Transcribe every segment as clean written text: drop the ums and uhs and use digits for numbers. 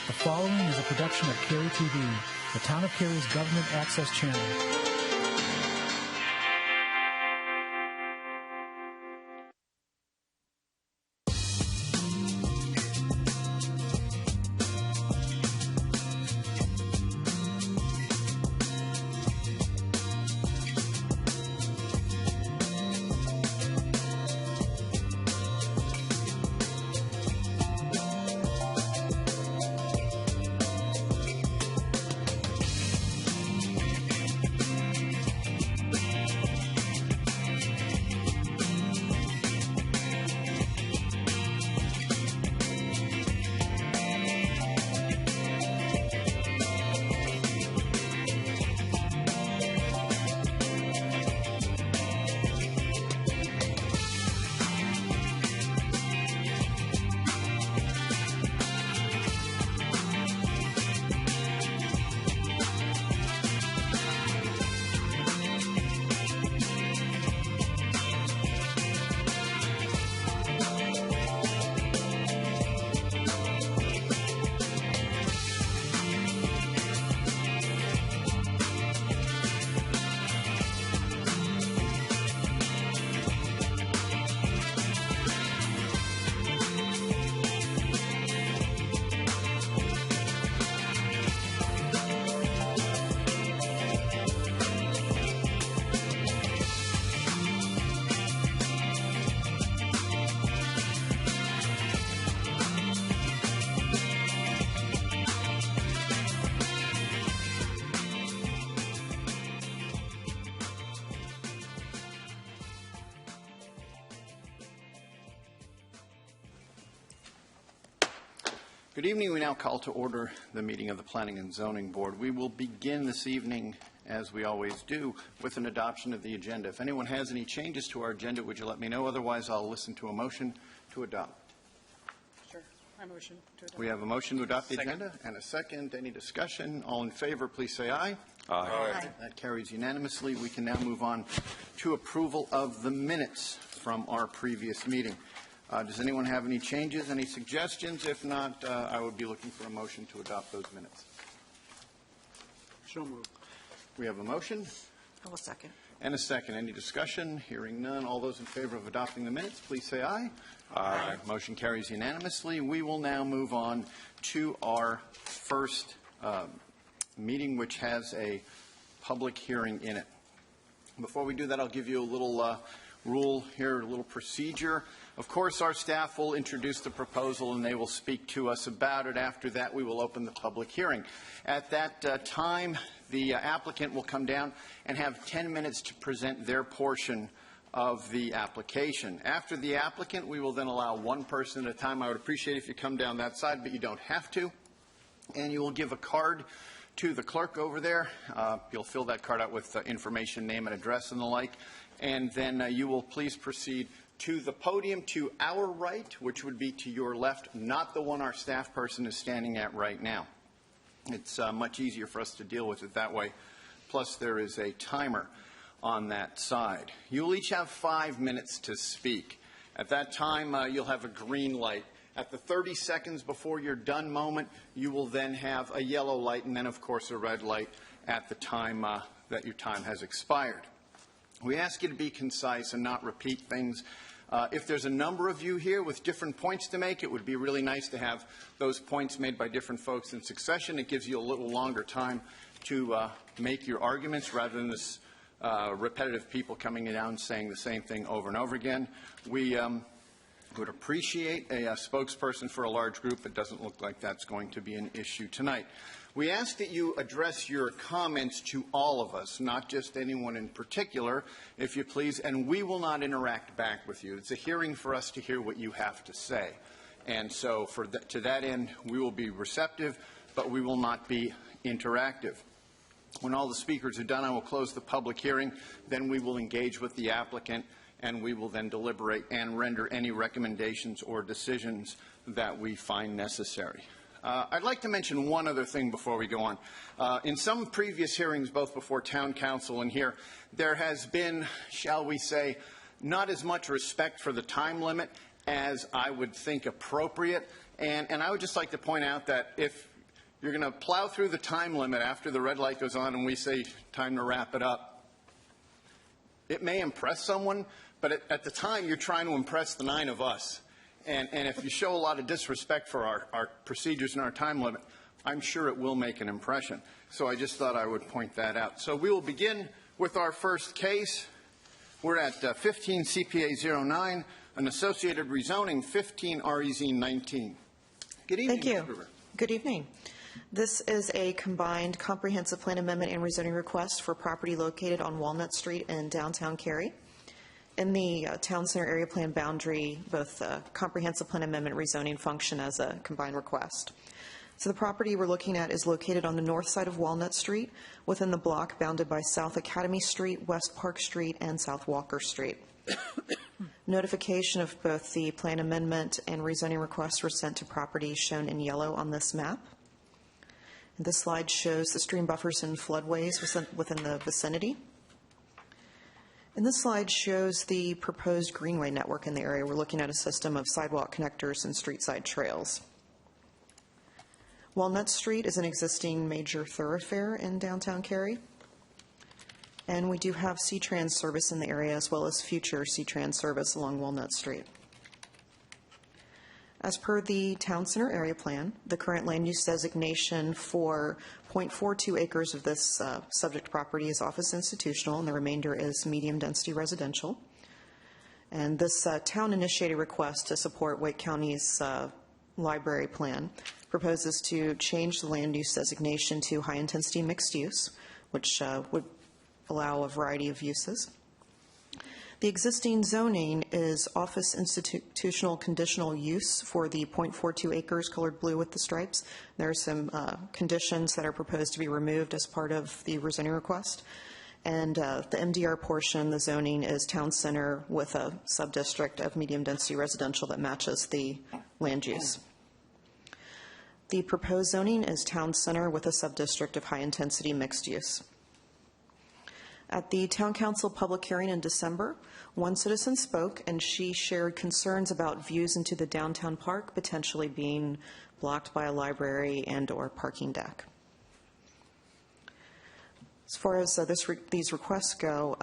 The following is a production of Cary TV, the Town of Cary's government access channel. Good evening. We now call to order the meeting of the Planning and Zoning Board. We will begin this evening, as we always do, with an adoption of the agenda. If anyone has any changes to our agenda, would you let me know? Otherwise, I'll listen to a motion to adopt. Sure. I motion to adopt. We have a motion to adopt the agenda and a second. Any discussion? All in favor, please say aye. Aye. That carries unanimously. We can now move on to approval of the minutes from our previous meeting. Does anyone have any changes, any suggestions? If not, I would be looking for a motion to adopt those minutes. So moved. We have a motion I will second. and a second. Any discussion? Hearing none. All those in favor of adopting the minutes, please say aye. Aye. Motion carries unanimously. We will now move on to our first meeting, which has a public hearing in it. Before we do that, I'll give you a little rule here, a little procedure. Of course, our staff will introduce the proposal and they will speak to us about it. After that, we will open the public hearing. At that time, the applicant will come down and have 10 minutes to present their portion of the application. After the applicant, we will then allow one person at a time. I would appreciate if you come down that side, but you don't have to. And you will give a card to the clerk over there. You'll fill that card out with information, name and address and the like. And then you will please proceed to the podium to our right, which would be to your left, not the one our staff person is standing at right now. It's much easier for us to deal with it that way. Plus, there is a timer on that side. You'll each have 5 minutes to speak. At that time, you'll have a green light. At the 30 seconds before you're done moment, you will then have a yellow light and then, of course, a red light at the time that your time has expired. We ask you to be concise and not repeat things. If there's a number of you here with different points to make, it would be really nice to have those points made by different folks in succession. It gives you a little longer time to make your arguments rather than this repetitive people coming down saying the same thing over and over again. We would appreciate a spokesperson for a large group. It doesn't look like that's going to be an issue tonight. We ask that you address your comments to all of us, not just anyone in particular, if you please, and we will not interact back with you. It's a hearing for us to hear what you have to say. And so to that end, we will be receptive, but we will not be interactive. When all the speakers are done, I will close the public hearing. Then we will engage with the applicant, and we will then deliberate and render any recommendations or decisions that we find necessary. I'd like to mention one other thing before we go on. In some previous hearings, both before Town Council and here, there has been, shall we say, not as much respect for the time limit as I would think appropriate. And I would just like to point out that if You're going to plow through the time limit after the red light goes on and we say, time to wrap it up. It may impress someone, but at the time, you're trying to impress the 9 of us. And if you show a lot of disrespect for our procedures and our time limit, I'm sure it will make an impression. So I just thought I would point that out. So we will begin with our first case. We're at 15 CPA 09, an associated rezoning 15 REZ 19. Good evening, Thank you. Ms. Gruber. Good evening. This is a combined comprehensive plan amendment and rezoning request for property located on Walnut Street in downtown Cary. In the town center area plan boundary, both comprehensive plan amendment and rezoning function as a combined request. So the property we're looking at is located on the north side of Walnut Street within the block bounded by South Academy Street, West Park Street, and South Walker Street. Notification of both the plan amendment and rezoning requests were sent to properties shown in yellow on this map. This slide shows the stream buffers and floodways within the vicinity. And this slide shows the proposed greenway network in the area. We're looking at a system of sidewalk connectors and street-side trails. Walnut Street is an existing major thoroughfare in downtown Cary. And we do have C-Trans service in the area as well as future C-Trans service along Walnut Street. As per the town center area plan, the current land use designation for 0.42 acres of this subject property is office institutional, and the remainder is medium-density residential. And this town-initiated request to support Wake County's library plan proposes to change the land use designation to high-intensity mixed use, which would allow a variety of uses. The existing zoning is office institutional conditional use for the 0.42 acres colored blue with the stripes. There are some conditions that are proposed to be removed as part of the rezoning request. And the MDR portion, the zoning is town center with a subdistrict of medium density residential that matches the land use. The proposed zoning is town center with a subdistrict of high intensity mixed use. At the Town Council public hearing in December, one citizen spoke, and she shared concerns about views into the downtown park potentially being blocked by a library and/or parking deck. As far as these requests go,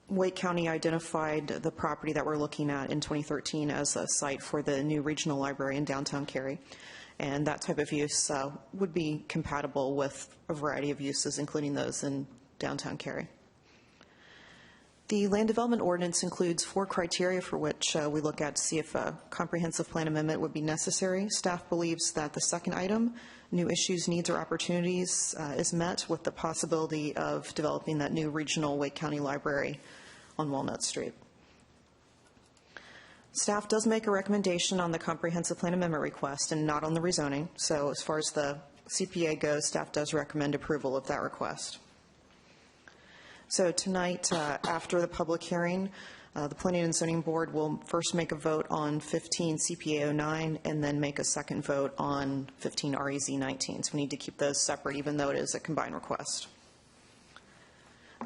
Wake County identified the property that we're looking at in 2013 as a site for the new regional library in downtown Cary, and that type of use would be compatible with a variety of uses, including those in downtown Cary. The land development ordinance includes 4 criteria for which we look at to see if a comprehensive plan amendment would be necessary. Staff believes that the second item, new issues, needs, or opportunities, is met with the possibility of developing that new regional Wake County library on Walnut Street. Staff does make a recommendation on the comprehensive plan amendment request and not on the rezoning. So as far as the CPA goes, staff does recommend approval of that request. So tonight, after the public hearing, the Planning and Zoning Board will first make a vote on 15 CPA 09 and then make a second vote on 15 REZ 19. So we need to keep those separate, even though it is a combined request.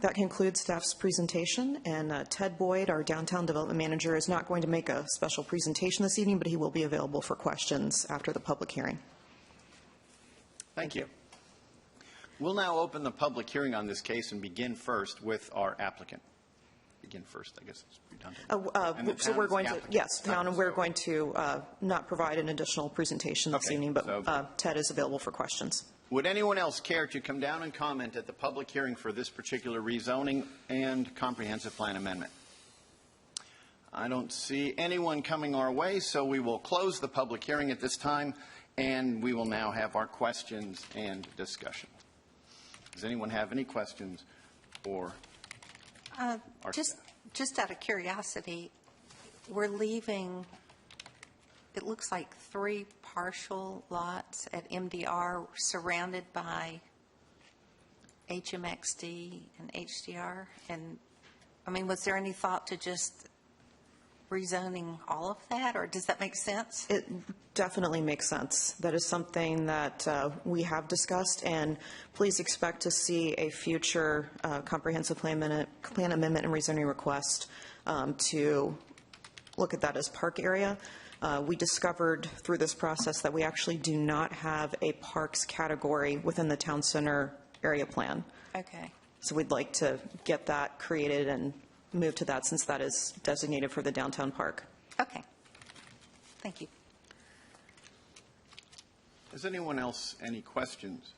That concludes staff's presentation, and Ted Boyd, our Downtown Development Manager, is not going to make a special presentation this evening, but he will be available for questions after the public hearing. Thank you. We'll now open the public hearing on this case and begin first with our applicant. Begin first, I guess it's redundant. So we're going to, yes, town, and we're going to not provide an additional presentation this evening, but Ted is available for questions. Would anyone else care to come down and comment at the public hearing for this particular rezoning and comprehensive plan amendment? I don't see anyone coming our way, so we will close the public hearing at this time, and we will now have our questions and discussion. Does anyone have any questions or just out of curiosity, we're leaving, it looks like 3 partial lots at MDR surrounded by HMXD and HDR. And, I mean, was there any thought to just rezoning all of that, or does that make sense? It definitely makes sense. That is something that we have discussed, and please expect to see a future comprehensive plan amendment and rezoning request to look at that as park area. We discovered through this process that we actually do not have a parks category within the town center area plan. Okay. So we'd like to get that created and move to that, since that is designated for the downtown park. Okay. Thank you. Does anyone else any questions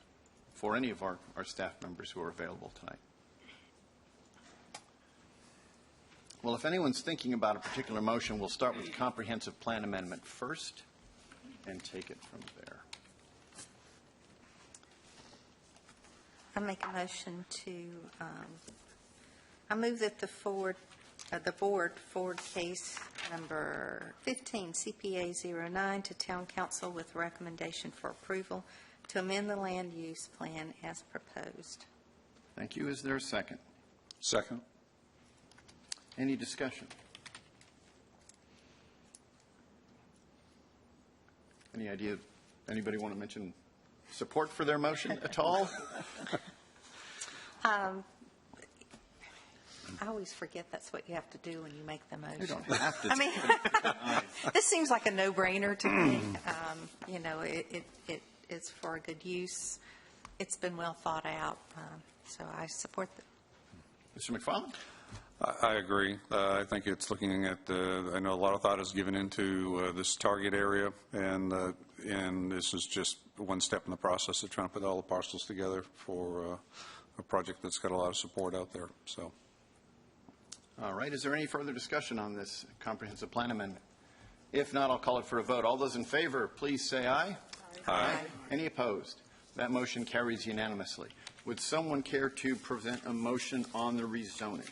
for any of our staff members who are available tonight? Well, if anyone's thinking about a particular motion, we'll start with the comprehensive plan amendment first and take it from there. I make a motion to, I move that the board forward case number 15, CPA 09, to Town Council with recommendation for approval to amend the land use plan as proposed. Thank you. Is there a second? Second. Any discussion? Any idea? Anybody want to mention support for their motion at all? I always forget that's what you have to do when you make the motion. You don't have to. I mean, this seems like a no-brainer to me. You know, it's for a good use. It's been well thought out, so I support it. Mr. McFarland? I agree. I think it's looking at, I know a lot of thought is given into this target area, and this is just one step in the process of trying to put all the parcels together for a project that's got a lot of support out there. So, all right. Is there any further discussion on this comprehensive plan amendment? If not, I'll call it for a vote. All those in favor, please say aye. aye. Any opposed? That motion carries unanimously. Would someone care to present a motion on the rezoning?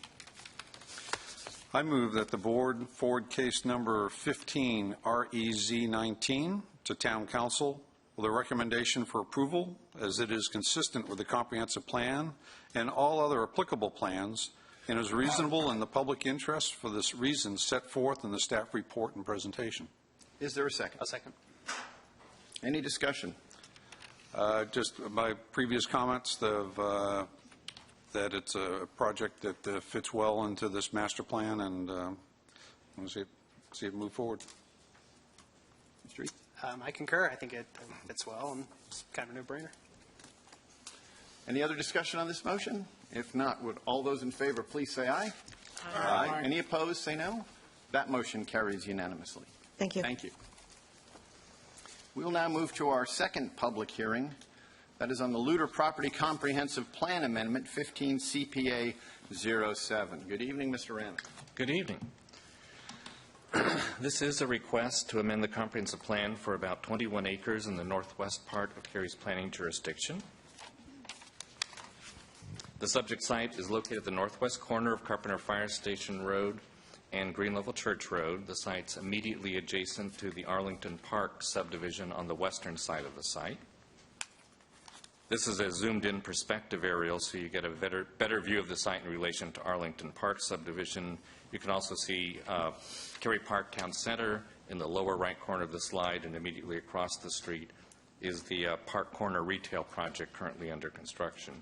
I move that the board forward case number 15, REZ19, to Town Council with a recommendation for approval, as it is consistent with the comprehensive plan and all other applicable plans, and is reasonable in the public interest for this reason set forth in the staff report and presentation. Is there a second? A second. Any discussion? Just my previous comments of that it's a project that fits well into this master plan, and we'll see it move forward. Mr. Reed? I concur. I think it fits well, and it's kind of a no-brainer. Any other discussion on this motion? If not, would all those in favor please say aye? Aye. Any opposed, say no. That motion carries unanimously. Thank you. Thank you. We will now move to our second public hearing. That is on the Luter Property Comprehensive Plan Amendment, 15 CPA 07. Good evening, Mr. Rannick. Good evening. This is a request to amend the comprehensive plan for about 21 acres in the northwest part of Cary's planning jurisdiction. The subject site is located at the northwest corner of Carpenter Fire Station Road and Green Level Church Road. The site's immediately adjacent to the Arlington Park subdivision on the western side of the site. This is a zoomed-in perspective aerial, so you get a better view of the site in relation to Arlington Park subdivision. You can also see Cary Park Town Center in the lower right corner of the slide, and immediately across the street is the Park Corner retail project currently under construction.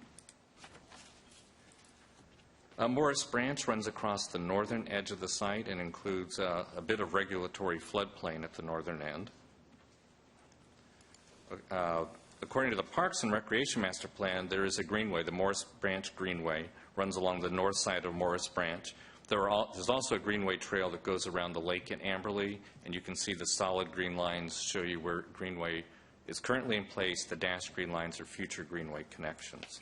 Morris Branch runs across the northern edge of the site and includes a bit of regulatory floodplain at the northern end. According to the Parks and Recreation Master Plan, there is a greenway. The Morris Branch Greenway runs along the north side of Morris Branch. There's also a greenway trail that goes around the lake at Amberley, and you can see the solid green lines show you where greenway is currently in place. The dashed green lines are future greenway connections.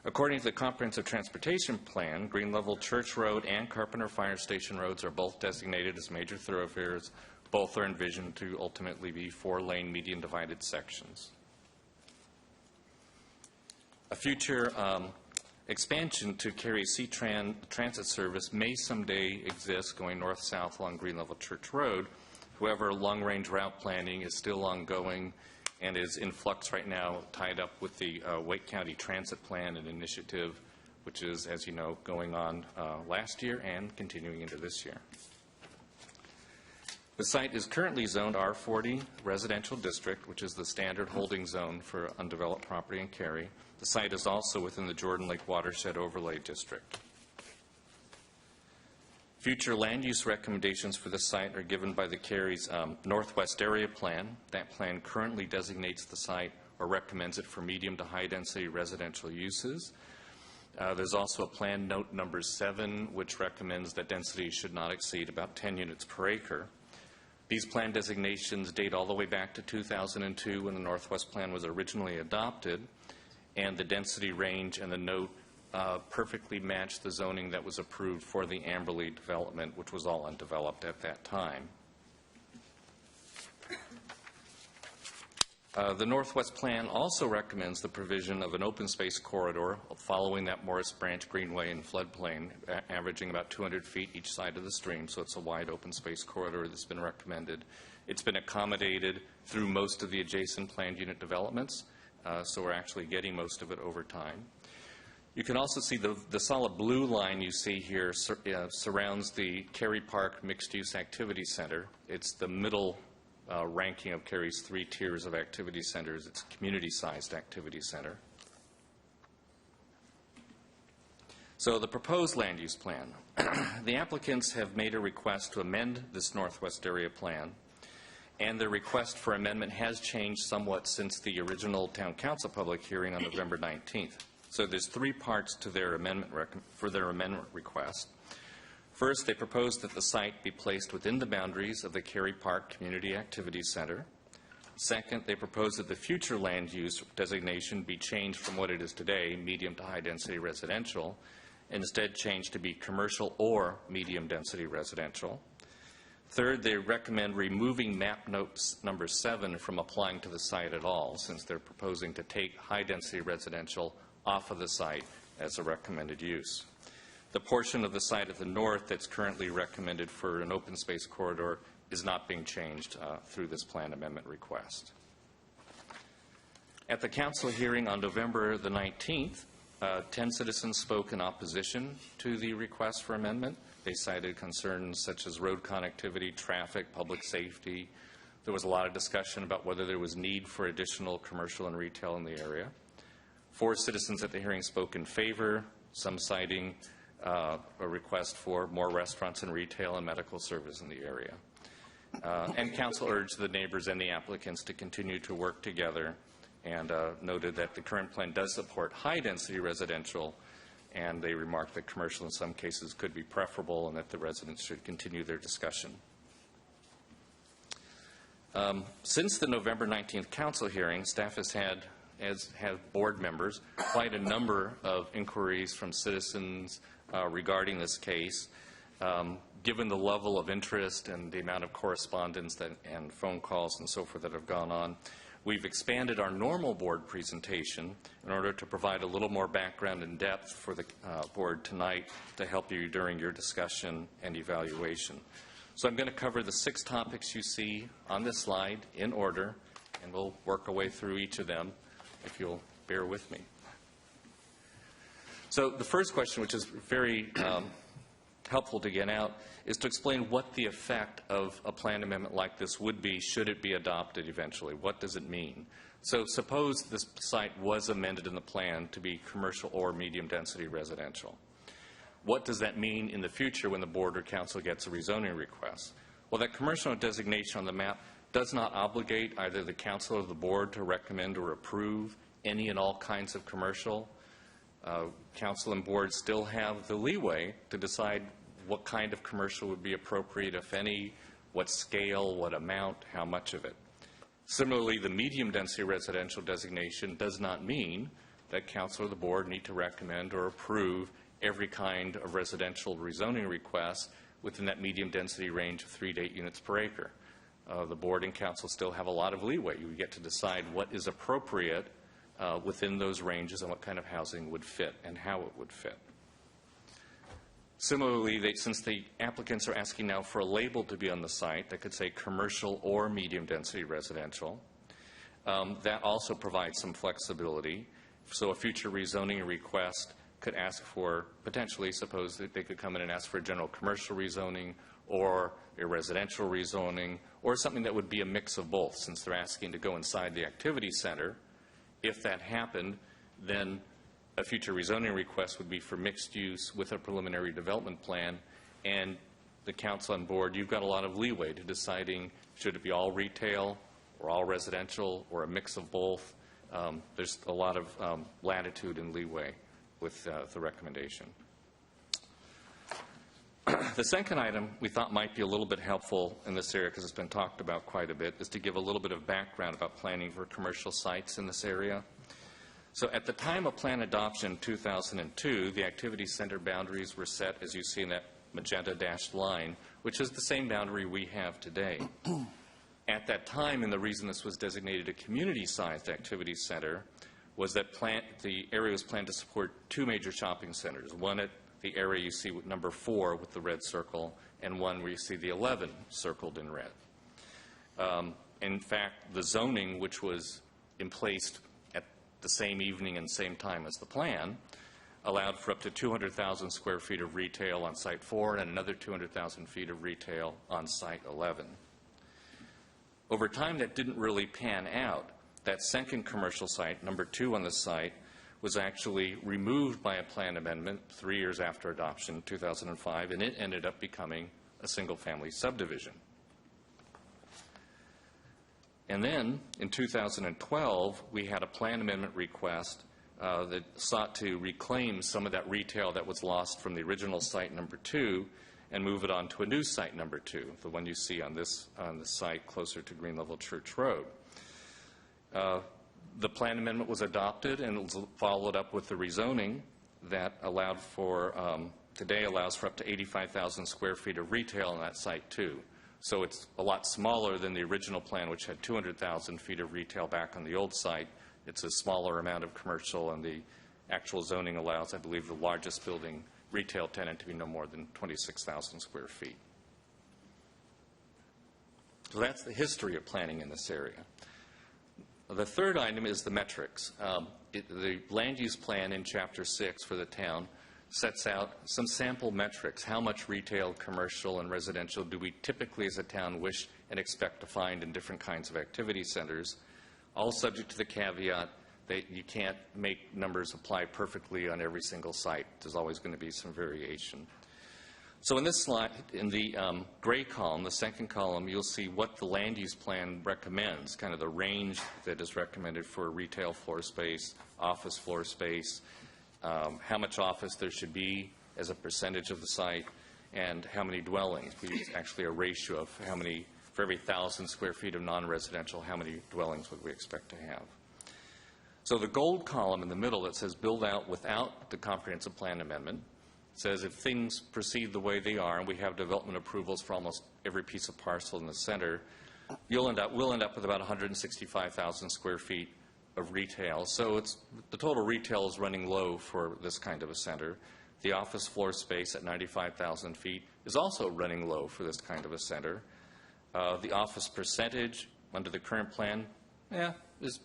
According to the Comprehensive Transportation Plan, Green Level Church Road and Carpenter Fire Station roads are both designated as major thoroughfares. Both are envisioned to ultimately be 4-lane median divided sections. A future expansion to Cary transit service may someday exist going north-south along Green Level Church Road. However, long-range route planning is still ongoing and is in flux right now, tied up with the Wake County Transit Plan and Initiative, which is, as you know, going on last year and continuing into this year. The site is currently zoned R40 Residential District, which is the standard holding zone for undeveloped property in Cary. The site is also within the Jordan Lake Watershed Overlay District. Future land use recommendations for the site are given by the Cary's Northwest Area Plan. That plan currently designates the site or recommends it for medium to high density residential uses. There's also a plan note number 7, which recommends that density should not exceed about 10 units per acre. These plan designations date all the way back to 2002 when the Northwest Plan was originally adopted, and the density range and the note perfectly matched the zoning that was approved for the Amberley development, which was all undeveloped at that time. The Northwest Plan also recommends the provision of an open space corridor following that Morris Branch Greenway and floodplain, averaging about 200 feet each side of the stream, so it's a wide open space corridor that's been recommended. It's been accommodated through most of the adjacent planned unit developments, so we're actually getting most of it over time. You can also see the solid blue line you see here surrounds the Cary Park Mixed-Use Activity Center. It's the middle ranking of Cary's 3 tiers of activity centers. It's a community-sized activity center. So the proposed land use plan. The applicants have made a request to amend this Northwest Area Plan, and the request for amendment has changed somewhat since the original Town Council public hearing on November 19th. So there's 3 parts to their amendment request. First, they propose that the site be placed within the boundaries of the Cary Park Community Activities Center. Second, they propose that the future land use designation be changed from what it is today, medium to high density residential, and instead changed to be commercial or medium density residential. Third, they recommend removing map notes number 7 from applying to the site at all, since they're proposing to take high density residential off of the site as a recommended use. The portion of the site at the north that's currently recommended for an open space corridor is not being changed through this plan amendment request. At the council hearing on November the 19th, 10 citizens spoke in opposition to the request for amendment. They cited concerns such as road connectivity, traffic, public safety. There was a lot of discussion about whether there was need for additional commercial and retail in the area. 4 citizens at the hearing spoke in favor, some citing a request for more restaurants and retail and medical service in the area. And council urged the neighbors and the applicants to continue to work together, and noted that the current plan does support high-density residential, and they remarked that commercial in some cases could be preferable and that the residents should continue their discussion. Since the November 19th council hearing, staff has had, as have board members, quite a number of inquiries from citizens regarding this case. Given the level of interest and the amount of correspondence and phone calls and so forth that have gone on, we've expanded our normal board presentation in order to provide a little more background and depth for the board tonight to help you during your discussion and evaluation. So I'm going to cover the 6 topics you see on this slide in order, and we'll work our way through each of them if you'll bear with me. So the first question, which is very helpful to get out, is to explain what the effect of a plan amendment like this would be should it be adopted eventually. What does it mean? So suppose this site was amended in the plan to be commercial or medium density residential. What does that mean in the future when the board or council gets a rezoning request? Well, that commercial designation on the map does not obligate either the council or the board to recommend or approve any and all kinds of commercial. Council and board still have the leeway to decide what kind of commercial would be appropriate, if any, what scale, what amount, how much of it. Similarly, the medium density residential designation does not mean that council or the board need to recommend or approve every kind of residential rezoning request within that medium density range of 3 to 8 units per acre. The board and council still have a lot of leeway. You get to decide what is appropriate within those ranges and what kind of housing would fit and how it would fit. Similarly, since the applicants are asking now for a label to be on the site that could say commercial or medium density residential, that also provides some flexibility. So a future rezoning request could ask for, potentially, suppose that they could come in and ask for a general commercial rezoning or a residential rezoning, or something that would be a mix of both, since they're asking to go inside the activity center. If that happened, then a future rezoning request would be for mixed use with a preliminary development plan, and the council and board, you've got a lot of leeway to deciding should it be all retail or all residential or a mix of both. There's a lot of latitude and leeway with the recommendation. The second item we thought might be a little bit helpful in this area, because it's been talked about quite a bit, is to give a little bit of background about planning for commercial sites in this area. So at the time of plan adoption in 2002, the activity center boundaries were set, as you see in that magenta dashed line, which is the same boundary we have today. At that time, and the reason this was designated a community-sized activity center, was that the area was planned to support two major shopping centers, one at the area you see with number 4 with the red circle, and one where you see the 11 circled in red. In fact, the zoning, which was in place at the same evening and same time as the plan, allowed for up to 200,000 square feet of retail on Site 4 and another 200,000 feet of retail on Site 11. Over time, that didn't really pan out. That second commercial site, number 2 on the site, was actually removed by a plan amendment 3 years after adoption, 2005, and it ended up becoming a single-family subdivision. And then, in 2012, we had a plan amendment request that sought to reclaim some of that retail that was lost from the original site number 2 and move it on to a new site number 2, the one you see on the site closer to Green Level Church Road. The plan amendment was adopted and was followed up with the rezoning that allowed for, today allows for up to 85,000 square feet of retail on that site too. So it's a lot smaller than the original plan, which had 200,000 feet of retail back on the old site. It's a smaller amount of commercial, and the actual zoning allows, I believe, the largest building retail tenant to be no more than 26,000 square feet. So that's the history of planning in this area. The third item is the metrics. The land use plan in Chapter 6 for the town sets out some sample metrics. How much retail, commercial, and residential do we typically as a town wish and expect to find in different kinds of activity centers, all subject to the caveat that you can't make numbers apply perfectly on every single site. There's always going to be some variation. So in this slide, in the gray column, the second column, you'll see what the land use plan recommends, kind of the range that is recommended for retail floor space, office floor space, how much office there should be as a percentage of the site, and how many dwellings. We use actually a ratio of how many, for every 1,000 square feet of non-residential, how many dwellings would we expect to have. So the gold column in the middle that says build out without the comprehensive plan amendment says if things proceed the way they are, and we have development approvals for almost every piece of parcel in the center, we'll end up with about 165,000 square feet of retail. So the total retail is running low for this kind of a center. The office floor space at 95,000 feet is also running low for this kind of a center. The office percentage under the current plan, is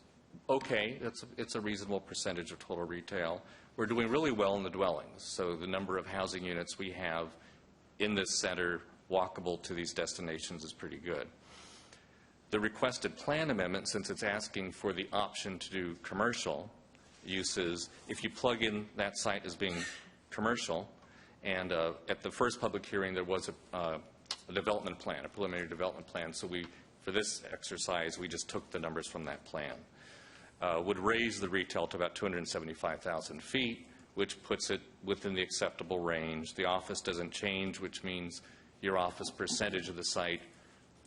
okay. It's a reasonable percentage of total retail. We're doing really well in the dwellings. So the number of housing units we have in this center walkable to these destinations is pretty good. The requested plan amendment, since it's asking for the option to do commercial uses, if you plug in that site as being commercial, and at the first public hearing there was a development plan, a preliminary development plan, so for this exercise, we just took the numbers from that plan. Would raise the retail to about 275,000 feet, which puts it within the acceptable range. The office doesn't change, which means your office percentage of the site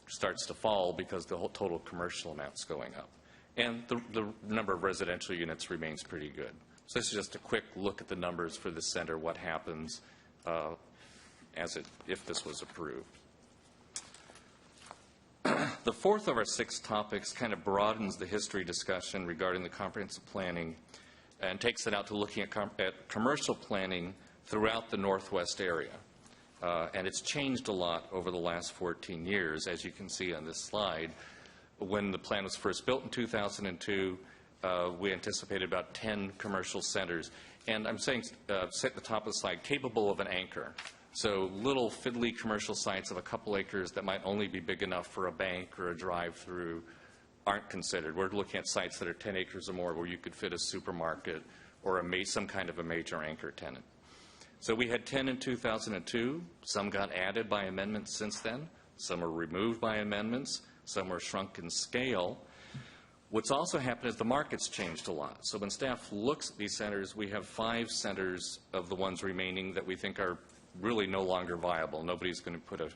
starts to fall because the whole total commercial amount's going up. And the number of residential units remains pretty good. So this is just a quick look at the numbers for the center, what happens if this was approved. The fourth of our 6 topics kind of broadens the history discussion regarding the comprehensive planning and takes it out to looking at commercial planning throughout the Northwest area. And it's changed a lot over the last 14 years, as you can see on this slide. When the plan was first built in 2002, we anticipated about 10 commercial centers. And I'm saying, set at the top of the slide, capable of an anchor. So little fiddly commercial sites of a couple acres that might only be big enough for a bank or a drive-through aren't considered. We're looking at sites that are 10 acres or more where you could fit a supermarket or some kind of a major anchor tenant. So we had 10 in 2002. Some got added by amendments since then. Some were removed by amendments. Some were shrunk in scale. What's also happened is the market's changed a lot. So when staff looks at these centers, we have 5 centers of the ones remaining that we think are really no longer viable. Nobody's going to put a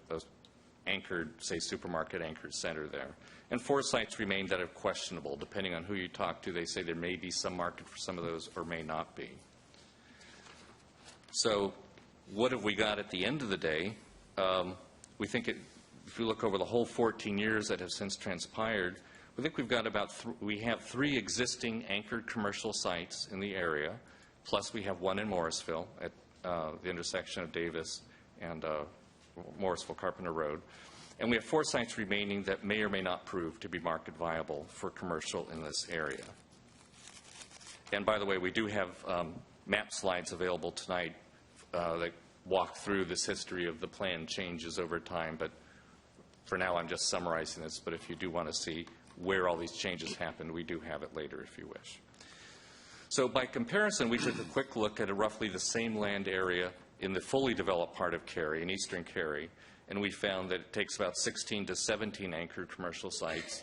anchored, say, supermarket anchored center there. And 4 sites remain that are questionable. Depending on who you talk to, they say there may be some market for some of those or may not be. So what have we got at the end of the day? We think if you look over the whole 14 years that have since transpired, we think we've got about, we have 3 existing anchored commercial sites in the area, plus we have 1 in Morrisville at the intersection of Davis and Morrisville Carpenter Road. And we have 4 sites remaining that may or may not prove to be market viable for commercial in this area. And by the way, we do have map slides available tonight that walk through this history of the plan changes over time. But for now, I'm just summarizing this. But if you do want to see where all these changes happened, we do have it later if you wish. So by comparison, we took a quick look at roughly the same land area in the fully developed part of Cary, in eastern Cary, and we found that it takes about 16 to 17 anchored commercial sites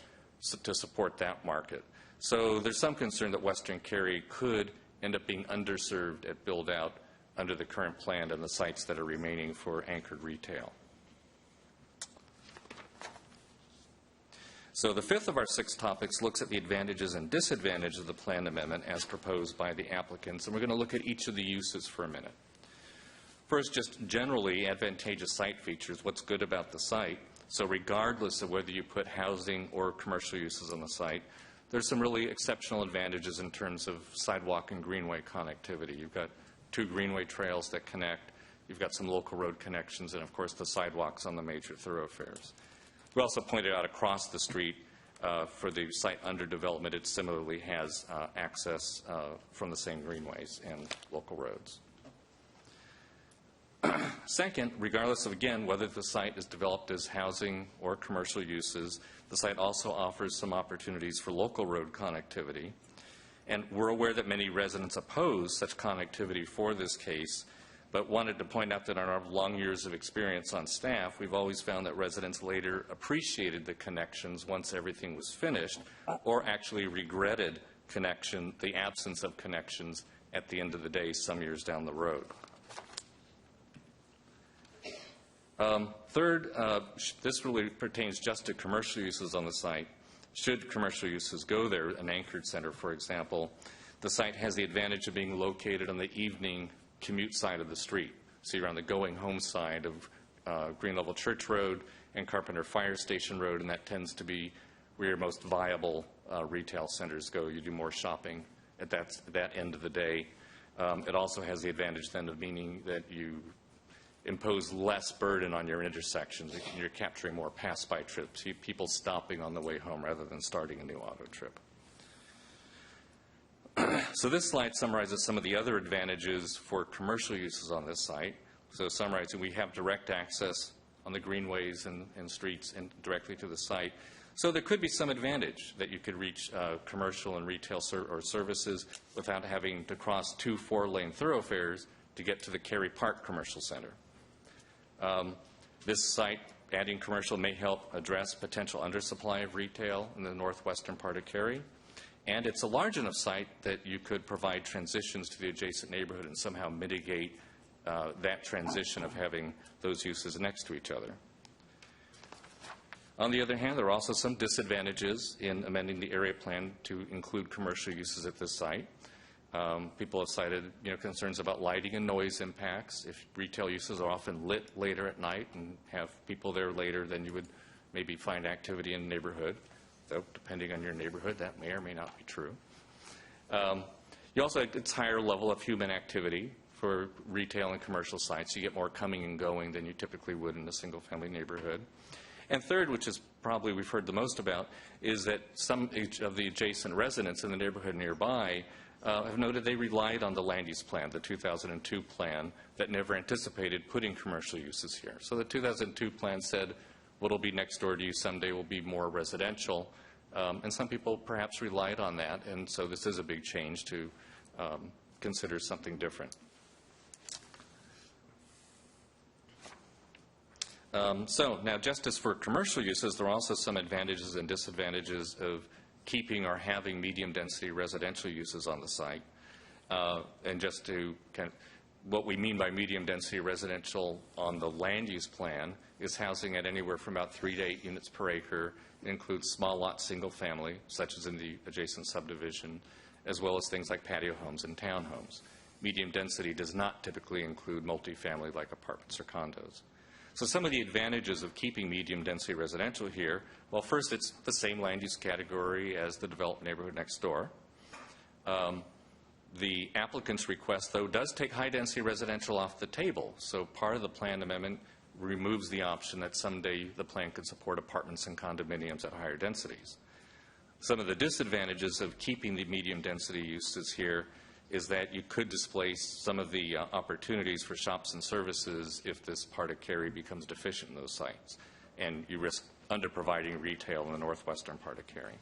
to support that market. So there's some concern that western Cary could end up being underserved at build-out under the current plan and the sites that are remaining for anchored retail. So the 5th of our 6 topics looks at the advantages and disadvantages of the plan amendment as proposed by the applicants, and we're going to look at each of the uses for a minute. First, just generally advantageous site features, what's good about the site. So regardless of whether you put housing or commercial uses on the site, there's some really exceptional advantages in terms of sidewalk and greenway connectivity. You've got 2 greenway trails that connect. You've got some local road connections, and of course the sidewalks on the major thoroughfares. We also pointed out across the street for the site under development, it similarly has access from the same greenways and local roads. Second, regardless of, again, whether the site is developed as housing or commercial uses, the site also offers some opportunities for local road connectivity. And we're aware that many residents oppose such connectivity for this case, but wanted to point out that in our long years of experience on staff, we've always found that residents later appreciated the connections once everything was finished, or actually regretted the absence of connections at the end of the day some years down the road. Third, this really pertains just to commercial uses on the site. Should commercial uses go there, an anchored center, for example, the site has the advantage of being located on the evening commute side of the street. So you're on the going home side of Green Level Church Road and Carpenter Fire Station Road, and that tends to be where your most viable retail centers go. You do more shopping at that end of the day. It also has the advantage then of meaning that you impose less burden on your intersections. You're capturing more pass-by trips, people stopping on the way home rather than starting a new auto trip. So this slide summarizes some of the other advantages for commercial uses on this site. So summarizing, we have direct access on the greenways and streets and directly to the site. So there could be some advantage that you could reach commercial and retail or services without having to cross 2 4-lane thoroughfares to get to the Cary Park Commercial Center. This site, adding commercial, may help address potential undersupply of retail in the northwestern part of Cary. And it's a large enough site that you could provide transitions to the adjacent neighborhood and somehow mitigate that transition of having those uses next to each other. On the other hand, there are also some disadvantages in amending the area plan to include commercial uses at this site. People have cited concerns about lighting and noise impacts. If retail uses are often lit later at night and have people there later, then you would maybe find activity in the neighborhood. Though, depending on your neighborhood, that may or may not be true. You also have a higher level of human activity for retail and commercial sites. You get more coming and going than you typically would in a single-family neighborhood. And third, which is probably we've heard the most about, is that some of the adjacent residents in the neighborhood nearby have noted they relied on the land use plan, the 2002 plan, that never anticipated putting commercial uses here. So the 2002 plan said what will be next door to you someday will be more residential, and some people perhaps relied on that, and so this is a big change to consider something different. So now, just as for commercial uses, there are also some advantages and disadvantages of keeping or having medium-density residential uses on the site. And just to kind of, what we mean by medium-density residential on the land use plan is housing at anywhere from about 3 to 8 units per acre. It includes small lot single-family, such as in the adjacent subdivision, as well as things like patio homes and townhomes. Medium density does not typically include multifamily like apartments or condos. So some of the advantages of keeping medium-density residential here, well, first, it's the same land use category as the developed neighborhood next door. The applicant's request, though, does take high-density residential off the table. So part of the plan amendment removes the option that someday the plan could support apartments and condominiums at higher densities. Some of the disadvantages of keeping the medium-density uses here is that you could displace some of the opportunities for shops and services if this part of Cary becomes deficient in those sites, and you risk under-providing retail in the northwestern part of Cary.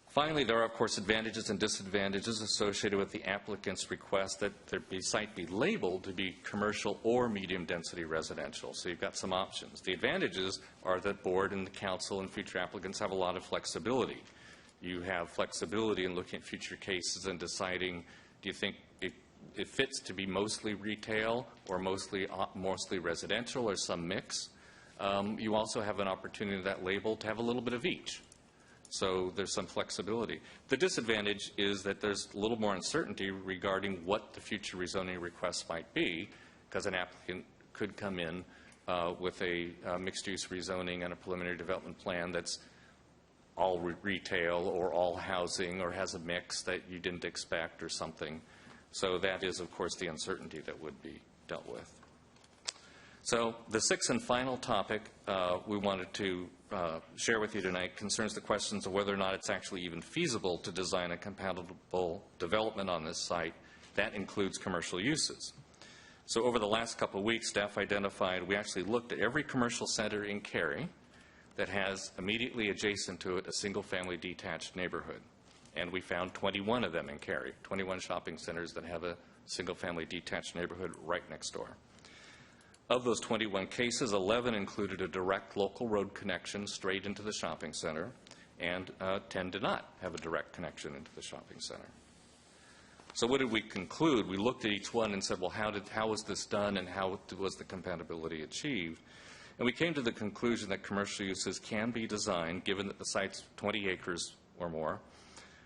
Finally, there are, of course, advantages and disadvantages associated with the applicant's request that the site be labeled to be commercial or medium-density residential. So you've got some options. The advantages are that board and the council and future applicants have a lot of flexibility. You have flexibility in looking at future cases and deciding, do you think it fits to be mostly retail or mostly residential or some mix? You also have an opportunity in that label to have a little bit of each. So there's some flexibility. The disadvantage is that there's a little more uncertainty regarding what the future rezoning requests might be, because an applicant could come in with a mixed-use rezoning and a preliminary development plan that's all retail or all housing or has a mix that you didn't expect or something. So that is, of course, the uncertainty that would be dealt with. So the sixth and final topic we wanted to share with you tonight concerns the questions of whether or not it's actually even feasible to design a compatible development on this site that includes commercial uses. So over the last couple of weeks, staff identified, we actually looked at every commercial center in Cary that has immediately adjacent to it a single-family detached neighborhood. And we found 21 of them in Cary, 21 shopping centers that have a single-family detached neighborhood right next door. Of those 21 cases, 11 included a direct local road connection straight into the shopping center, and 10 did not have a direct connection into the shopping center. So what did we conclude? We looked at each one and said, well, how was this done and how was the compatibility achieved? And we came to the conclusion that commercial uses can be designed, given that the site's 20 acres or more,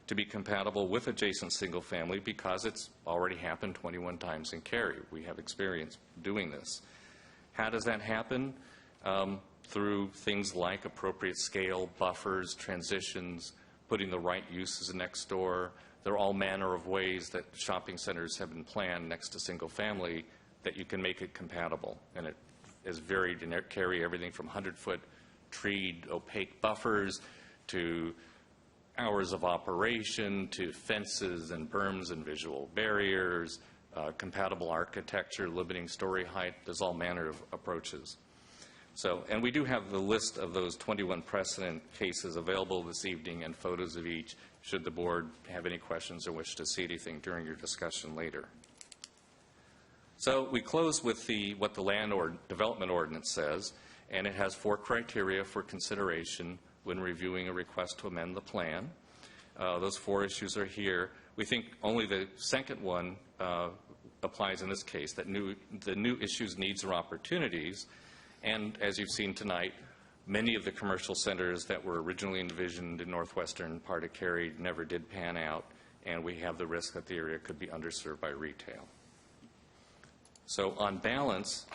to be compatible with adjacent single-family because it's already happened 21 times in Cary. We have experience doing this. How does that happen? Through things like appropriate scale, buffers, transitions, putting the right uses next door. There are all manner of ways that shopping centers have been planned next to single-family that you can make it compatible. And it is varied in Cary, everything from 100-foot treed opaque buffers to hours of operation to fences and berms and visual barriers, compatible architecture, limiting story height. There's all manner of approaches. So, and we do have the list of those 21 precedent cases available this evening and photos of each, should the board have any questions or wish to see anything during your discussion later. So we close with what the land or development ordinance says, and it has 4 criteria for consideration when reviewing a request to amend the plan. Those 4 issues are here. We think only the second one applies in this case, that the new issues, needs, or opportunities. And as you've seen tonight, many of the commercial centers that were originally envisioned in northwestern part of Cary never did pan out, and we have the risk that the area could be underserved by retail. So on balance,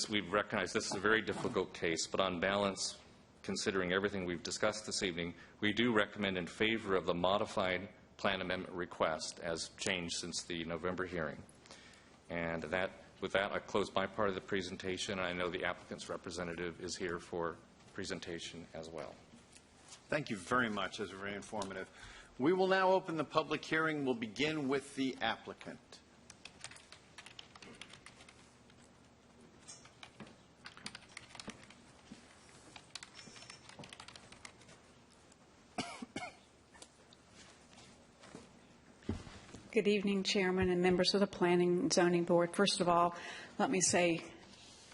we've recognized this is a very difficult case, but on balance, considering everything we've discussed this evening, we do recommend in favor of the modified plan amendment request as changed since the November hearing. And with that, I close my part of the presentation. I know the applicant's representative is here for presentation as well. Thank you very much. That's very informative. We will now open the public hearing. We'll begin with the applicant. Good evening, Chairman and members of the Planning and Zoning Board. First of all, let me say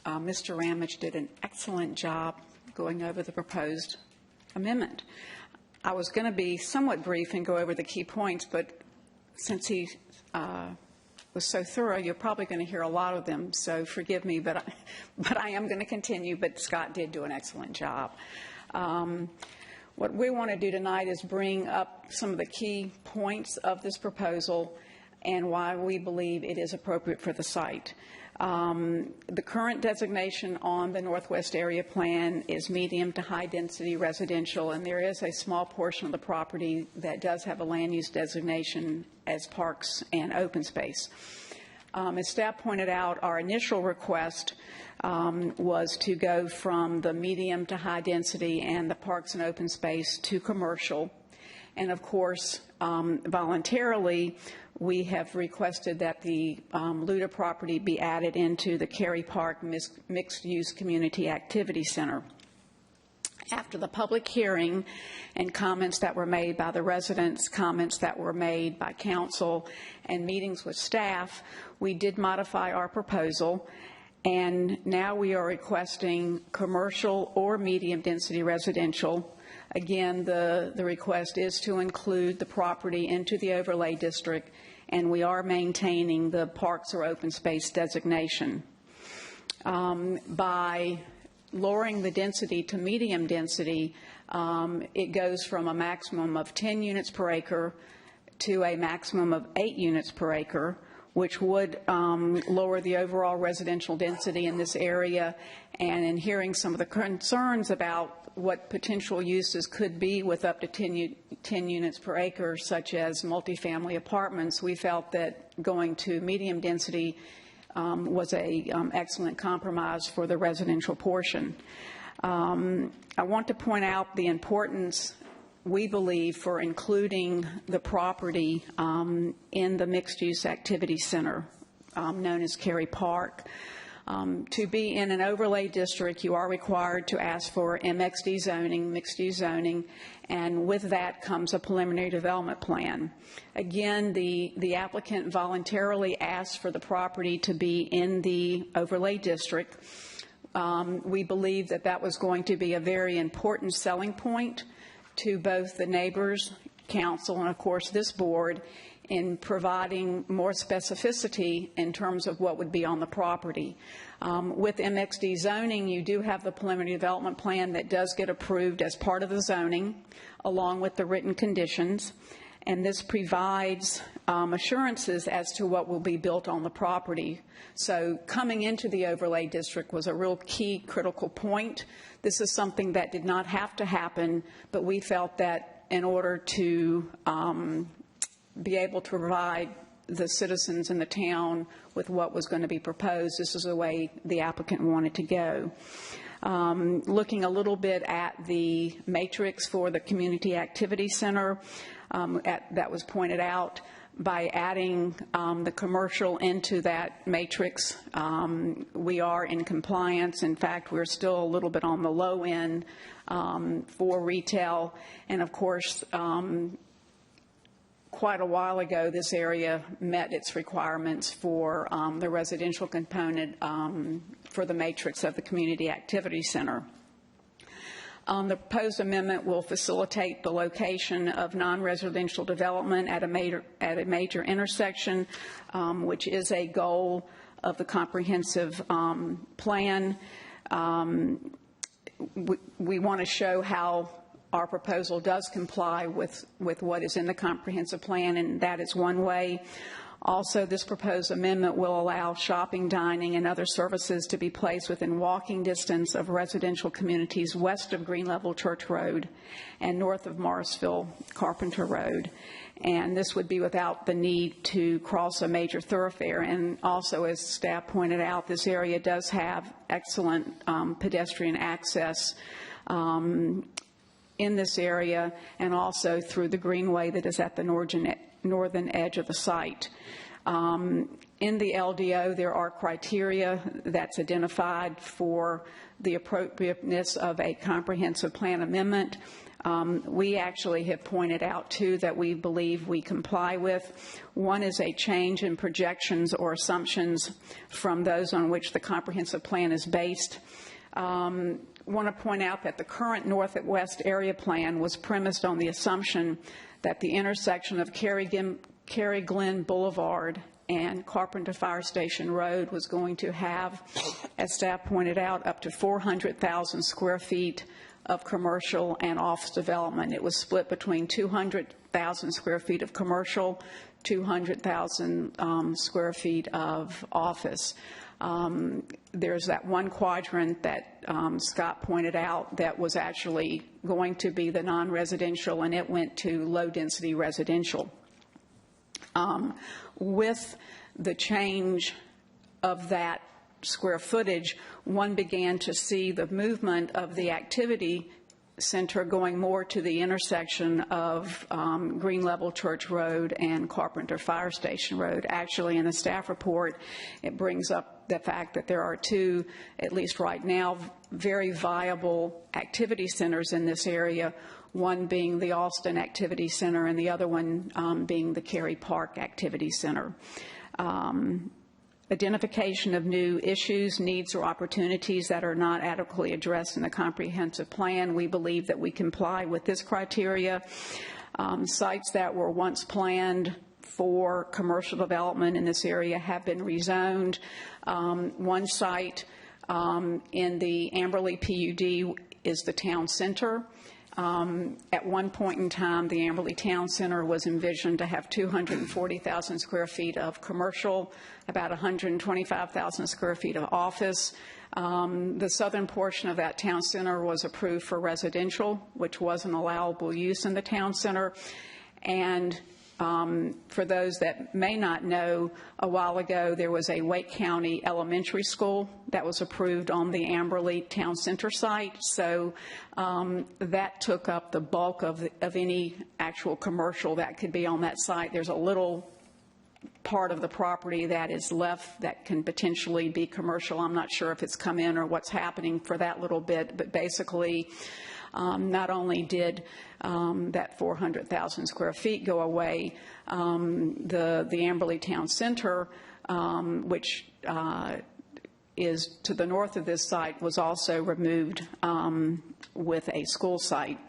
Mr. Ramage did an excellent job going over the proposed amendment. I was going to be somewhat brief and go over the key points, but since he was so thorough, you're probably going to hear a lot of them, so forgive me, but I am going to continue, but Scott did do an excellent job. What we want to do tonight is bring up some of the key points of this proposal and why we believe it is appropriate for the site. The current designation on the Northwest Area Plan is medium to high density residential, and there is a small portion of the property that does have a land use designation as parks and open space. As staff pointed out, our initial request was to go from the medium to high density and the parks and open space to commercial. And of course, voluntarily, we have requested that the Luda property be added into the Cary Park Mixed-Use Community Activity Center. After the public hearing and comments that were made by the residents, comments that were made by council, and meetings with staff, we did modify our proposal, and now we are requesting commercial or medium-density residential. Again, the request is to include the property into the overlay district, and we are maintaining the parks or open space designation. By lowering the density to medium density, it goes from a maximum of 10 units per acre to a maximum of 8 units per acre, which would lower the overall residential density in this area. And in hearing some of the concerns about what potential uses could be with up to 10 units per acre, such as multifamily apartments, we felt that going to medium density was a excellent compromise for the residential portion. I want to point out the importance, we believe, for including the property in the mixed-use activity center known as Cary Park. To be in an overlay district, you are required to ask for MXD zoning, mixed-use zoning, and with that comes a preliminary development plan. Again, the applicant voluntarily asked for the property to be in the overlay district. We believe that that was going to be a very important selling point to both the neighbors, council, and of course this board in providing more specificity in terms of what would be on the property. With MXD zoning, you do have the preliminary development plan that does get approved as part of the zoning, along with the written conditions, and this provides assurances as to what will be built on the property. So coming into the overlay district was a real key critical point. This is something that did not have to happen, but we felt that in order to be able to provide the citizens in the town with what was going to be proposed, this is the way the applicant wanted to go. Looking a little bit at the matrix for the Community Activity Center, that was pointed out, by adding the commercial into that matrix, we are in compliance. In fact, we're still a little bit on the low end for retail, and of course, quite a while ago, this area met its requirements for the residential component for the matrix of the Community Activity Center. The proposed amendment will facilitate the location of non-residential development at a major intersection, which is a goal of the comprehensive plan. We want to show how our proposal does comply with what is in the comprehensive plan, and that is one way. Also, this proposed amendment will allow shopping, dining, and other services to be placed within walking distance of residential communities west of Green Level Church Road and north of Morrisville Carpenter Road. And this would be without the need to cross a major thoroughfare. And also, as staff pointed out, this area does have excellent pedestrian access in this area, and also through the greenway that is at the northern edge of the site. In the LDO, there are criteria that's identified for the appropriateness of a comprehensive plan amendment. We actually have pointed out, too, that we believe we comply with. One is a change in projections or assumptions from those on which the comprehensive plan is based. Want to point out that the current Northwest Area Plan was premised on the assumption that the intersection of Cary Glen Boulevard and Carpenter Fire Station Road was going to have, as staff pointed out, up to 400,000 square feet of commercial and office development. It was split between 200,000 square feet of commercial, 200,000 square feet of office. There's that one quadrant that Scott pointed out that was actually going to be the non-residential, and it went to low-density residential. With the change of that square footage, one began to see the movement of the activity center going more to the intersection of Green Level Church Road and Carpenter Fire Station Road. Actually, in the staff report, it brings up the fact that there are two, at least right now, very viable activity centers in this area, one being the Alston Activity Center and the other one being the Cary Park Activity Center. Identification of new issues, needs, or opportunities that are not adequately addressed in the comprehensive plan. We believe that we comply with this criteria. Sites that were once planned for commercial development in this area have been rezoned. One site in the Amberley PUD is the town center. At one point in time, the Amberley Town Center was envisioned to have 240,000 square feet of commercial, about 125,000 square feet of office. The southern portion of that town center was approved for residential, which was an allowable use in the town center. And for those that may not know, a while ago there was a Wake County Elementary School that was approved on the Amberley Town Center site. So that took up the bulk of any actual commercial that could be on that site. There's a little part of the property that is left that can potentially be commercial. I'm not sure if it's come in or what's happening for that little bit, but basically not only did that 400,000 square feet go away, the Amberley Town Center, which is to the north of this site, was also removed with a school site.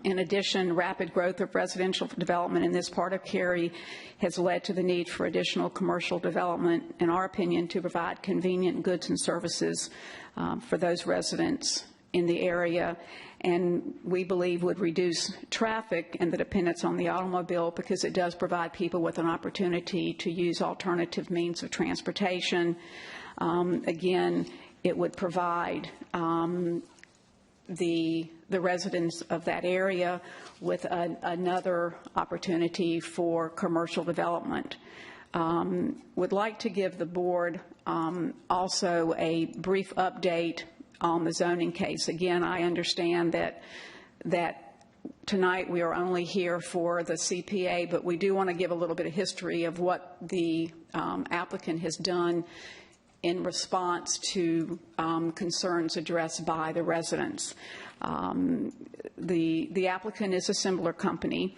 In addition, rapid growth of residential development in this part of Cary has led to the need for additional commercial development, in our opinion, to provide convenient goods and services for those residents in the area, and we believe would reduce traffic and the dependence on the automobile, because it does provide people with an opportunity to use alternative means of transportation. Again, it would provide the residents of that area with another opportunity for commercial development. Would like to give the board also a brief update on the zoning case. Again, I understand that tonight we are only here for the CPA, but we do want to give a little bit of history of what the applicant has done in response to concerns addressed by the residents. The applicant is a Assembler company.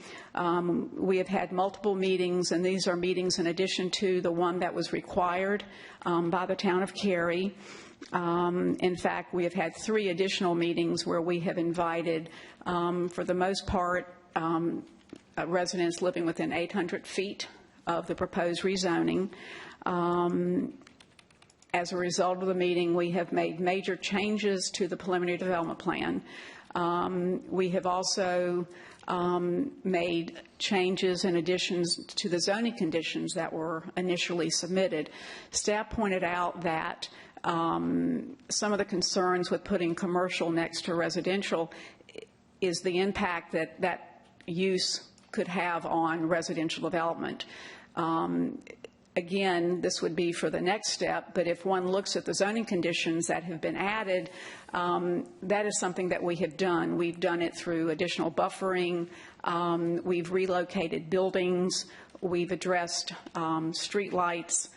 We have had multiple meetings, and these are meetings in addition to the one that was required by the town of Cary. In fact, we have had 3 additional meetings where we have invited, for the most part, residents living within 800 feet of the proposed rezoning. As a result of the meeting, we have made major changes to the preliminary development plan. We have also made changes and additions to the zoning conditions that were initially submitted. Staff pointed out that some of the concerns with putting commercial next to residential is the impact that that use could have on residential development. Again, this would be for the next step, but if one looks at the zoning conditions that have been added, that is something that we have done. We've done it through additional buffering. We've relocated buildings. We've addressed street lights.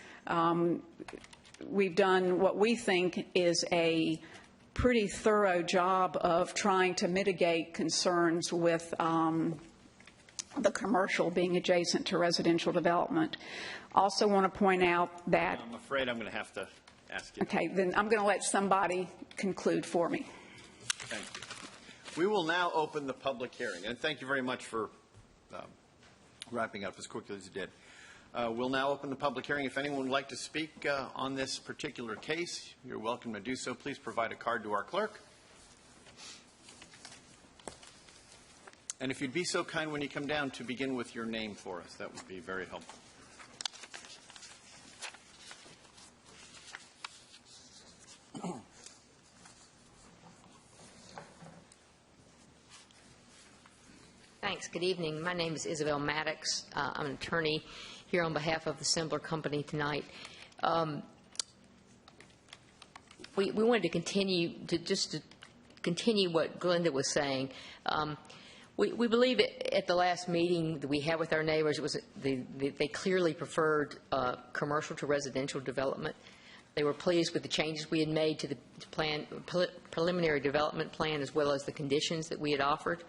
We've done what we think is a pretty thorough job of trying to mitigate concerns with the commercial being adjacent to residential development. Also want to point out that... I'm afraid I'm going to have to ask you. Okay, then I'm going to let somebody conclude for me. Thank you. We will now open the public hearing, and thank you very much for wrapping up as quickly as you did. We'll now open the public hearing. If anyone would like to speak on this particular case, you're welcome to do so. Please provide a card to our clerk. And if you'd be so kind when you come down to begin with your name for us, that would be very helpful. Thanks. Good evening. My name is Isabel Maddox. I'm an attorney here on behalf of the Sembler Company tonight. We wanted to continue what Glenda was saying. We believe at the last meeting that we had with our neighbors, it was they clearly preferred commercial to residential development. They were pleased with the changes we had made to the preliminary development plan, as well as the conditions that we had offered,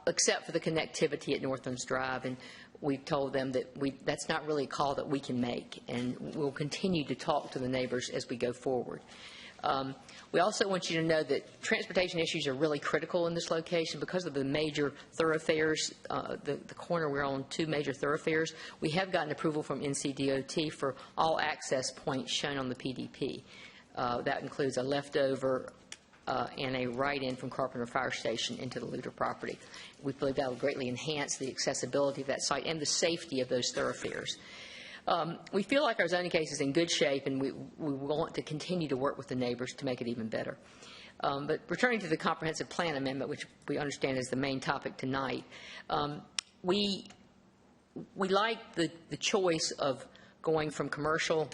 except for the connectivity at Northlands Drive. And we've told them that that's not really a call that we can make, and we'll continue to talk to the neighbors as we go forward. We also want you to know that transportation issues are really critical in this location because of the major thoroughfares. The corner we're on, 2 major thoroughfares. We have gotten approval from NCDOT for all access points shown on the PDP. That includes a leftover and a right-in from Carpenter Fire Station into the Luter property. We believe that will greatly enhance the accessibility of that site and the safety of those thoroughfares. We feel like our zoning case is in good shape, and we want to continue to work with the neighbors to make it even better. But returning to the comprehensive plan amendment, which we understand is the main topic tonight, we like the choice of going from commercial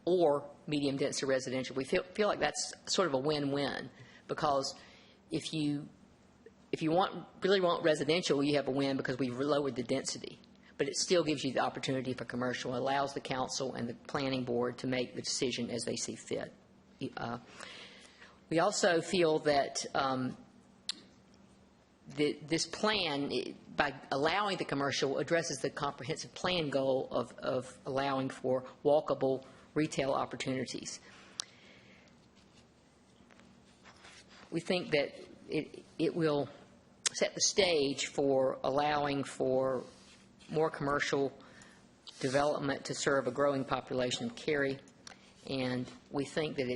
or medium density residential. We feel like that's sort of a win-win, because if you really want residential, you have a win because we've lowered the density. But it still gives you the opportunity for commercial. It allows the council and the planning board to make the decision as they see fit. We also feel that this plan, by allowing the commercial, addresses the comprehensive plan goal of allowing for walkable retail opportunities. We think that it will set the stage for allowing for more commercial development to serve a growing population of Cary, and we think that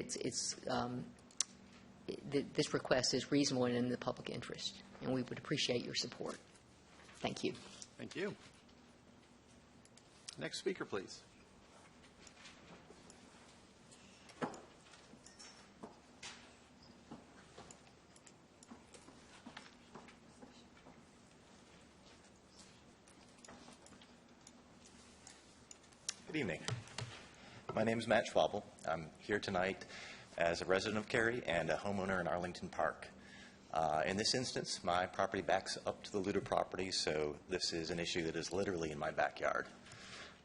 this request is reasonable and in the public interest, and we would appreciate your support. Thank you. Thank you. Next speaker, please. Good evening. My name is Matt Schwabel. I'm here tonight as a resident of Cary and a homeowner in Arlington Park. In this instance, my property backs up to the Luter property, so this is an issue that is literally in my backyard.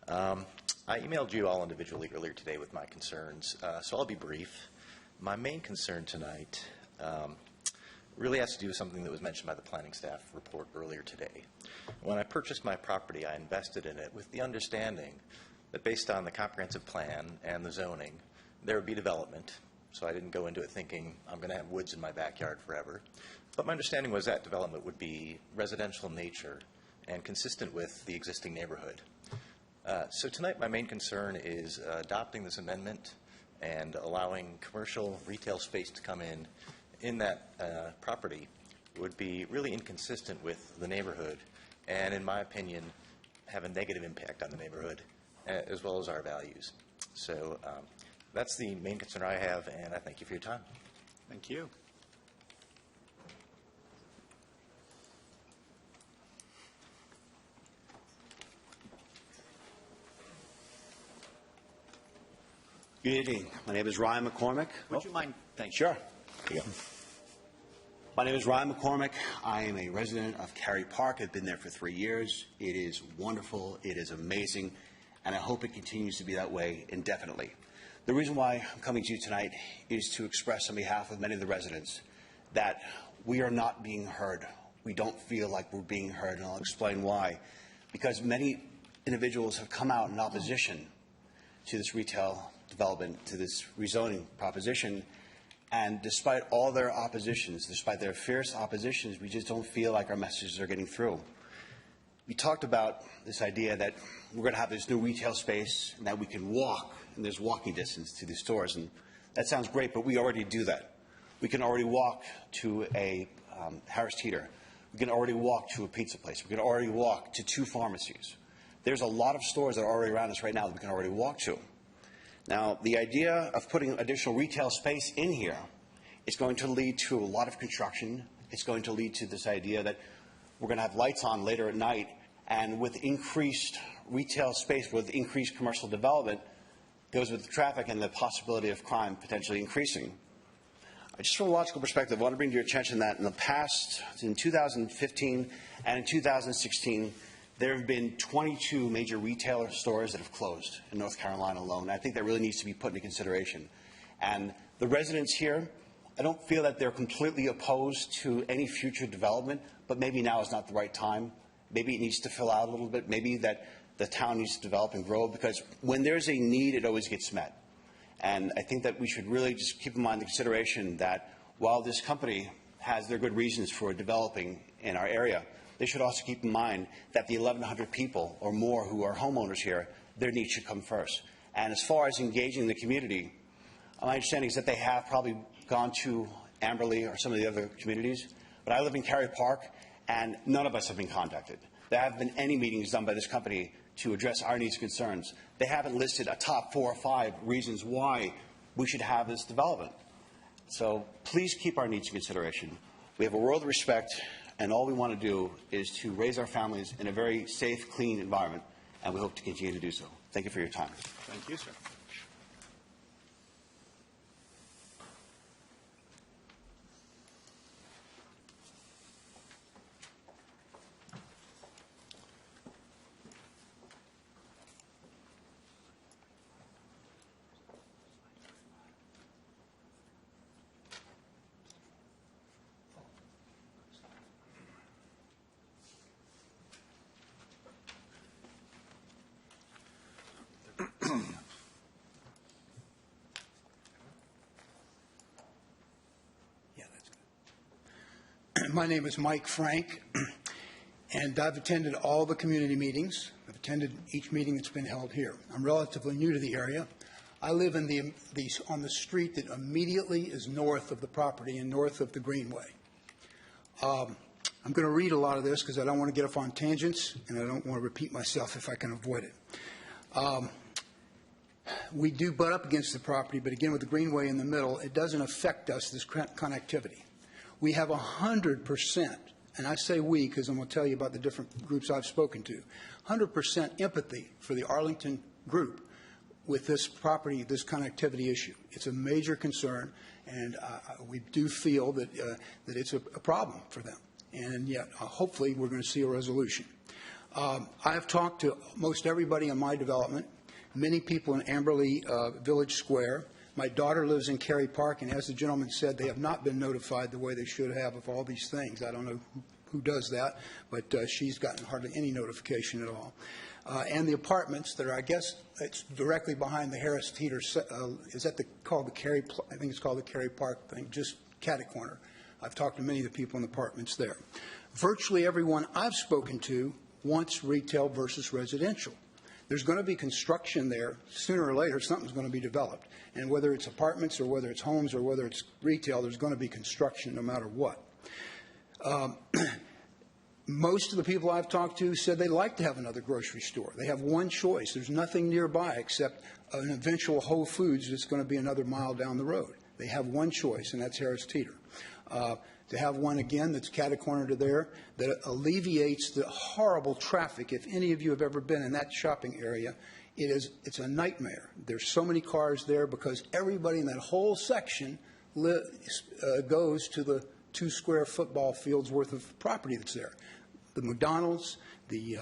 I emailed you all individually earlier today with my concerns, so I'll be brief. My main concern tonight really has to do with something that was mentioned by the planning staff report earlier today. When I purchased my property, I invested in it with the understanding that based on the comprehensive plan and the zoning, there would be development. So I didn't go into it thinking I'm going to have woods in my backyard forever. But my understanding was that development would be residential in nature and consistent with the existing neighborhood. So tonight my main concern is adopting this amendment and allowing commercial retail space to come in that property would be really inconsistent with the neighborhood and, in my opinion, have a negative impact on the neighborhood as well as our values. So that's the main concern I have, and I thank you for your time. Thank you. Good evening. My name is Ryan McCormick. Would you mind? Thank you. Sure. Here you go. My name is Ryan McCormick. I am a resident of Cary Park. I've been there for 3 years. It is wonderful. It is amazing. And I hope it continues to be that way indefinitely. The reason why I'm coming to you tonight is to express on behalf of many of the residents that we are not being heard. We don't feel like we're being heard, and I'll explain why. Because many individuals have come out in opposition to this retail development, to this rezoning proposition, and despite all their oppositions, despite their fierce oppositions, we just don't feel like our messages are getting through. We talked about this idea that we're going to have this new retail space and that we can walk, and there's walking distance to these stores, and that sounds great, but we already do that. We can already walk to a Harris Teeter. We can already walk to a pizza place. We can already walk to 2 pharmacies. There's a lot of stores that are already around us right now that we can already walk to. Now, the idea of putting additional retail space in here is going to lead to a lot of construction. It's going to lead to this idea that we're going to have lights on later at night, and with increased retail space, with increased commercial development, goes with the traffic and the possibility of crime potentially increasing. Just from a logical perspective, I want to bring to your attention that in the past, in 2015 and in 2016, there have been 22 major retailer stores that have closed in North Carolina alone. I think that really needs to be put into consideration. And the residents here, I don't feel that they're completely opposed to any future development, but maybe now is not the right time. Maybe it needs to fill out a little bit. Maybe that the town needs to develop and grow, because when there's a need, it always gets met. And I think that we should really just keep in mind the consideration that while this company has their good reasons for developing in our area, they should also keep in mind that the 1,100 people or more who are homeowners here, their needs should come first. And as far as engaging the community, my understanding is that they have probably gone to Amberley or some of the other communities. But I live in Cary Park, and none of us have been contacted. There haven't been any meetings done by this company to address our needs and concerns. They haven't listed a top 4 or 5 reasons why we should have this development. So please keep our needs in consideration. We have a world of respect, and all we want to do is to raise our families in a very safe, clean environment, and we hope to continue to do so. Thank you for your time. Thank you, sir. My name is Mike Frank, and I've attended all the community meetings. I've attended each meeting that's been held here. I'm relatively new to the area. I live in on the street that immediately is north of the property and north of the Greenway. I'm going to read a lot of this because I don't want to get off on tangents, and I don't want to repeat myself if I can avoid it. We do butt up against the property, but again, with the Greenway in the middle, it doesn't affect us, this connectivity. We have 100%, and I say we because I'm going to tell you about the different groups I've spoken to, 100% empathy for the Arlington group with this property, this connectivity issue. It's a major concern, and we do feel that, that it's a problem for them. And yet, hopefully, we're going to see a resolution. I have talked to most everybody in my development, many people in Amberley Village Square. My daughter lives in Cary Park, and as the gentleman said, they have not been notified the way they should have of all these things. I don't know who does that, but she's gotten hardly any notification at all. And the apartments that are, I guess, it's directly behind the Harris Teeter, is that called the Cary, I think it's called the Cary Park thing, just catty corner. I've talked to many of the people in the apartments there. Virtually everyone I've spoken to wants retail versus residential. There's going to be construction there. Sooner or later, something's going to be developed. And whether it's apartments or whether it's homes or whether it's retail, there's going to be construction no matter what. Most of the people I've talked to said they'd like to have another grocery store. They have one choice. There's nothing nearby except an eventual Whole Foods that's going to be another mile down the road. They have one choice, and that's Harris Teeter. To have one, again, that's catty-corner to there, that alleviates the horrible traffic. If any of you have ever been in that shopping area, it's a nightmare. There's so many cars there because everybody in that whole section goes to the 2 square football fields worth of property that's there. The McDonald's, the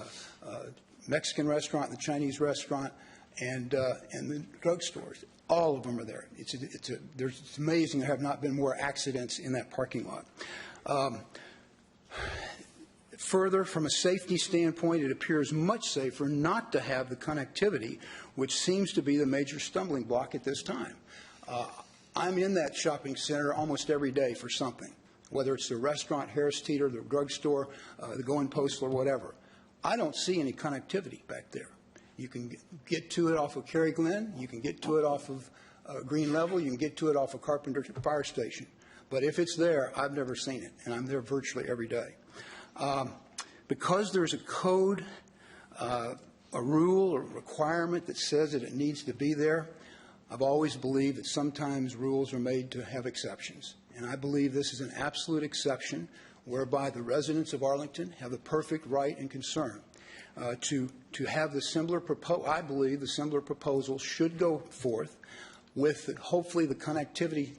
Mexican restaurant, the Chinese restaurant, and the drugstores. All of them are there. It's amazing there have not been more accidents in that parking lot. Further, from a safety standpoint, it appears much safer not to have the connectivity, which seems to be the major stumbling block at this time. I'm in that shopping center almost every day for something, whether it's the restaurant, Harris Teeter, the drugstore, the Going Postal, or whatever. I don't see any connectivity back there. You can get to it off of Cary Glen. You can get to it off of Green Level. You can get to it off of Carpenter Fire Station. But if it's there, I've never seen it, and I'm there virtually every day. Because there's a code, a rule or requirement that says that it needs to be there, I've always believed that sometimes rules are made to have exceptions. And I believe this is an absolute exception whereby the residents of Arlington have the perfect right and concern to have the similar proposal. I believe the similar proposal should go forth with hopefully the connectivity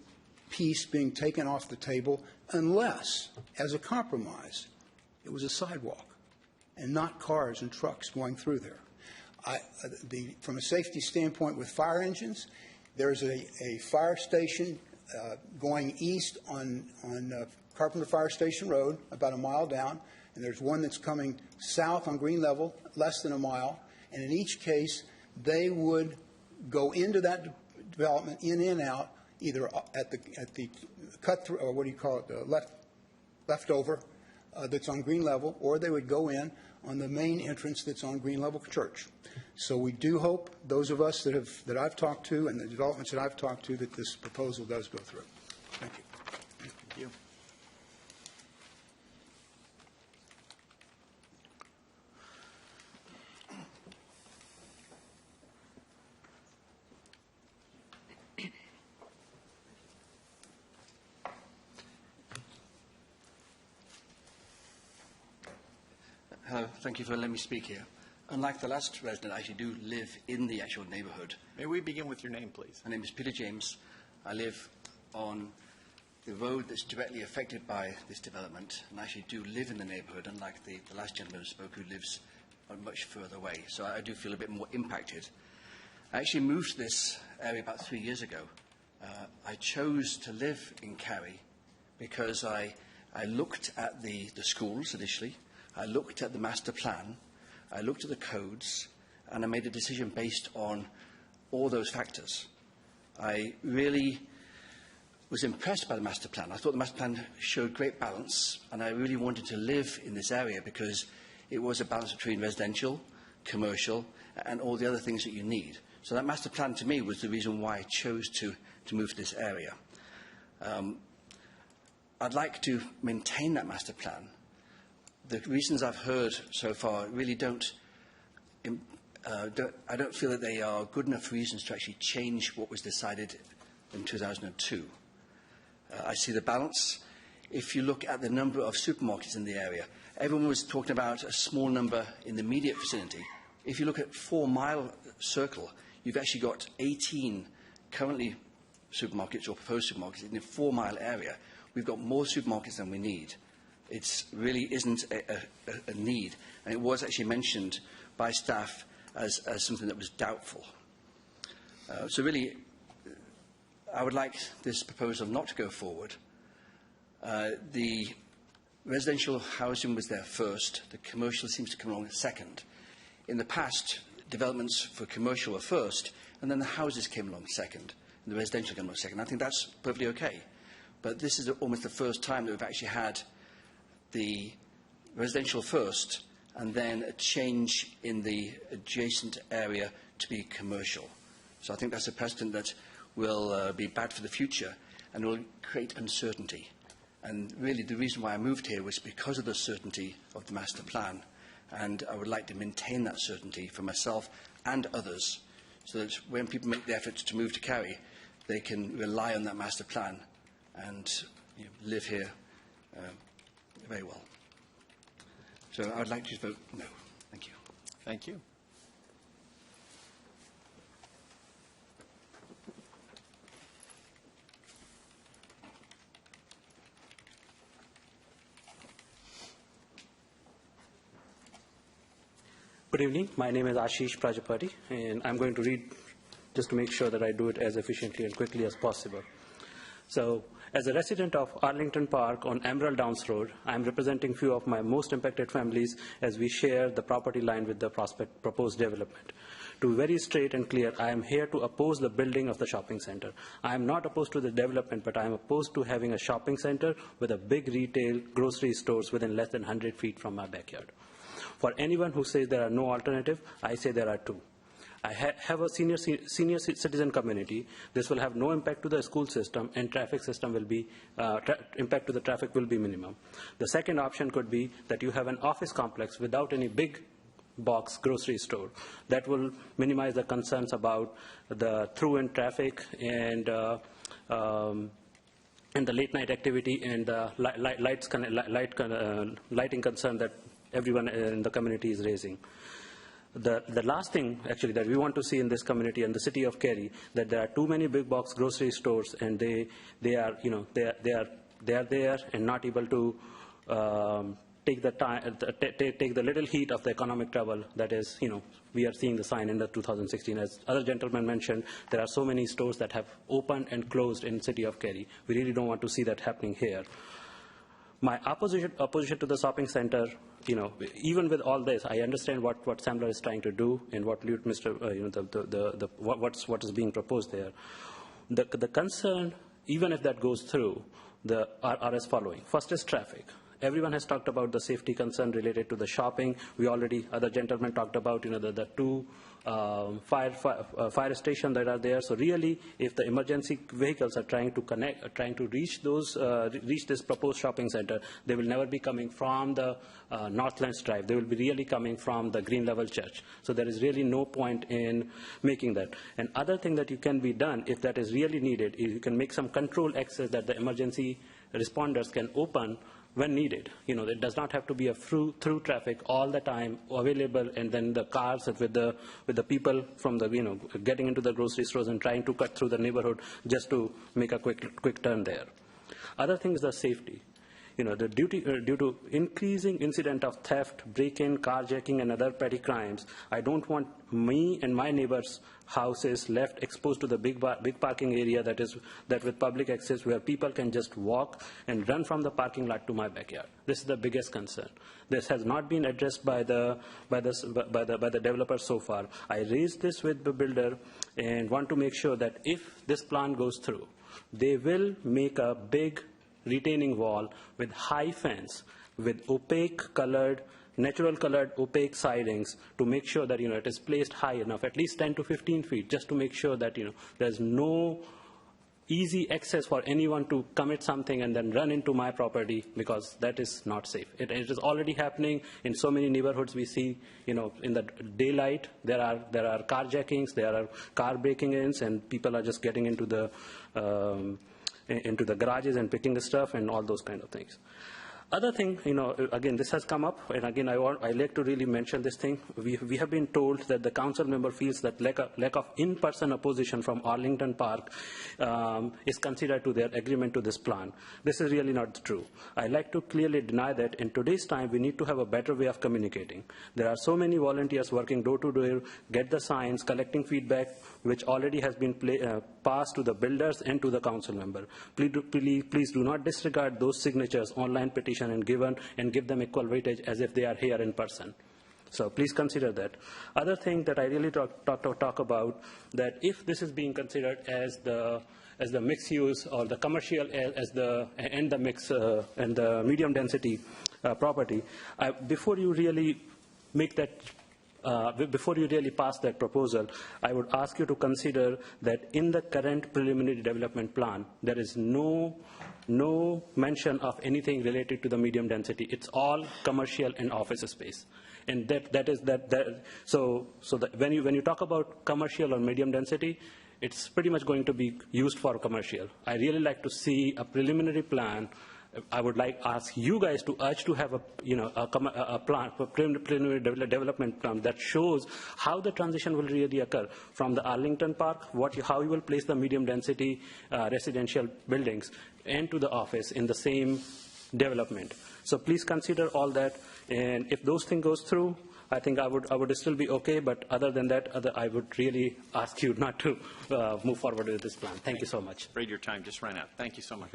piece being taken off the table unless, as a compromise, it was a sidewalk and not cars and trucks going through there. From a safety standpoint with fire engines, there's a fire station going east on Carpenter Fire Station Road, about a mile down, and there's one that's coming south on Green Level, less than a mile. And in each case, they would go into that development, in and out, either at the cut through, or what do you call it, leftover, that's on Green Level, or they would go in on the main entrance that's on Green Level Church. So we do hope, those of us that I've talked to and the developments that I've talked to, that this proposal does go through. Thank you. Thank you. Hello, thank you for letting me speak here. Unlike the last resident, I actually do live in the actual neighborhood. May we begin with your name, please? My name is Peter James. I live on the road that's directly affected by this development, and I actually do live in the neighborhood, unlike the last gentleman who spoke, who lives much further away. So I do feel a bit more impacted. I actually moved to this area about 3 years ago. I chose to live in Cary because I looked at the schools initially. I looked at the master plan, I looked at the codes, and I made a decision based on all those factors. I really was impressed by the master plan. I thought the master plan showed great balance, and I really wanted to live in this area because it was a balance between residential, commercial, and all the other things that you need. So that master plan, to me, was the reason why I chose to move to this area. I'd like to maintain that master plan. The reasons I've heard so far really I don't feel that they are good enough reasons to actually change what was decided in 2002. I see the balance. If you look at the number of supermarkets in the area, everyone was talking about a small number in the immediate vicinity. If you look at 4 Mile circle, you've actually got 18 currently supermarkets or proposed supermarkets in the 4 Mile area. We've got more supermarkets than we need. It really isn't a need, and it was actually mentioned by staff as something that was doubtful. So really, I would like this proposal not to go forward. The residential housing was there first. The commercial seems to come along second. In the past, developments for commercial were first, and then the houses came along second, and the residential came along second. I think that's perfectly okay. But this is almost the first time that we've actually had the residential first, and then a change in the adjacent area to be commercial. So I think that's a precedent that will be bad for the future and will create uncertainty. And really the reason why I moved here was because of the certainty of the master plan. And I would like to maintain that certainty for myself and others, so that when people make the effort to move to Cary, they can rely on that master plan and live here very well. So I would like to vote no. Thank you. Thank you. Good evening. My name is Ashish Prajapati, and I'm going to read just to make sure that I do it as efficiently and quickly as possible. So, as a resident of Arlington Park on Emerald Downs Road, I am representing few of my most impacted families as we share the property line with the proposed development. To be very straight and clear, I am here to oppose the building of the shopping center. I am not opposed to the development, but I am opposed to having a shopping center with a big retail grocery stores within less than 100 feet from my backyard. For anyone who says there are no alternative, I say there are two. I have a senior citizen community. This will have no impact to the school system, and traffic system will be, impact to the traffic will be minimum. The second option could be that you have an office complex without any big box grocery store. That will minimize the concerns about the through-in traffic and the late night activity and the lighting concern that everyone in the community is raising. The last thing, actually, that we want to see in this community and the city of Cary, that there are too many big box grocery stores, and they are there and not able to take the little heat of the economic trouble that is, we are seeing the sign in the 2016. As other gentlemen mentioned, there are so many stores that have opened and closed in the city of Cary. We really don't want to see that happening here. My opposition to the shopping center, even with all this, I understand what Samler is trying to do and what what is being proposed there. The concern, even if that goes through, are as following. First is traffic. Everyone has talked about the safety concern related to the shopping. Other gentlemen talked about, the two fire stations that are there. So really, if the emergency vehicles are trying to reach this proposed shopping center, they will never be coming from the Northlands Drive. They will be really coming from the Green Level Church. So there is really no point in making that. And other thing that you can be done, if that is really needed, is you can make some controlled access that the emergency responders can open when needed. It does not have to be a through traffic all the time available, and then the cars with the people from the getting into the grocery stores and trying to cut through the neighborhood just to make a quick turn there. Other things, the safety. Due to increasing incident of theft, break-in, carjacking, and other petty crimes, I don't want me and my neighbors' houses left exposed to the big parking area that with public access, where people can just walk and run from the parking lot to my backyard. This is the biggest concern. This has not been addressed by the developer so far. I raised this with the builder and want to make sure that if this plan goes through, they will make a big retaining wall with high fence, with natural colored opaque sidings, to make sure that it is placed high enough, at least 10 to 15 feet, just to make sure that there's no easy access for anyone to commit something and then run into my property, because that is not safe. It is already happening in so many neighborhoods. We see, in the daylight, there are carjackings, there are car breaking-ins, and people are just getting into the garages and picking the stuff and all those kind of things. Other thing, again, this has come up, and again, I like to really mention this thing. We have been told that the council member feels that lack of in-person opposition from Arlington Park is considered to their agreement to this plan. This is really not true. I like to clearly deny that. In today's time, we need to have a better way of communicating. There are so many volunteers working door to door, get the signs, collecting feedback, which already has been passed to the builders and to the council member. Please do not disregard those signatures, online petition, and give them equal weightage as if they are here in person. So please consider that. Other thing that I really talk about, that if this is being considered as the mixed use or the commercial and the medium density property, before you really make that. Before you really pass that proposal, I would ask you to consider that in the current preliminary development plan, there is no mention of anything related to the medium density. It's all commercial and office space. And so when you talk about commercial or medium density, it's pretty much going to be used for commercial. I really like to see a preliminary plan. I would ask you guys to urge to have a preliminary development plan that shows how the transition will really occur from the Arlington Park, how you will place the medium density residential buildings, and to the office in the same development. So please consider all that, and if those things goes through, I think I would still be okay, but other than that, I would really ask you not to move forward with this plan. Thank you so much. Afraid your time just ran out. Thank you so much.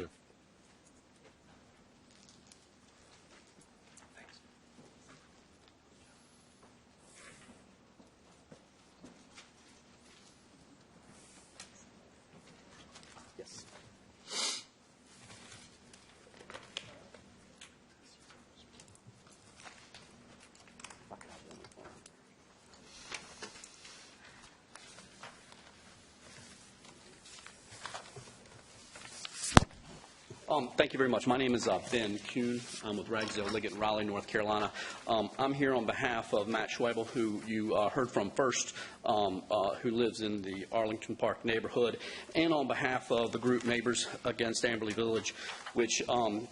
Thank you very much. My name is Ben Kuhn. I'm with Ragsdale Liggett in Raleigh, North Carolina. I'm here on behalf of Matt Schwebel, who you heard from first, who lives in the Arlington Park neighborhood, and on behalf of the group Neighbors Against Amberley Village, which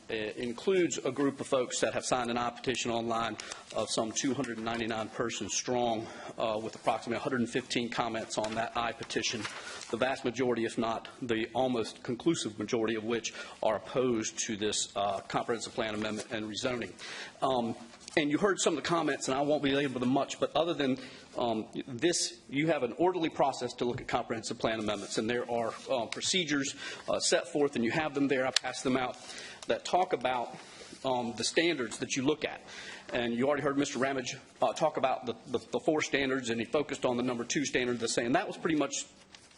includes a group of folks that have signed an I-petition online of some 299 persons strong, with approximately 115 comments on that I-petition, the vast majority, if not the almost conclusive majority of which are opposed to this comprehensive plan amendment and rezoning. And you heard some of the comments, and I won't belabor them much, but other than this, you have an orderly process to look at comprehensive plan amendments, and there are procedures set forth, and you have them there. I passed them out, that talk about the standards that you look at. And you already heard Mr. Ramage talk about the 4 standards, and he focused on the number 2 standard, saying that was pretty much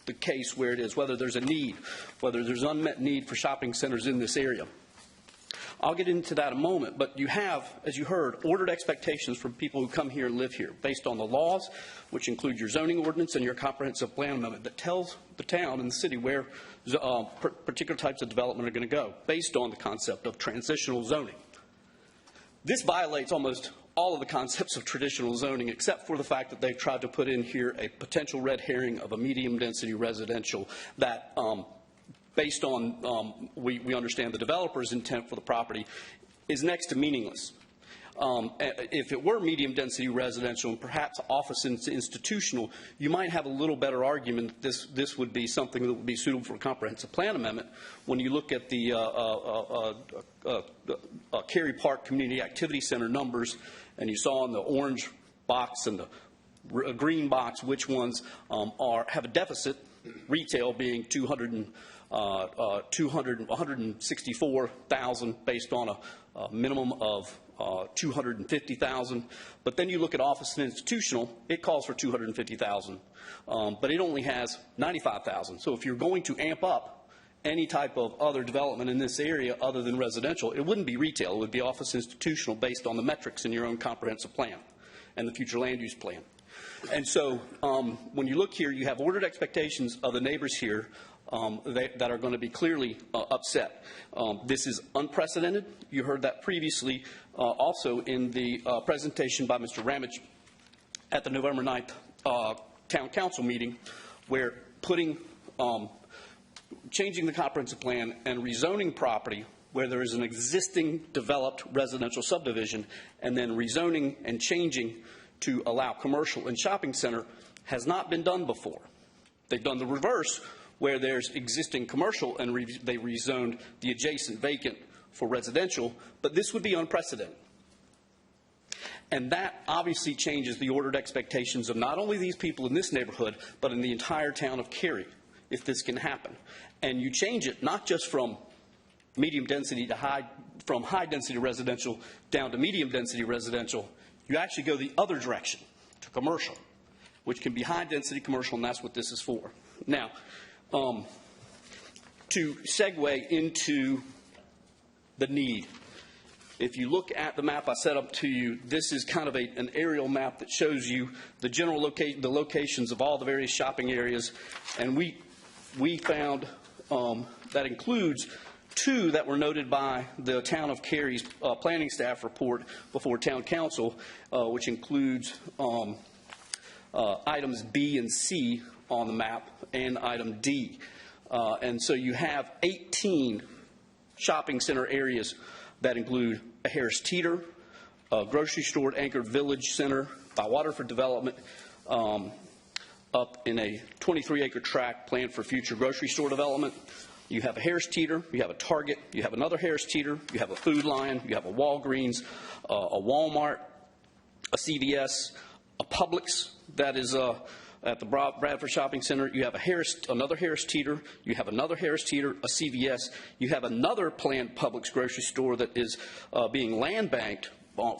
the case where it is, whether there's a need, whether there's unmet need for shopping centers in this area. I'll get into that in a moment, but you have, as you heard, ordered expectations from people who come here and live here based on the laws, which include your zoning ordinance and your comprehensive plan amendment that tells the town and the city where particular types of development are going to go based on the concept of transitional zoning. This violates almost all of the concepts of traditional zoning, except for the fact that they've tried to put in here a potential red herring of a medium-density residential that, based on, we understand the developer's intent for the property, is next to meaningless. If it were medium-density residential and perhaps office institutional, you might have a little better argument that this would be something that would be suitable for a comprehensive plan amendment. When you look at the Cary Park Community Activity Center numbers, and you saw in the orange box and the green box which ones have a deficit, retail being 164,000 based on a minimum of 250,000. But then you look at office and institutional, it calls for 250,000, but it only has 95,000. So if you're going to amp up any type of other development in this area other than residential, it wouldn't be retail, it would be office institutional based on the metrics in your own comprehensive plan and the future land use plan. And so when you look here, you have ordered expectations of the neighbors here that are going to be clearly upset. This is unprecedented. You heard that previously also in the presentation by Mr. Ramage at the November 9th Town Council meeting, where changing the comprehensive plan and rezoning property where there is an existing developed residential subdivision and then rezoning and changing to allow commercial and shopping center has not been done before. They've done the reverse, where there's existing commercial and they rezoned the adjacent vacant for residential, but this would be unprecedented. And that obviously changes the ordered expectations of not only these people in this neighborhood, but in the entire town of Cary, if this can happen. And you change it not just from medium density to from high density residential down to medium density residential, you actually go the other direction to commercial, which can be high density commercial, and that's what this is for. Now, to segue into the need, if you look at the map I set up to you, this is kind of an aerial map that shows you the general locations of all the various shopping areas, and we found that includes 2 that were noted by the town of Cary's planning staff report before town council, which includes items B and C on the map and item D. And so you have 18 shopping center areas that include a Harris Teeter, a grocery store anchored village center by Waterford Development, up in a 23-acre tract planned for future grocery store development, you have a Harris Teeter, you have a Target, you have another Harris Teeter, you have a Food Lion, you have a Walgreens, a Walmart, a CVS, a Publix that is at the Bradford Shopping Center. You have another Harris Teeter, you have another Harris Teeter, a CVS, you have another planned Publix grocery store that is being land banked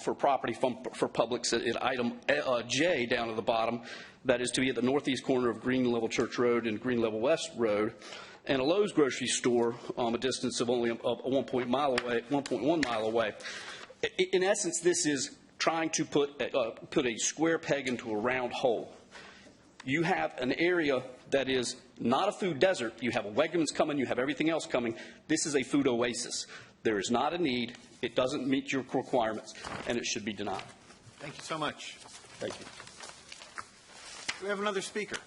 for property for Publix at item J down at the bottom. That is to be at the northeast corner of Green Level Church Road and Green Level West Road, and a Lowe's grocery store a distance of only 1.1 mile away. In essence, this is trying to put a square peg into a round hole. You have an area that is not a food desert. You have a Wegmans coming, you have everything else coming. This is a food oasis. There is not a need. It doesn't meet your requirements, and it should be denied. Thank you so much. Thank you. Do we have another speaker?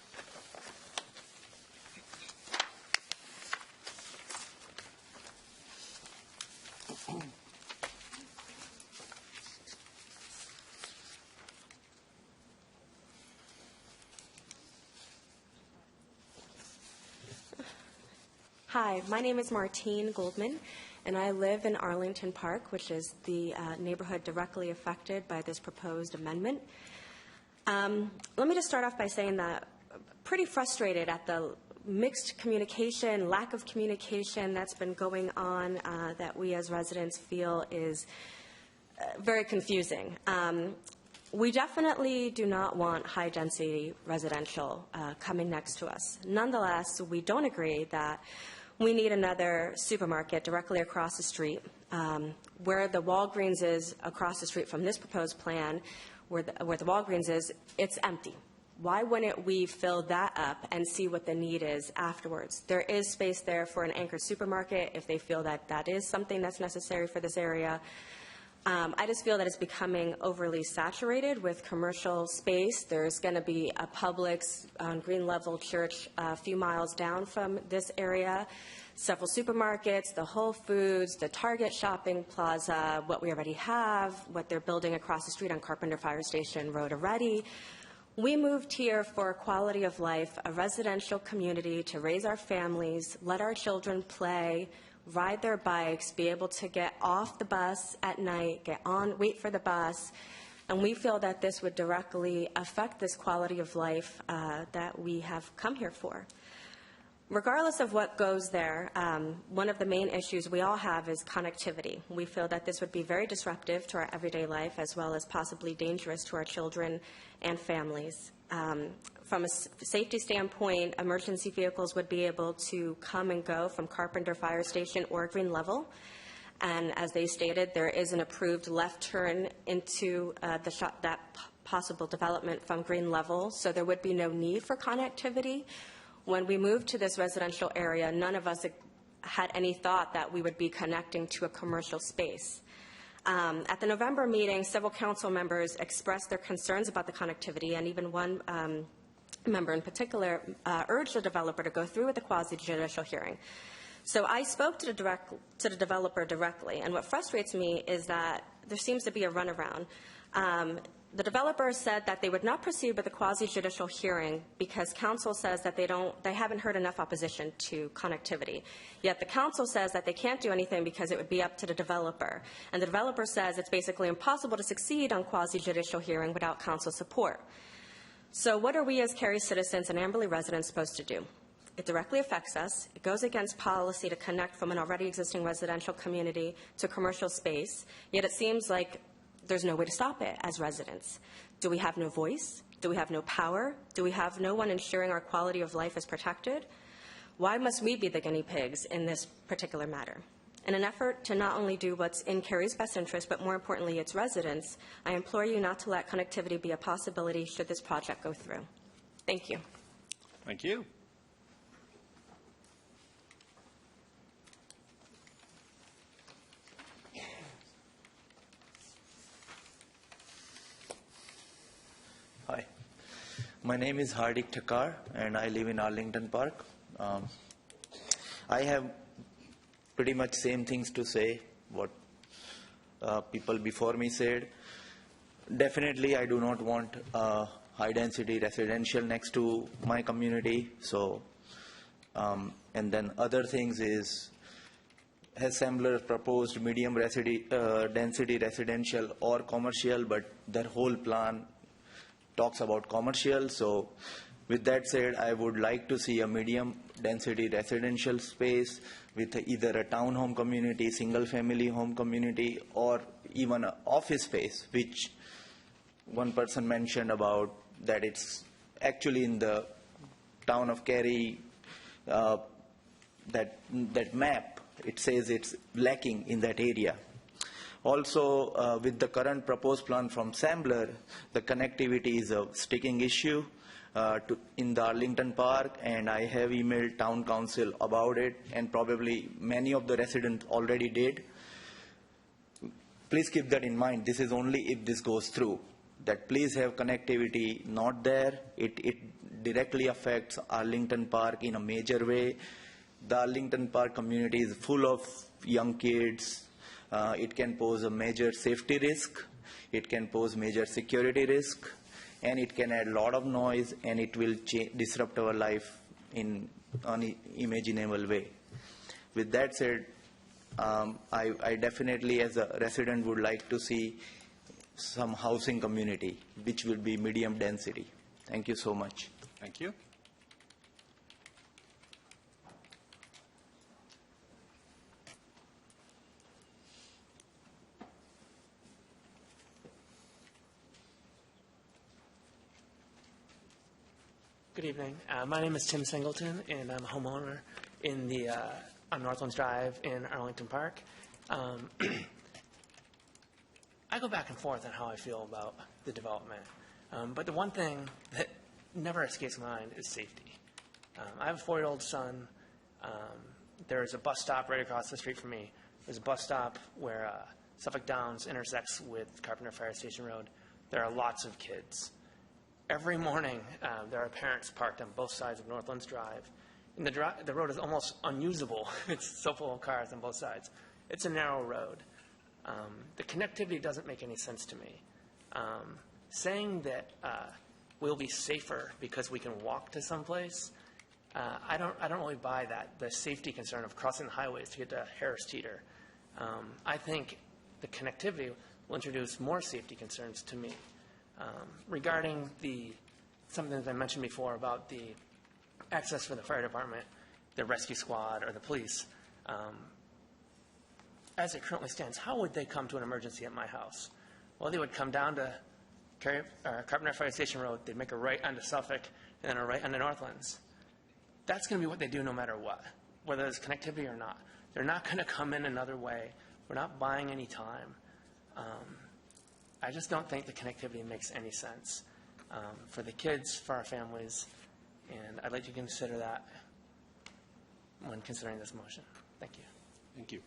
Hi, my name is Martine Goldman, and I live in Arlington Park, which is the neighborhood directly affected by this proposed amendment. Let me just start off by saying that I'm pretty frustrated at the mixed communication, lack of communication that's been going on that we as residents feel is very confusing. We definitely do not want high-density residential coming next to us. Nonetheless, we don't agree that we need another supermarket directly across the street. Where the Walgreens is across the street from this proposed plan, where the Walgreens is, it's empty. Why wouldn't we fill that up and see what the need is afterwards? There is space there for an anchor supermarket if they feel that that is something that's necessary for this area. I just feel that it's becoming overly saturated with commercial space. There's going to be a Publix on Green Level Church a few miles down from this area, several supermarkets, the Whole Foods, the Target shopping plaza, what we already have, what they're building across the street on Carpenter Fire Station Road already. We moved here for quality of life, a residential community to raise our families, let our children play, ride their bikes, be able to get off the bus at night, get on, wait for the bus. And we feel that this would directly affect this quality of life that we have come here for. Regardless of what goes there, one of the main issues we all have is connectivity. We feel that this would be very disruptive to our everyday life as well as possibly dangerous to our children and families. From a safety standpoint, emergency vehicles would be able to come and go from Carpenter Fire Station or Green Level. And as they stated, there is an approved left turn into that possible development from Green Level, so there would be no need for connectivity. When we moved to this residential area, none of us had any thought that we would be connecting to a commercial space. At the November meeting, several council members expressed their concerns about the connectivity, and even one member in particular urged the developer to go through with the quasi-judicial hearing. So I spoke to the developer directly, and what frustrates me is that there seems to be a runaround. The developer said that they would not proceed with the quasi-judicial hearing because council says that they haven't heard enough opposition to connectivity. Yet the council says that they can't do anything because it would be up to the developer. And the developer says it's basically impossible to succeed on quasi-judicial hearing without council support. So what are we as Cary citizens and Amberley residents supposed to do? It directly affects us. It goes against policy to connect from an already existing residential community to commercial space. Yet it seems like there's no way to stop it as residents. Do we have no voice? Do we have no power? Do we have no one ensuring our quality of life is protected? Why must we be the guinea pigs in this particular matter? In an effort to not only do what's in Cary's best interest, but more importantly, its residents, I implore you not to let connectivity be a possibility should this project go through. Thank you. Thank you. Hi, my name is Hardik Thakar and I live in Arlington Park. I have pretty much same things to say what people before me said. Definitely I do not want high density residential next to my community, so And then other things is, has Sembler proposed medium density residential or commercial, but their whole plan talks about commercial. So with that said, I would like to see a medium density residential space with either a townhome community, single family home community, or even an office space, which one person mentioned about that it's actually in the town of Cary, that map, it says it's lacking in that area. Also, with the current proposed plan from Sembler, the connectivity is a sticking issue in the Arlington Park, and I have emailed town council about it, and probably many of the residents already did. Please keep that in mind. This is only if this goes through, that please have connectivity not there. It directly affects Arlington Park in a major way. The Arlington Park community is full of young kids. It can pose a major safety risk. It can pose major security risk. And it can add a lot of noise, and it will disrupt our life in an unimaginable way. With that said, I definitely, as a resident, would like to see some housing community, which will be medium density. Thank you so much. Thank you. Good evening. My name is Tim Singleton, and I'm a homeowner in the on Northlands Drive in Arlington Park. I go back and forth on how I feel about the development, but the one thing that never escapes my mind is safety. I have a 4-year-old son. There's a bus stop right across the street from me. There's a bus stop where Suffolk Downs intersects with Carpenter Fire Station Road. There are lots of kids. Every morning, there are parents parked on both sides of Northlands Drive. And the road is almost unusable. It's so full of cars on both sides. It's a narrow road. The connectivity doesn't make any sense to me. Saying that we'll be safer because we can walk to someplace, I don't really buy that. The safety concern of crossing the highways to get to Harris Teeter. I think the connectivity will introduce more safety concerns to me. Regarding something that I mentioned before about the access for the fire department, the rescue squad, or the police, as it currently stands, how would they come to an emergency at my house? Well, they would come down to Carpenter Fire Station Road, they'd make a right onto Suffolk, and then a right onto Northlands. That's going to be what they do no matter what, whether there's connectivity or not. They're not going to come in another way. We're not buying any time. I just don't think the connectivity makes any sense for the kids, for our families, and I'd like you to consider that when considering this motion. Thank you. Thank you.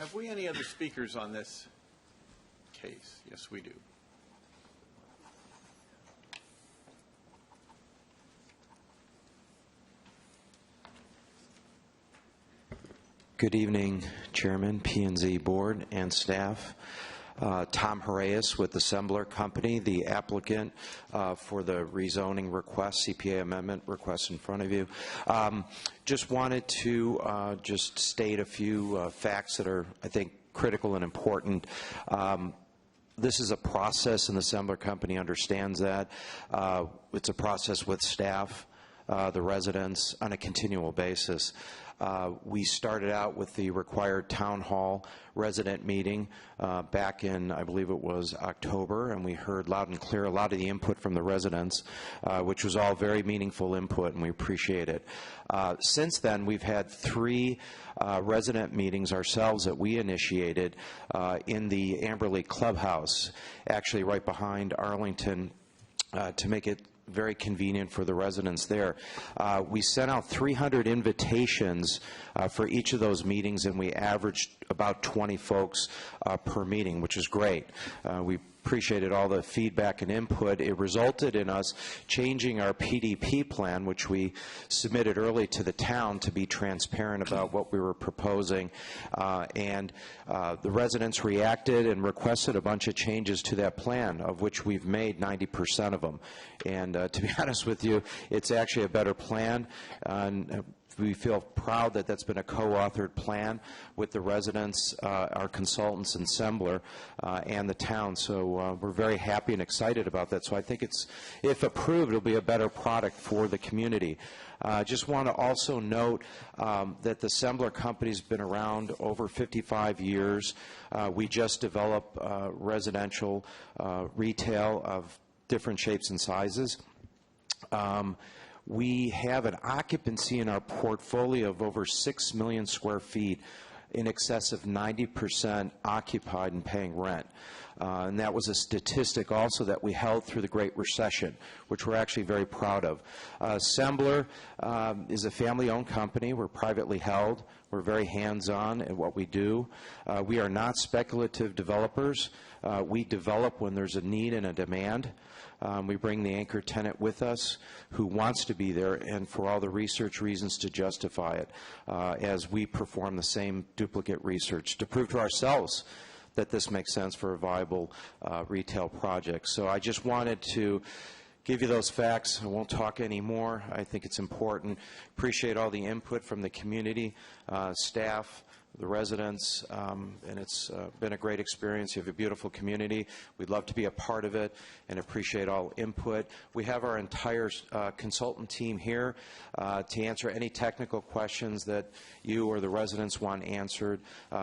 Have we any other speakers on this case? Yes, we do. Good evening, Chairman, P&Z Board, and staff. Tom Horaeus with the Sembler Company, the applicant for the rezoning request, CPA amendment request in front of you. Just wanted to just state a few facts that are, I think, critical and important. This is a process, and the Sembler Company understands that. It's a process with staff, the residents, on a continual basis. We started out with the required town hall resident meeting back in, I believe it was October, and we heard loud and clear a lot of the input from the residents, which was all very meaningful input, and we appreciate it. Since then, we've had 3 resident meetings ourselves that we initiated in the Amberley Clubhouse, actually right behind Arlington, to make it very convenient for the residents there. We sent out 300 invitations for each of those meetings, and we averaged about 20 folks per meeting, which is great. We appreciated all the feedback and input. It resulted in us changing our PDP plan, which we submitted early to the town to be transparent about what we were proposing. And the residents reacted and requested a bunch of changes to that plan, of which we've made 90% of them. And to be honest with you, it's actually a better plan. We feel proud that that's been a co-authored plan with the residents, our consultants, Assembler, and the town. So we're very happy and excited about that. So I think it's, if approved, it'll be a better product for the community. Just want to also note that the Assembler company's been around over 55 years. We just develop residential retail of different shapes and sizes. We have an occupancy in our portfolio of over 6 million square feet, in excess of 90% occupied and paying rent. And that was a statistic also that we held through the Great Recession, which we're actually very proud of. Assembler is a family-owned company. We're privately held. We're very hands-on in what we do. We are not speculative developers. We develop when there's a need and a demand. We bring the anchor tenant with us who wants to be there and for all the research reasons to justify it, as we perform the same duplicate research to prove to ourselves that this makes sense for a viable retail project. So I just wanted to give you those facts. I won't talk anymore. I think it's important. Appreciate all the input from the community, staff, the residents, and it's been a great experience. You have a beautiful community. We'd love to be a part of it and appreciate all input. We have our entire consultant team here to answer any technical questions that you or the residents want answered.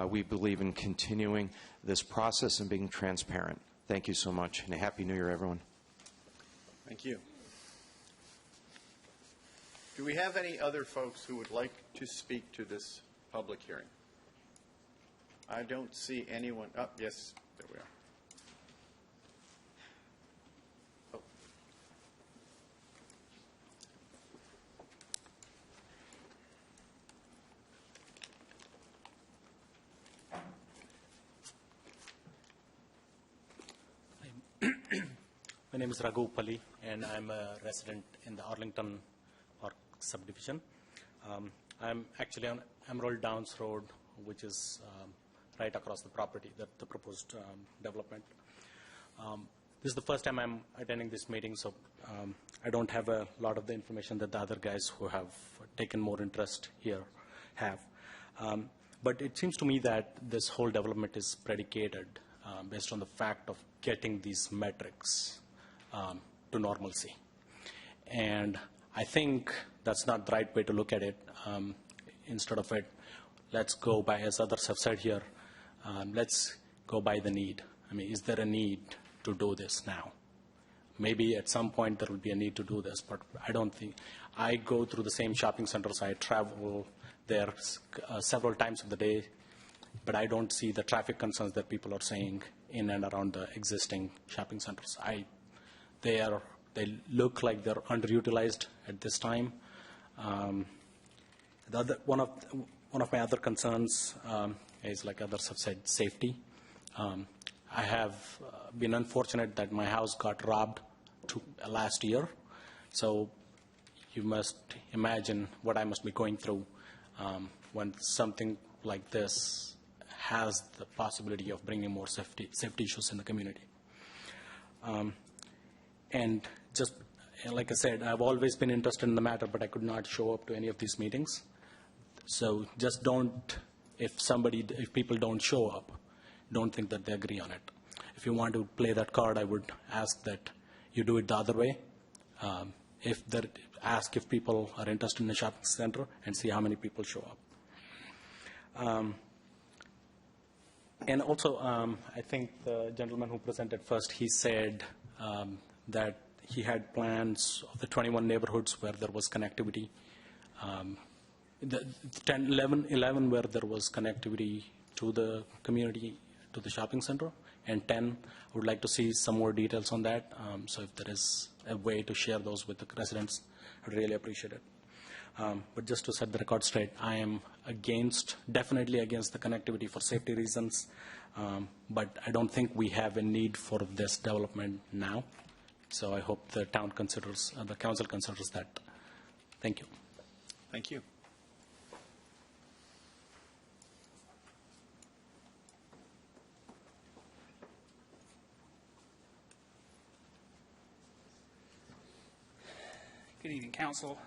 We believe in continuing this process and being transparent. Thank you so much, and a Happy New Year, everyone. Thank you. Do we have any other folks who would like to speak to this public hearing? I don't see anyone. Oh, yes, there we are. My name is Raghu Pali, and I'm a resident in the Arlington Park subdivision. I'm actually on Emerald Downs Road, which is right across the property, the proposed development. This is the first time I'm attending this meeting, so I don't have a lot of the information that the other guys who have taken more interest here have. But it seems to me that this whole development is predicated based on the fact of getting these metrics to normalcy. And I think that's not the right way to look at it. Instead of it, let's go by, as others have said here, let's go by the need. I mean, is there a need to do this now? Maybe at some point there will be a need to do this, but I don't think. I go through the same shopping centers. I travel there several times of the day, but I don't see the traffic concerns that people are saying in and around the existing shopping centers. They look like they're underutilized at this time. One of my other concerns is, like others have said, safety. I have been unfortunate that my house got robbed last year. So you must imagine what I must be going through when something like this has the possibility of bringing more safety issues in the community. And just like I said, I've always been interested in the matter, but I could not show up to any of these meetings. So just don't, if people don't show up, don't think that they agree on it. If you want to play that card, I would ask that you do it the other way. Ask if people are interested in the shopping center and see how many people show up. And also, I think the gentleman who presented first, he said that he had plans of the 21 neighborhoods where there was connectivity. The 11 where there was connectivity to the community, to the shopping center, and 10, I would like to see some more details on that. So if there is a way to share those with the residents, I'd really appreciate it. But just to set the record straight, I am definitely against the connectivity for safety reasons. But I don't think we have a need for this development now. So I hope the town considers, the council considers that. Thank you. Thank you. Good evening, Council.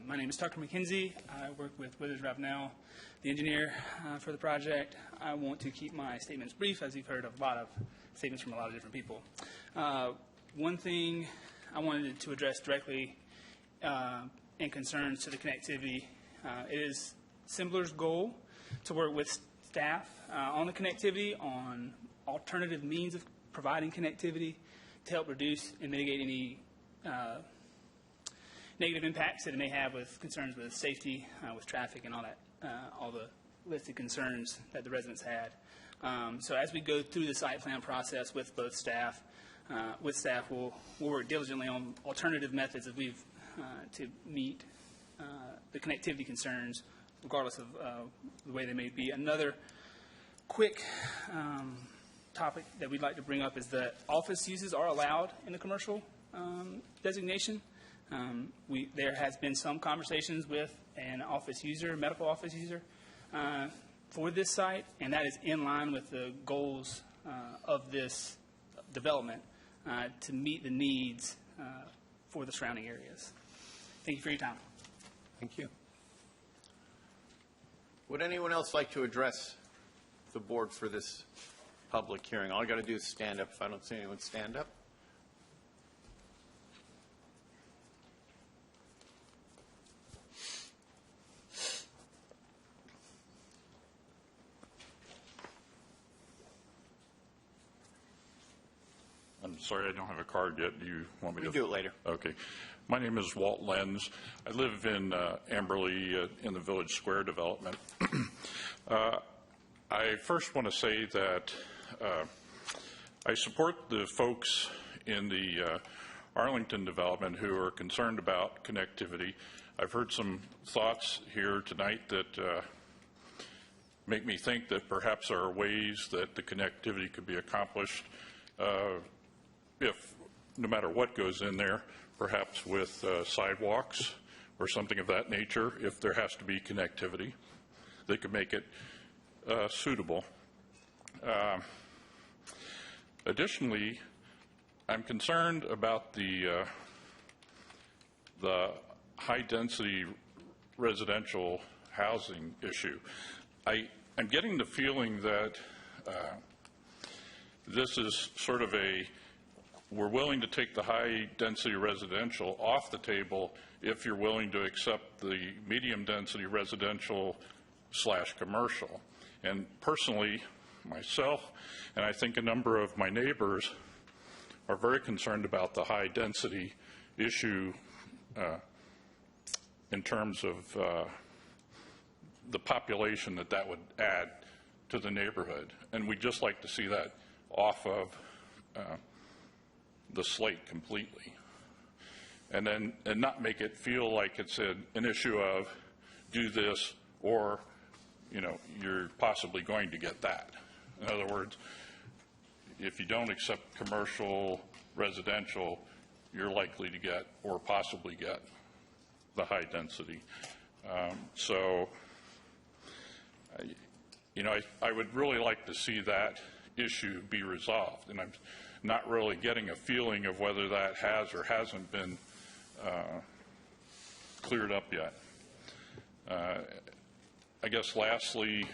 My name is Tucker McKenzie. I work with Withers Ravenel, the engineer for the project. I want to keep my statements brief, as you've heard a lot of statements from a lot of different people. One thing I wanted to address directly in concerns to the connectivity, it is Sembler's goal to work with staff on the connectivity, on alternative means of providing connectivity to help reduce and mitigate any negative impacts that it may have with concerns with safety, with traffic, and all the listed concerns that the residents had. So as we go through the site plan process with both staff, we'll work diligently on alternative methods that to meet the connectivity concerns, regardless of the way they may be. Another quick topic that we'd like to bring up is that office uses are allowed in the commercial designation. There has been some conversations with an office user, medical office user, for this site, and that is in line with the goals of this development to meet the needs for the surrounding areas. Thank you for your time. Thank you. Would anyone else like to address the board for this public hearing? All I got to do is stand up. If I don't see anyone stand up. I'm sorry, I don't have a card yet. Do you want me to? We can do it later. Okay. My name is Walt Lenz. I live in Amberley in the Village Square development. I first want to say that I support the folks in the Arlington development who are concerned about connectivity. I've heard some thoughts here tonight that make me think that perhaps there are ways that the connectivity could be accomplished if no matter what goes in there, perhaps with sidewalks or something of that nature, if there has to be connectivity, they could make it suitable. Additionally, I'm concerned about the high-density residential housing issue. I'm getting the feeling that this is sort of we're willing to take the high-density residential off the table if you're willing to accept the medium-density residential / commercial. And personally, myself, and I think a number of my neighbors are very concerned about the high-density issue in terms of the population that would add to the neighborhood. And we'd just like to see that off of the slate completely, and not make it feel like it's an issue of do this or you're possibly going to get that. In other words, if you don't accept commercial residential, you're likely to get or possibly get the high density. So I would really like to see that issue be resolved, and I'm not really getting a feeling of whether that has or hasn't been cleared up yet. I guess lastly,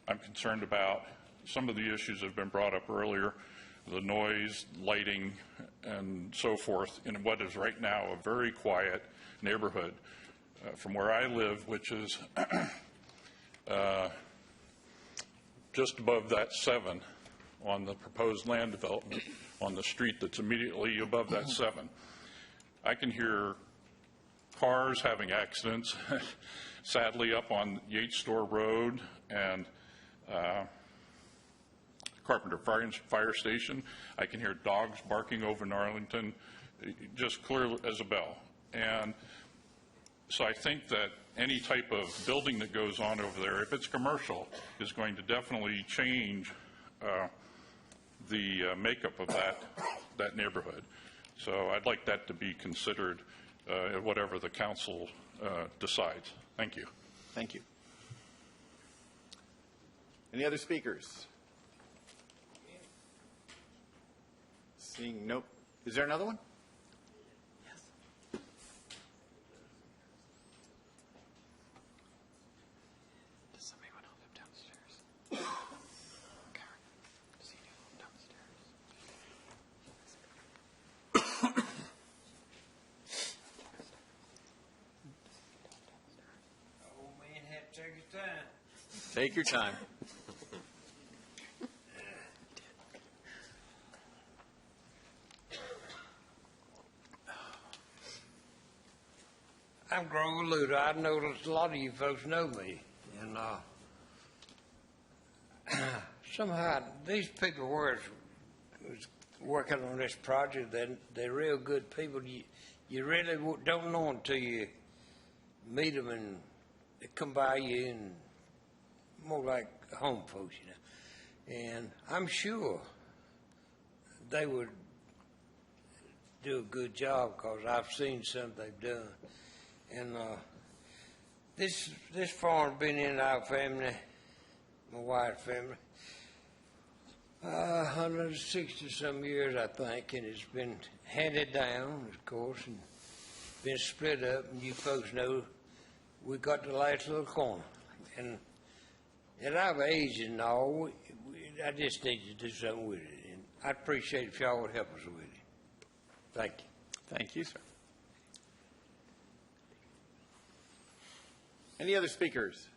I'm concerned about some of the issues that have been brought up earlier, the noise, lighting, and so forth in what is right now a very quiet neighborhood. From where I live, which is just above that 7 on the proposed land development on the street that's immediately above that 7. I can hear cars having accidents, sadly, up on Yates Store Road and Carpenter Fire Station. I can hear dogs barking over in Arlington, just clear as a bell. And So I think that any type of building that goes on over there, if it's commercial, is going to definitely change the makeup of that neighborhood. So I'd like that to be considered whatever the council decides. Thank you. Thank you. Any other speakers? Seeing nope. Is there another one? Take your time. I'm Grover Luder. I know that a lot of you folks know me. And somehow these people were working on this project. They're real good people. You really don't know until you meet them and they come by you and more like home folks, you know. And I'm sure they would do a good job because I've seen some they've done. And this farm's been in our family, my wife's family, 160-some years, I think, and it's been handed down, of course, and been split up. And you folks know we got the last little corner. And at our age and all, I just need to do something with it. And I'd appreciate if y'all would help us with it. Thank you. Thank you, sir. Any other speakers?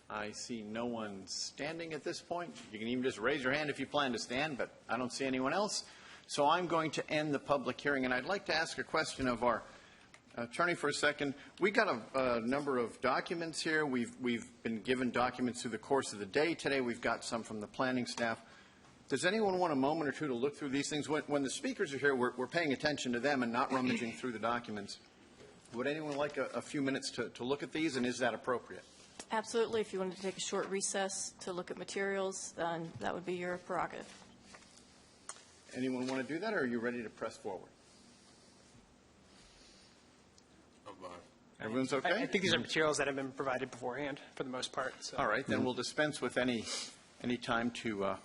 I see no one standing at this point. You can even just raise your hand if you plan to stand, but I don't see anyone else. So I'm going to end the public hearing, and I'd like to ask a question of our attorney for a second. We got a number of documents here. We've been given documents through the course of the day today. We've got some from the planning staff. Does anyone want a moment or two to look through these things? When the speakers are here, we're paying attention to them and not rummaging through the documents. Would anyone like a few minutes to look at these, and is that appropriate? Absolutely. If you wanted to take a short recess to look at materials, then that would be your prerogative. Anyone want to do that, or are you ready to press forward? Everyone's okay? I think these are materials that have been provided beforehand for the most part. So. All right, then we'll dispense with any time to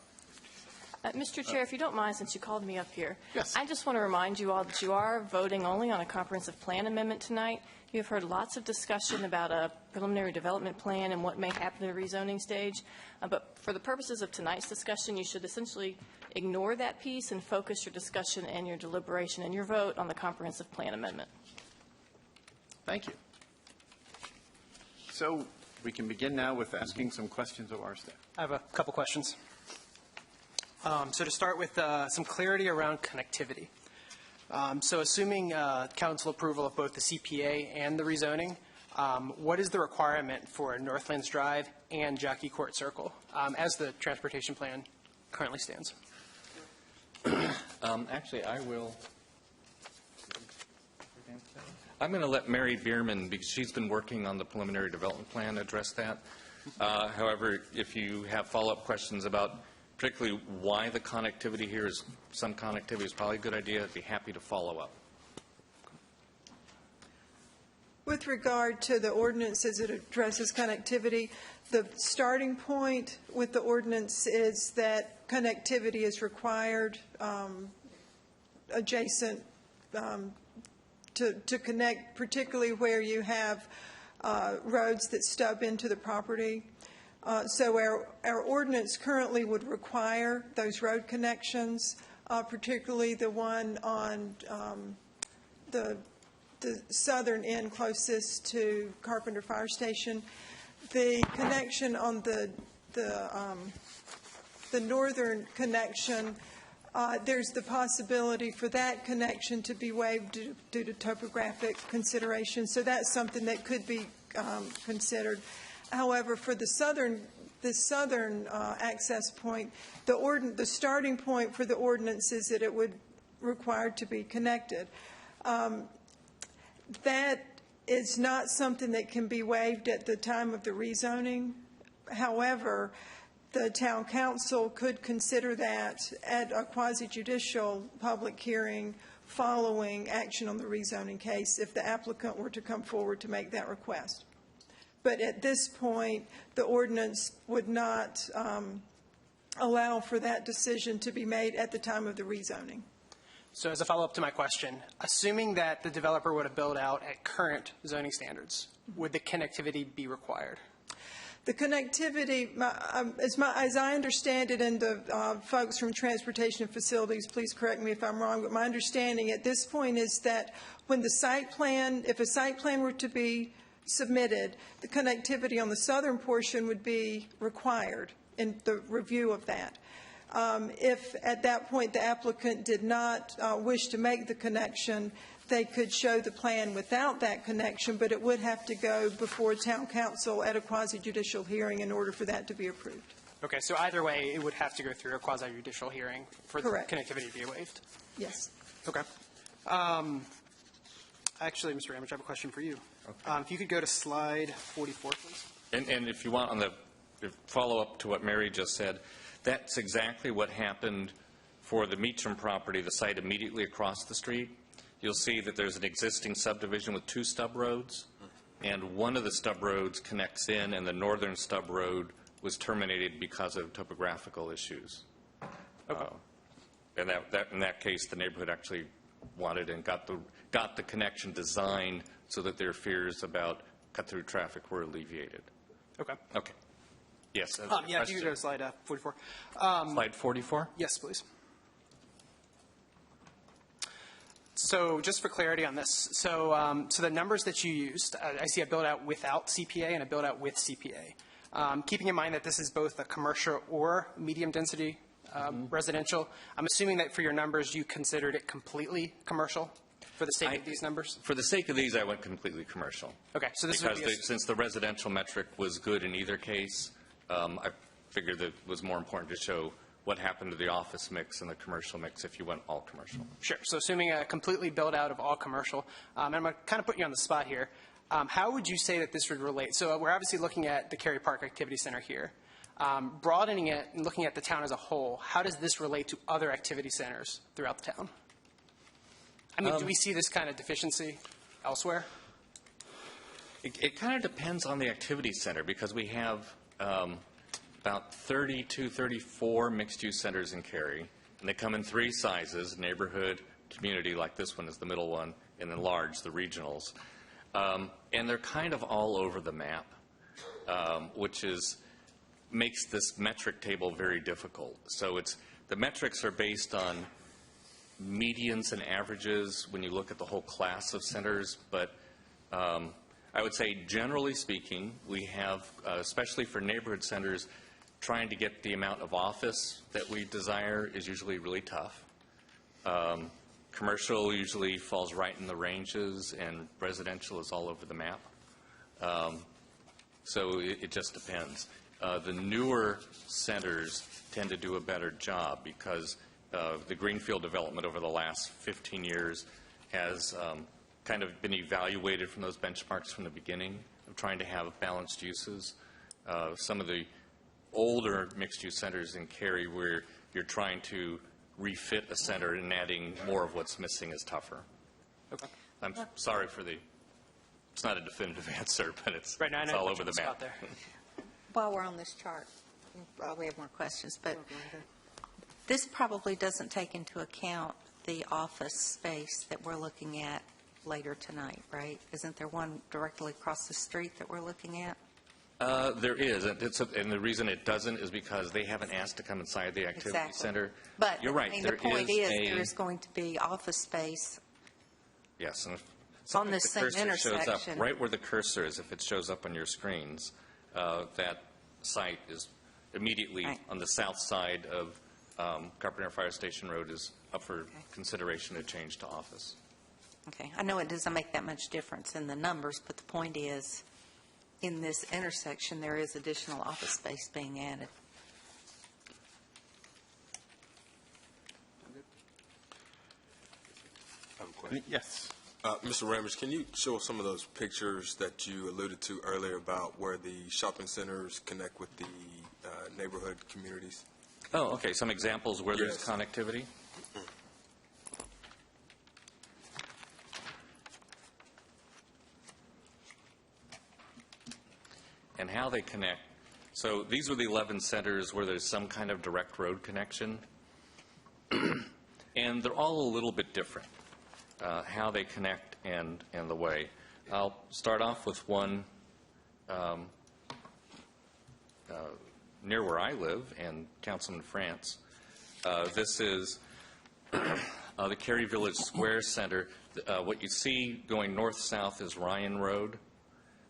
Mr. Chair, if you don't mind, since you called me up here, yes. I just want to remind you all that you are voting only on a comprehensive plan amendment tonight. You have heard lots of discussion about a preliminary development plan and what may happen in the rezoning stage. But for the purposes of tonight's discussion, you should essentially ignore that piece and focus your discussion and your deliberation and your vote on the comprehensive plan amendment. Thank you. So we can begin now with asking some questions of our staff. I have a couple questions. So to start with some clarity around connectivity. So assuming council approval of both the CPA and the rezoning, what is the requirement for Northlands Drive and Jockey Court Circle as the transportation plan currently stands? Actually, I'm going to let Mary Bierman, because she's been working on the preliminary development plan, address that. However, if you have follow-up questions about particularly why the connectivity here is, some connectivity is probably a good idea, I'd be happy to follow up. With regard to the ordinance as it addresses connectivity, the starting point with the ordinance is that connectivity is required adjacent to connect, particularly where you have roads that stub into the property. So our ordinance currently would require those road connections, particularly the one on the southern end closest to Carpenter Fire Station. The connection on the northern connection, there's the possibility for that connection to be waived due to topographic considerations. So that's something that could be considered. However, for the southern access point, the starting point for the ordinance is that it would require to be connected. That is not something that can be waived at the time of the rezoning. However, the town council could consider that at a quasi-judicial public hearing following action on the rezoning case if the applicant were to come forward to make that request. But at this point, the ordinance would not allow for that decision to be made at the time of the rezoning. So as a follow-up to my question, assuming that the developer would have built out at current zoning standards, would the connectivity be required? The connectivity, as I understand it, and the folks from Transportation and Facilities, please correct me if I'm wrong, but my understanding at this point is that when the site plan, if a site plan were to be submitted, the connectivity on the southern portion would be required in the review of that. If at that point the applicant did not wish to make the connection, they could show the plan without that connection, but it would have to go before town council at a quasi-judicial hearing in order for that to be approved. Okay, so either way, it would have to go through a quasi-judicial hearing for Correct. the connectivity to be waived? Yes. Okay. Actually, Mr. Ramage, I have a question for you. Okay. If you could go to slide 44, please. And if you want, on the follow-up to what Mary just said, that's exactly what happened for the Meacham property, the site immediately across the street. You'll see that there's an existing subdivision with 2 stub roads, and one of the stub roads connects in, and the northern stub road was terminated because of topographical issues. Okay. And in that case, the neighborhood actually wanted and got the connection designed so that their fears about cut-through traffic were alleviated. Okay. Okay. Yes. Yeah, if you could go to slide 44. Slide 44? Yes, please. So just for clarity on this, so the numbers that you used, I see a build-out without CPA and a build-out with CPA. Keeping in mind that this is both a commercial or medium-density residential, I'm assuming that for your numbers you considered it completely commercial for the sake of these numbers? For the sake of these, I went completely commercial. Okay, so this because would be since the residential metric was good in either case, I figured that it was more important to show what happened to the office mix and the commercial mix if you went all commercial. Sure. So assuming a completely build out of all commercial, and I'm going to kind of put you on the spot here, how would you say that this would relate? So we're obviously looking at the Cary Park Activity Center here. Broadening it and looking at the town as a whole, how does this relate to other activity centers throughout the town? I mean, do we see this kind of deficiency elsewhere? It kind of depends on the activity center because we have about 32, 34 mixed-use centers in Cary, and they come in 3 sizes, neighborhood, community, like this one is the middle one, and then large, the regionals. And they're kind of all over the map, which makes this metric table very difficult. So the metrics are based on medians and averages when you look at the whole class of centers, but I would say generally speaking, we have, especially for neighborhood centers, trying to get the amount of office that we desire is usually really tough. Commercial usually falls right in the ranges, and residential is all over the map. So it just depends. The newer centers tend to do a better job because the greenfield development over the last 15 years has kind of been evaluated from those benchmarks from the beginning of trying to have balanced uses. Some of the older mixed-use centers in Cary where you're trying to refit a center and adding more of what's missing is tougher. Okay. I'm sorry for it's not a definitive answer, but it's all over the map. While we're on this chart, we probably have more questions, but this probably doesn't take into account the office space that we're looking at later tonight, right? Isn't there one directly across the street that we're looking at? There is, and the reason it doesn't is because they haven't asked to come inside the activity center. But you're right. I mean, the point is there's going to be office space. Yes, and on this same intersection. Shows up right where the cursor is. If it shows up on your screens, that site is immediately on the south side of Carpenter Fire Station Road is up for consideration to change to office. Okay. I know it doesn't make that much difference in the numbers, but the point is, in this intersection, there is additional office space being added. Yes. Mr. Ramage, can you show some of those pictures that you alluded to earlier about where the shopping centers connect with the neighborhood communities? Oh, okay. Some examples where there's Yes. connectivity. And how they connect. So these are the 11 centers where there's some kind of direct road connection. And they're all a little bit different, how they connect and the way. I'll start off with one near where I live, and Councilman France. This is the Cary Village Square Center. What you see going north-south is Ryan Road.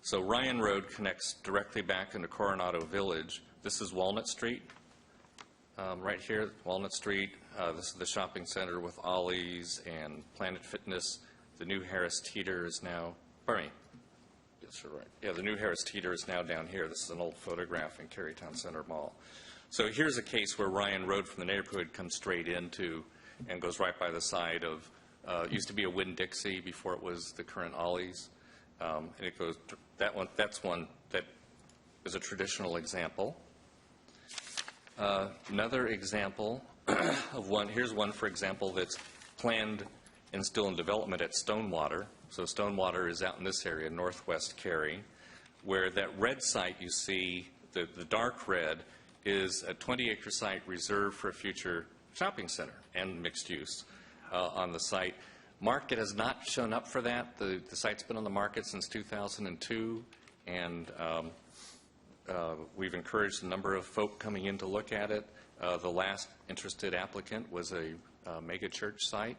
So Ryan Road connects directly back into Coronado Village. This is Walnut Street, right here, Walnut Street. This is the shopping center with Ollie's and Planet Fitness. The new Harris Teeter is now, pardon me, yes, you're right. Yeah, the new Harris Teeter is now down here. This is an old photograph in Cary Town Center Mall. So here's a case where Ryan Road from the neighborhood comes straight into and goes right by the side of, used to be a Winn-Dixie before it was the current Ollie's. And it goes, that's one that is a traditional example. Another example of one, here's one, for example, that's planned and still in development at Stonewater. So Stonewater is out in this area, northwest Cary, where that red site you see, the dark red, is a 20-acre site reserved for a future shopping center and mixed use on the site. Market has not shown up for that. The site's been on the market since 2002, and we've encouraged a number of folk coming in to look at it. The last interested applicant was a mega church site.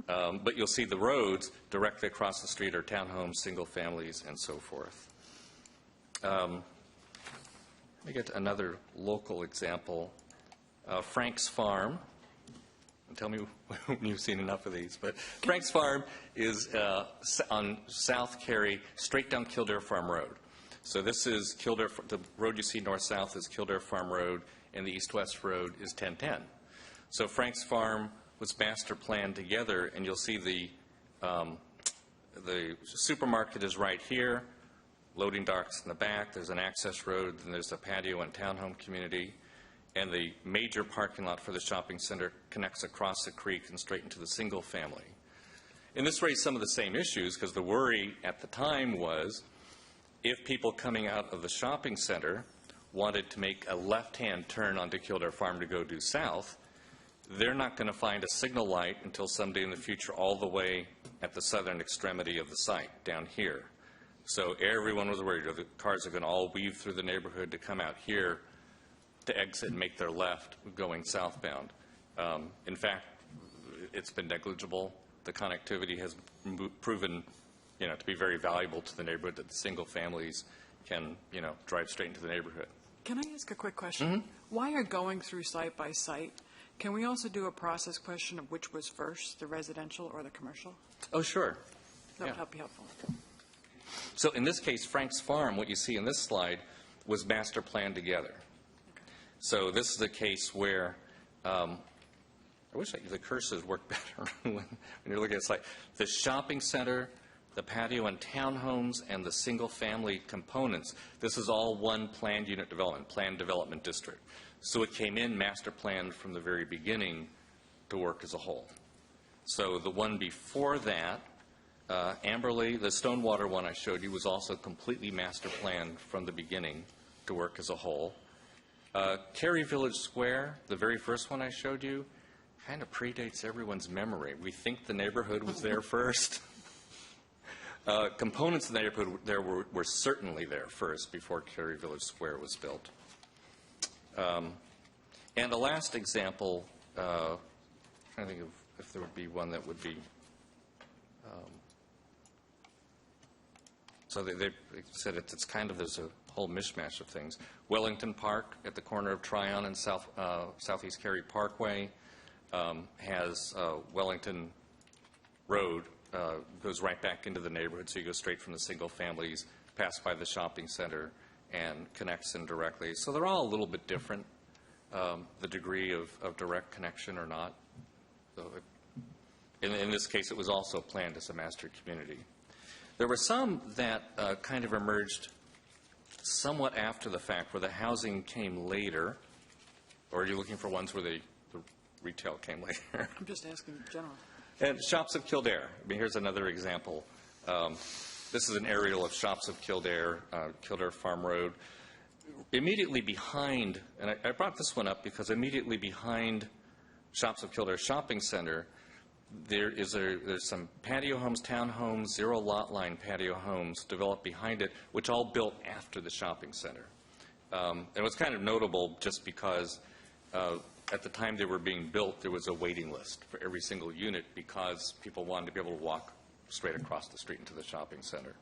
But you'll see the roads directly across the street are townhomes, single families, and so forth. Let me get to another local example. Frank's Farm. Tell me when you've seen enough of these. But Frank's Farm is on South Cary, straight down Kildare Farm Road. So this is Kildare, the road you see north-south is Kildare Farm Road, and the east-west road is 1010. So Frank's Farm was master planned together, and you'll see the supermarket is right here, loading docks in the back, there's an access road, and there's a patio and townhome community, and the major parking lot for the shopping center connects across the creek and straight into the single family. And this raised some of the same issues, because the worry at the time was if people coming out of the shopping center wanted to make a left-hand turn onto Kildare Farm to go due south, they're not going to find a signal light until someday in the future all the way at the southern extremity of the site down here. So everyone was worried, the cars are going to all weave through the neighborhood to come out here to exit and make their left going southbound. In fact, it's been negligible. The connectivity has proven, to be very valuable to the neighborhood, that the single families can, drive straight into the neighborhood. Can I ask a quick question? Mm-hmm. While you're going through site by site, can we also do a process question of which was first, the residential or the commercial? Oh, sure. That would be helpful. So in this case, Frank's Farm, what you see in this slide, was master planned together. So this is a case where, I wish the cursors worked better when you're looking at the slide. The shopping center, the patio and townhomes, and the single-family components, this is all one planned unit development, planned development district. So it came in master planned from the very beginning to work as a whole. So the one before that, Amberley, the Stonewater one I showed you, was also completely master planned from the beginning to work as a whole. Cary Village Square, the very first one I showed you, kind of predates everyone's memory. We think the neighborhood was there first. Components of the neighborhood there were certainly there first before Cary Village Square was built. And the last example, I'm trying to think of if there would be one that would be, so they said it's kind of, there's a whole mishmash of things. Wellington Park at the corner of Tryon and Southeast Cary Parkway has Wellington Road, goes right back into the neighborhood, so you go straight from the single families, pass by the shopping center, and connects in directly. So they're all a little bit different, the degree of direct connection or not. So in this case, it was also planned as a master community. There were some that kind of emerged somewhat after the fact, where the housing came later. Or are you looking for ones where the retail came later? I'm just asking in general. And Shops of Kildare. I mean, here's another example. This is an aerial of Shops of Kildare, Kildare Farm Road. Immediately behind, and I brought this one up because immediately behind Shops of Kildare Shopping Center, there's some patio homes, townhomes, zero lot line patio homes developed behind it, which all built after the shopping center. It was kind of notable just because at the time they were being built, there was a waiting list for every single unit because people wanted to be able to walk straight across the street into the shopping center.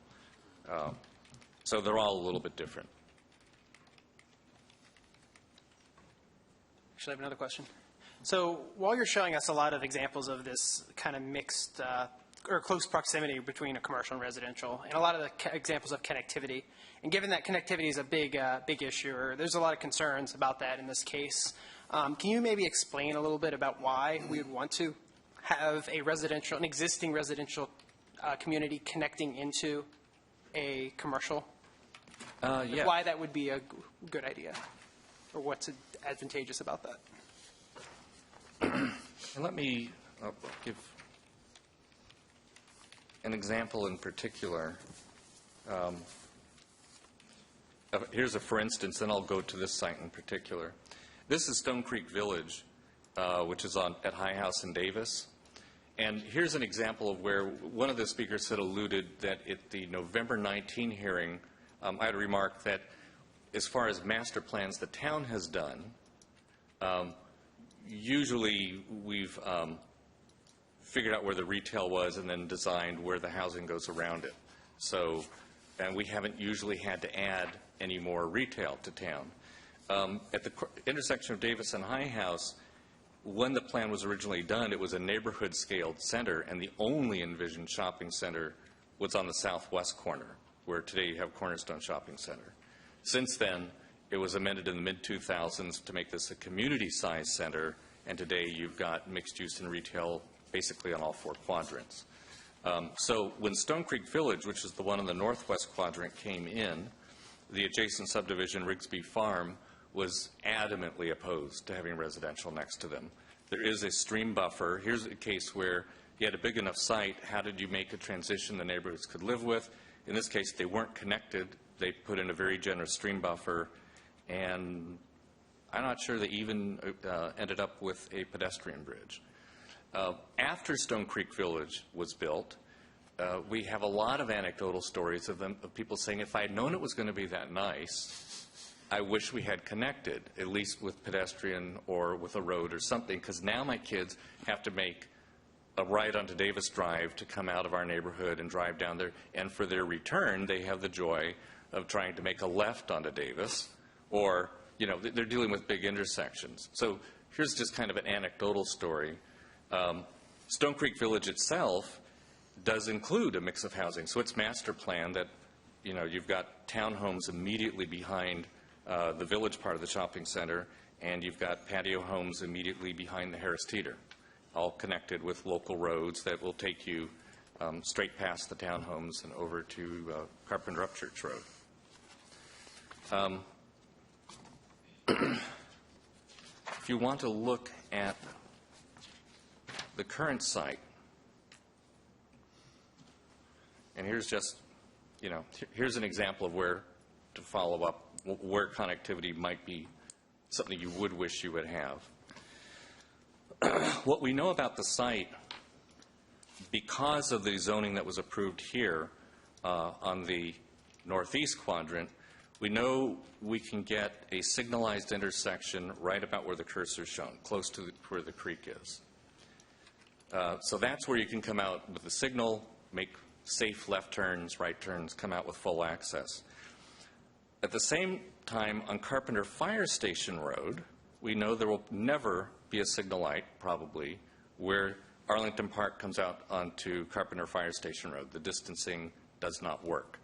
So they're all a little bit different. Actually, I have another question. So while you're showing us a lot of examples of this kind of mixed or close proximity between a commercial and residential, and a lot of the examples of connectivity, and given that connectivity is a big issue, or there's a lot of concerns about that in this case, can you maybe explain a little bit about why we would want to have an existing residential community connecting into a commercial? Yeah. Why that would be a good idea, or what's advantageous about that? And let me give an example in particular. Here's a for instance, then I'll go to this site in particular. This is Stone Creek Village, which is at High House in Davis. And here's an example of where one of the speakers had alluded that at the November 19 hearing, I had remarked that as far as master plans the town has done, usually we've figured out where the retail was and then designed where the housing goes around it. So, and we haven't usually had to add any more retail to town. At the intersection of Davis and High House, when the plan was originally done, it was a neighborhood-scaled center, and the only envisioned shopping center was on the southwest corner, where today you have Cornerstone Shopping Center. Since then, it was amended in the mid-2000s to make this a community-sized center, and today you've got mixed use and retail basically on all four quadrants. So when Stone Creek Village, which is the one in the northwest quadrant, came in, the adjacent subdivision, Rigsby Farm, was adamantly opposed to having residential next to them. There is a stream buffer. Here's a case where you had a big enough site. How did you make a transition the neighborhoods could live with? In this case, they weren't connected. They put in a very generous stream buffer, and I'm not sure they even ended up with a pedestrian bridge. After Stone Creek Village was built, we have a lot of anecdotal stories of people saying, if I had known it was going to be that nice, I wish we had connected, at least with pedestrian or with a road or something, because now my kids have to make a ride onto Davis Drive to come out of our neighborhood and drive down there, and for their return, they have the joy of trying to make a left onto Davis, or, you know, they're dealing with big intersections. So here's just kind of an anecdotal story. Stone Creek Village itself does include a mix of housing. So it's master planned that, you know, you've got townhomes immediately behind the village part of the shopping center, and you've got patio homes immediately behind the Harris Teeter, all connected with local roads that will take you straight past the townhomes and over to Carpenter Upchurch Road. If you want to look at the current site, and here's just, you know, here's an example of where to follow up, where connectivity might be something you would wish you would have. What we know about the site, because of the zoning that was approved here on the northeast quadrant, we know we can get a signalized intersection right about where the cursor is shown, close to where the creek is. So that's where you can come out with the signal, make safe left turns, right turns, come out with full access. At the same time, on Carpenter Fire Station Road, we know there will never be a signal light, probably, where Arlington Park comes out onto Carpenter Fire Station Road. The distancing does not work.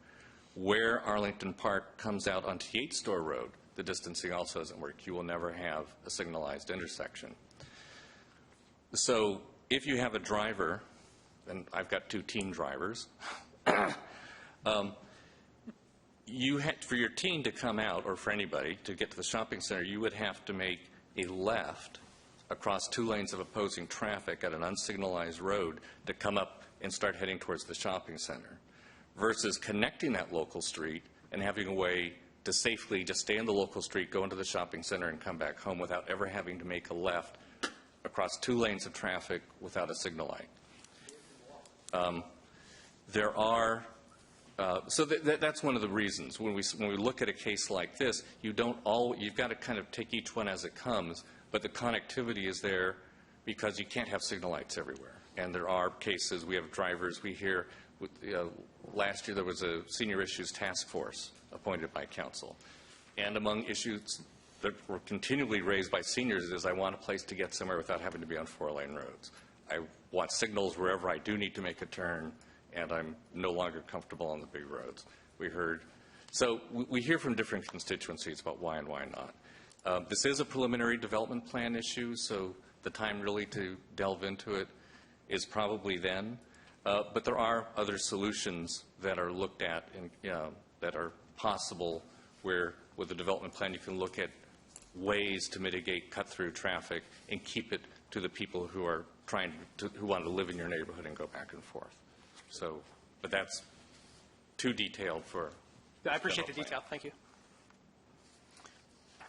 Where Arlington Park comes out onto Yates Store Road, the distancing also doesn't work. You will never have a signalized intersection. So if you have a driver and I've got 2 teen drivers, you had, for your teen to come out, or for anybody to get to the shopping center, you would have to make a left across 2 lanes of opposing traffic at an unsignalized road to come up and start heading towards the shopping center, versus connecting that local street and having a way to safely just stay in the local street, go into the shopping center, and come back home without ever having to make a left across 2 lanes of traffic without a signal light. There are so that's one of the reasons when we look at a case like this, you've got to kind of take each one as it comes, but the connectivity is there because you can't have signal lights everywhere. And there are cases, we have drivers, we hear, last year there was a senior issues task force appointed by council. And among issues that were continually raised by seniors is, I want a place to get somewhere without having to be on 4-lane roads. I want signals wherever I do need to make a turn, and I'm no longer comfortable on the big roads. So we hear from different constituencies about why and why not. This is a preliminary development plan issue, so the time really to delve into it is probably then. But there are other solutions that are looked at and that are possible, where with the development plan you can look at ways to mitigate cut-through traffic and keep it to the people who are who want to live in your neighborhood and go back and forth. So, but that's too detailed for. I appreciate the detail. Thank you.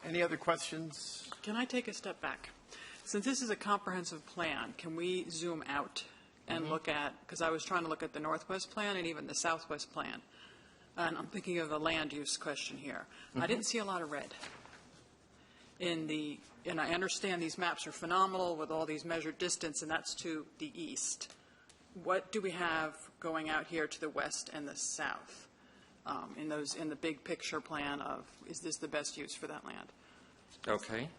Any other questions? Can I take a step back? Since this is a comprehensive plan, can we zoom out and look at, because I was trying to look at the Northwest plan and even the Southwest plan, and I'm thinking of the land use question here. I didn't see a lot of red and I understand these maps are phenomenal with all these measured distance, and that's to the east. What do we have going out here to the west and the south in the big picture plan of, is this the best use for that land? Okay.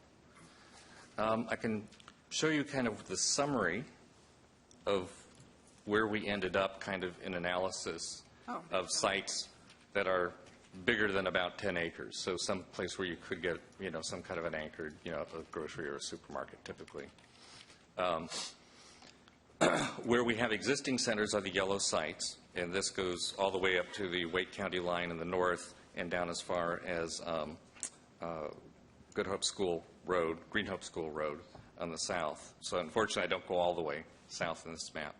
I can show you kind of the summary of where we ended up kind of in analysis of sites that are bigger than about 10 acres. So some place where you could get, some kind of an anchored, a grocery or a supermarket typically. Where we have existing centers are the yellow sites, and this goes all the way up to the Wake County line in the north and down as far as Green Hope School Road on the south. So unfortunately, I don't go all the way south in this map.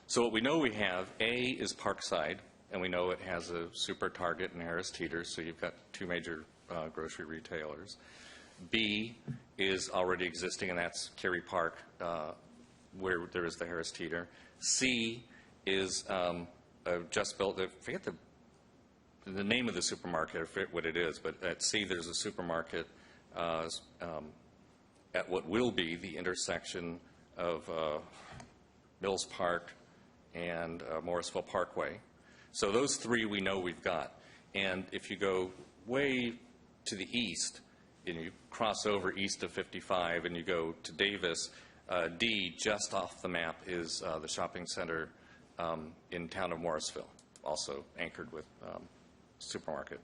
So what we know we have, A, is Parkside, and we know it has a Super Target and Harris Teeter, so you've got 2 major grocery retailers. B is already existing, and that's Cary Park, where there is the Harris Teeter. C is just built, I forget the name of the supermarket, I forget what it is, but at C there's a supermarket at what will be the intersection of Mills Park and Morrisville Parkway. So those 3 we know we've got. And if you go way to the east, and you cross over east of 55 and you go to Davis, D, just off the map, is the shopping center in town of Morrisville, also anchored with supermarket.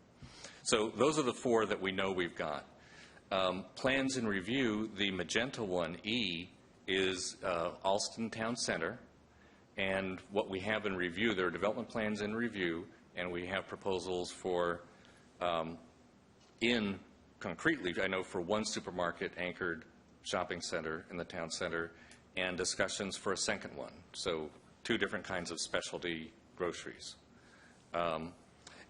So those are the 4 that we know we've got. Plans in review, the magenta one, E, is Alston Town Center. And what we have in review, there are development plans in review, and we have proposals for, concretely, I know for 1 supermarket anchored shopping center in the town center, and discussions for a second one. So 2 different kinds of specialty groceries. And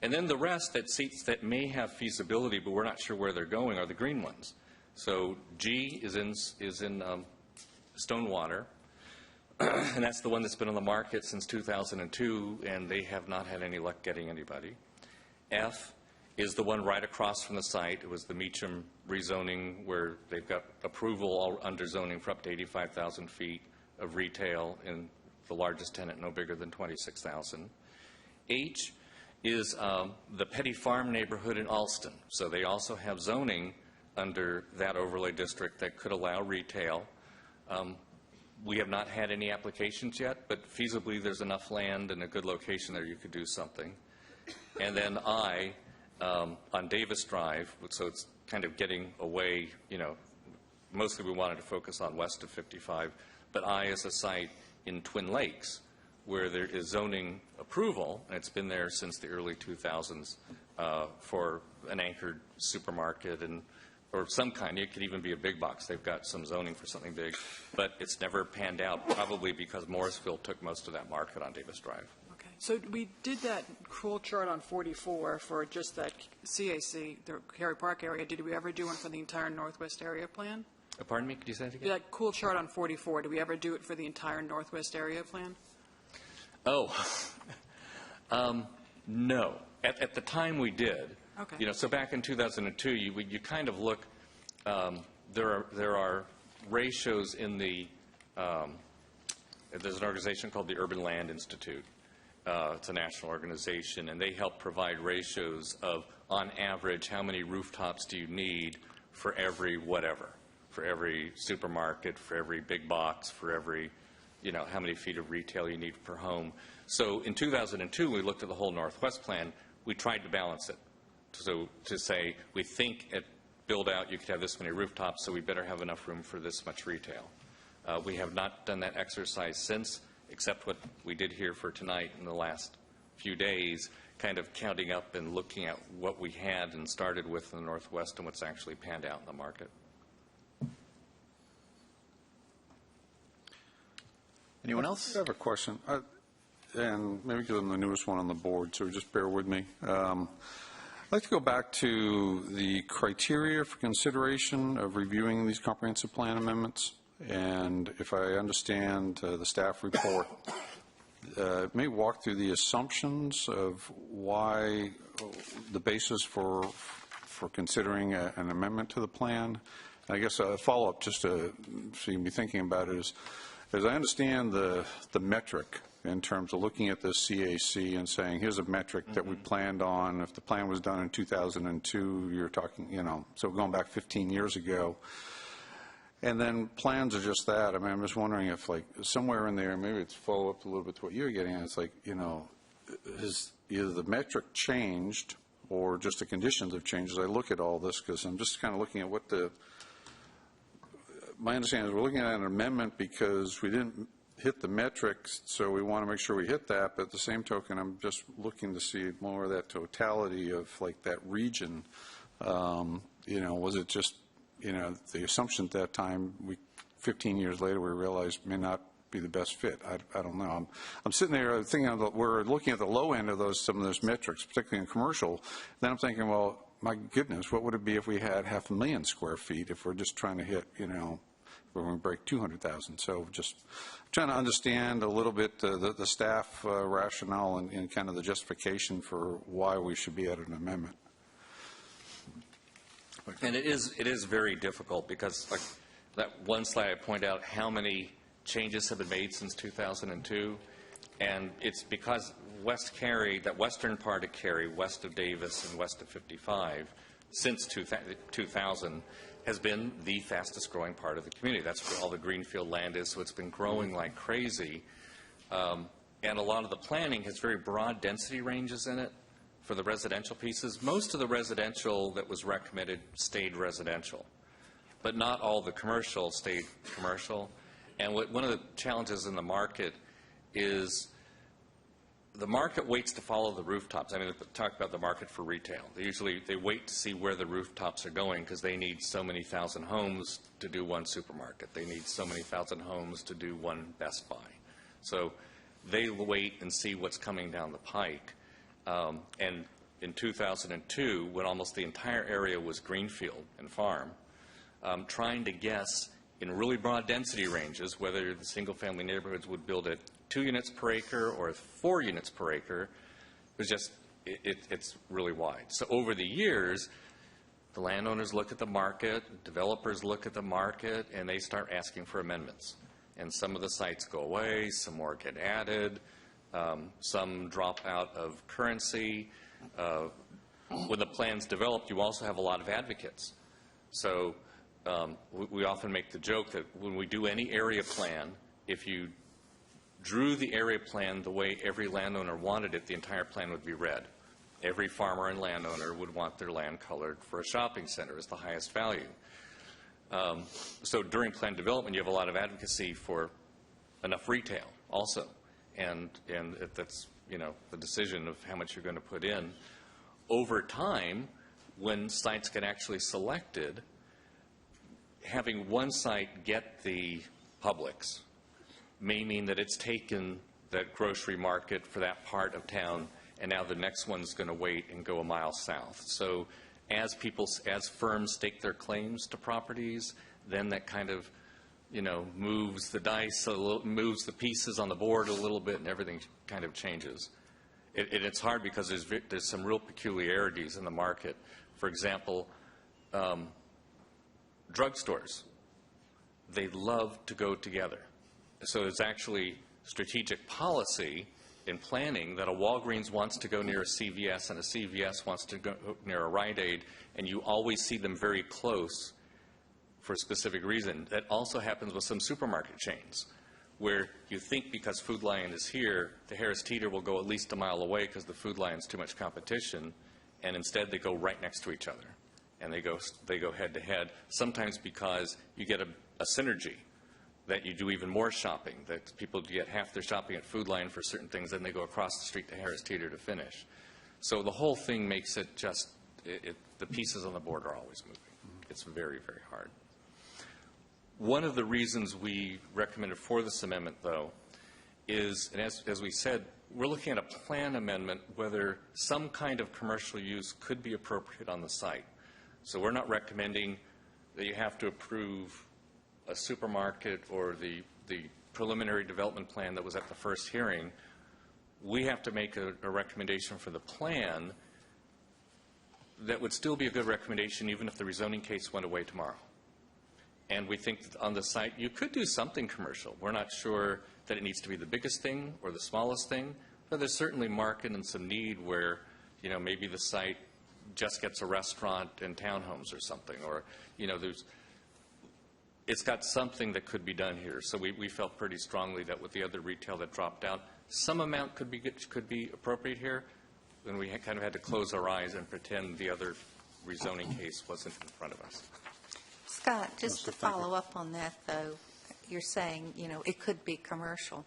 then the rest, that seats that may have feasibility, but we're not sure where they're going, are the green ones. So G is in Stonewater, and that's the one that's been on the market since 2002, and they have not had any luck getting anybody. F is the one right across from the site. It was the Meacham rezoning, where they've got approval all under zoning for up to 85,000 feet of retail, and the largest tenant no bigger than 26,000. H is the Petty Farm neighborhood in Alston. So they also have zoning under that overlay district that could allow retail. We have not had any applications yet, but feasibly there's enough land and a good location there you could do something. And then I, on Davis Drive, so it's kind of getting away, mostly we wanted to focus on west of 55, but I, as a site, in Twin Lakes, where there is zoning approval, and it's been there since the early 2000s for an anchored supermarket or some kind. It could even be a big box. They've got some zoning for something big, but it's never panned out, probably because Morrisville took most of that market on Davis Drive. Okay. So we did that cool chart on 44 for just that CAC, the Cary Park area. Did we ever do one for the entire Northwest area plan? Pardon me? Could you say that again? That cool chart on 44, did we ever do it for the entire Northwest area plan? Oh, no. At the time we did. Okay. You know, so back in 2002, you kind of look. There are ratios in the. There's an organization called the Urban Land Institute. It's a national organization, and they help provide ratios of, on average, how many rooftops do you need for every whatever, for every supermarket, for every big box, for every, you know, how many feet of retail you need per home. So in 2002, we looked at the whole Northwest plan. We tried to balance it. So to say, we think at build out you could have this many rooftops, so we better have enough room for this much retail. We have not done that exercise since, except what we did here for tonight in the last few days, kind of counting up and looking at what we had and started with in the Northwest and what's actually panned out in the market. Anyone else? I have a question, and maybe because I'm the newest one on the board, so just bear with me. I'd like to go back to the criteria for consideration of reviewing these comprehensive plan amendments. And if I understand the staff report, may walk through the assumptions of why the basis for considering an amendment to the plan. And I guess a follow-up, just to so you can be thinking about it, is as I understand the metric in terms of looking at the CAC and saying, here's a metric that we planned on. If the plan was done in 2002, you're talking, you know, so going back 15 years ago. And then plans are just that. I mean, I'm just wondering if, like, somewhere in there, maybe it's follow up a little bit to what you're getting at. It's like, you know, has either the metric changed or just the conditions have changed as I look at all this, because I'm just kind of looking at what my understanding is we're looking at an amendment because we didn't hit the metrics, so we want to make sure we hit that, but at the same token, I'm just looking to see more of that totality of, like, that region. You know, was it just, you know, the assumption at that time, 15 years later, we realized may not be the best fit. I don't know. I'm sitting there thinking we're looking at the low end of some of those metrics, particularly in commercial. Then I'm thinking, well, my goodness, what would it be if we had 500,000 square feet if we're just trying to hit, you know, we're going to break 200,000. So just trying to understand a little bit the staff rationale and kind of the justification for why we should be at an amendment. And it is very difficult because, like that one slide, I point out how many changes have been made since 2002, and it's because West Cary, that western part of Cary, west of Davis and west of 55, since 2000, has been the fastest growing part of the community. That's where all the greenfield land is, so it's been growing like crazy. And a lot of the planning has very broad density ranges in it for the residential pieces. Most of the residential that was recommended stayed residential, but not all the commercial stayed commercial. And one of the challenges in the market is the market waits to follow the rooftops. I mean, talk about the market for retail. They wait to see where the rooftops are going because they need so many thousand homes to do one supermarket. They need so many thousand homes to do one Best Buy. So they wait and see what's coming down the pike. And in 2002, when almost the entire area was greenfield and farm, trying to guess in really broad density ranges whether the single-family neighborhoods would build at 2 units per acre or 4 units per acre was just, it's really wide. So over the years, the landowners look at the market, developers look at the market, and they start asking for amendments. And some of the sites go away, some more get added, some drop out of currency. When the plan's developed, you also have a lot of advocates. So we often make the joke that when we do any area plan, if you drew the area plan the way every landowner wanted it, the entire plan would be red. Every farmer and landowner would want their land colored for a shopping center as the highest value. So during plan development, you have a lot of advocacy for enough retail also. And if that's, the decision of how much you're going to put in. Over time, when sites get actually selected, having one site get the Publix may mean that it's taken that grocery market for that part of town, and now the next one's going to wait and go a mile south. So as firms stake their claims to properties, then that kind of, moves the dice, moves the pieces on the board a little bit, and everything kind of changes. It's hard because there's some real peculiarities in the market. For example, drugstores, they love to go together. So it's actually strategic policy in planning that a Walgreens wants to go near a CVS and a CVS wants to go near a Rite Aid, and you always see them very close for a specific reason. That also happens with some supermarket chains, where you think because Food Lion is here, the Harris Teeter will go at least a mile away because the Food Lion's too much competition, and instead they go right next to each other, and they go head to head, sometimes because you get a synergy, that you do even more shopping, that people get half their shopping at Food Lion for certain things, then they go across the street to Harris Teeter to finish. So the whole thing makes it just, the pieces on the board are always moving. It's very, very hard. One of the reasons we recommended for this amendment, though, is, and as we said, we're looking at a plan amendment whether some kind of commercial use could be appropriate on the site. So we're not recommending that you have to approve a supermarket or the preliminary development plan that was at the first hearing. We have to make a recommendation for the plan that would still be a good recommendation even if the rezoning case went away tomorrow. And we think that on the site you could do something commercial. We're not sure that it needs to be the biggest thing or the smallest thing, but there's certainly market and some need where, maybe the site just gets a restaurant and townhomes or something, or, it's got something that could be done here. So we felt pretty strongly that with the other retail that dropped out, some amount could be appropriate here. Then we kind of had to close our eyes and pretend the other rezoning case wasn't in front of us. Scott, just to follow up on that, though, you're saying, it could be commercial.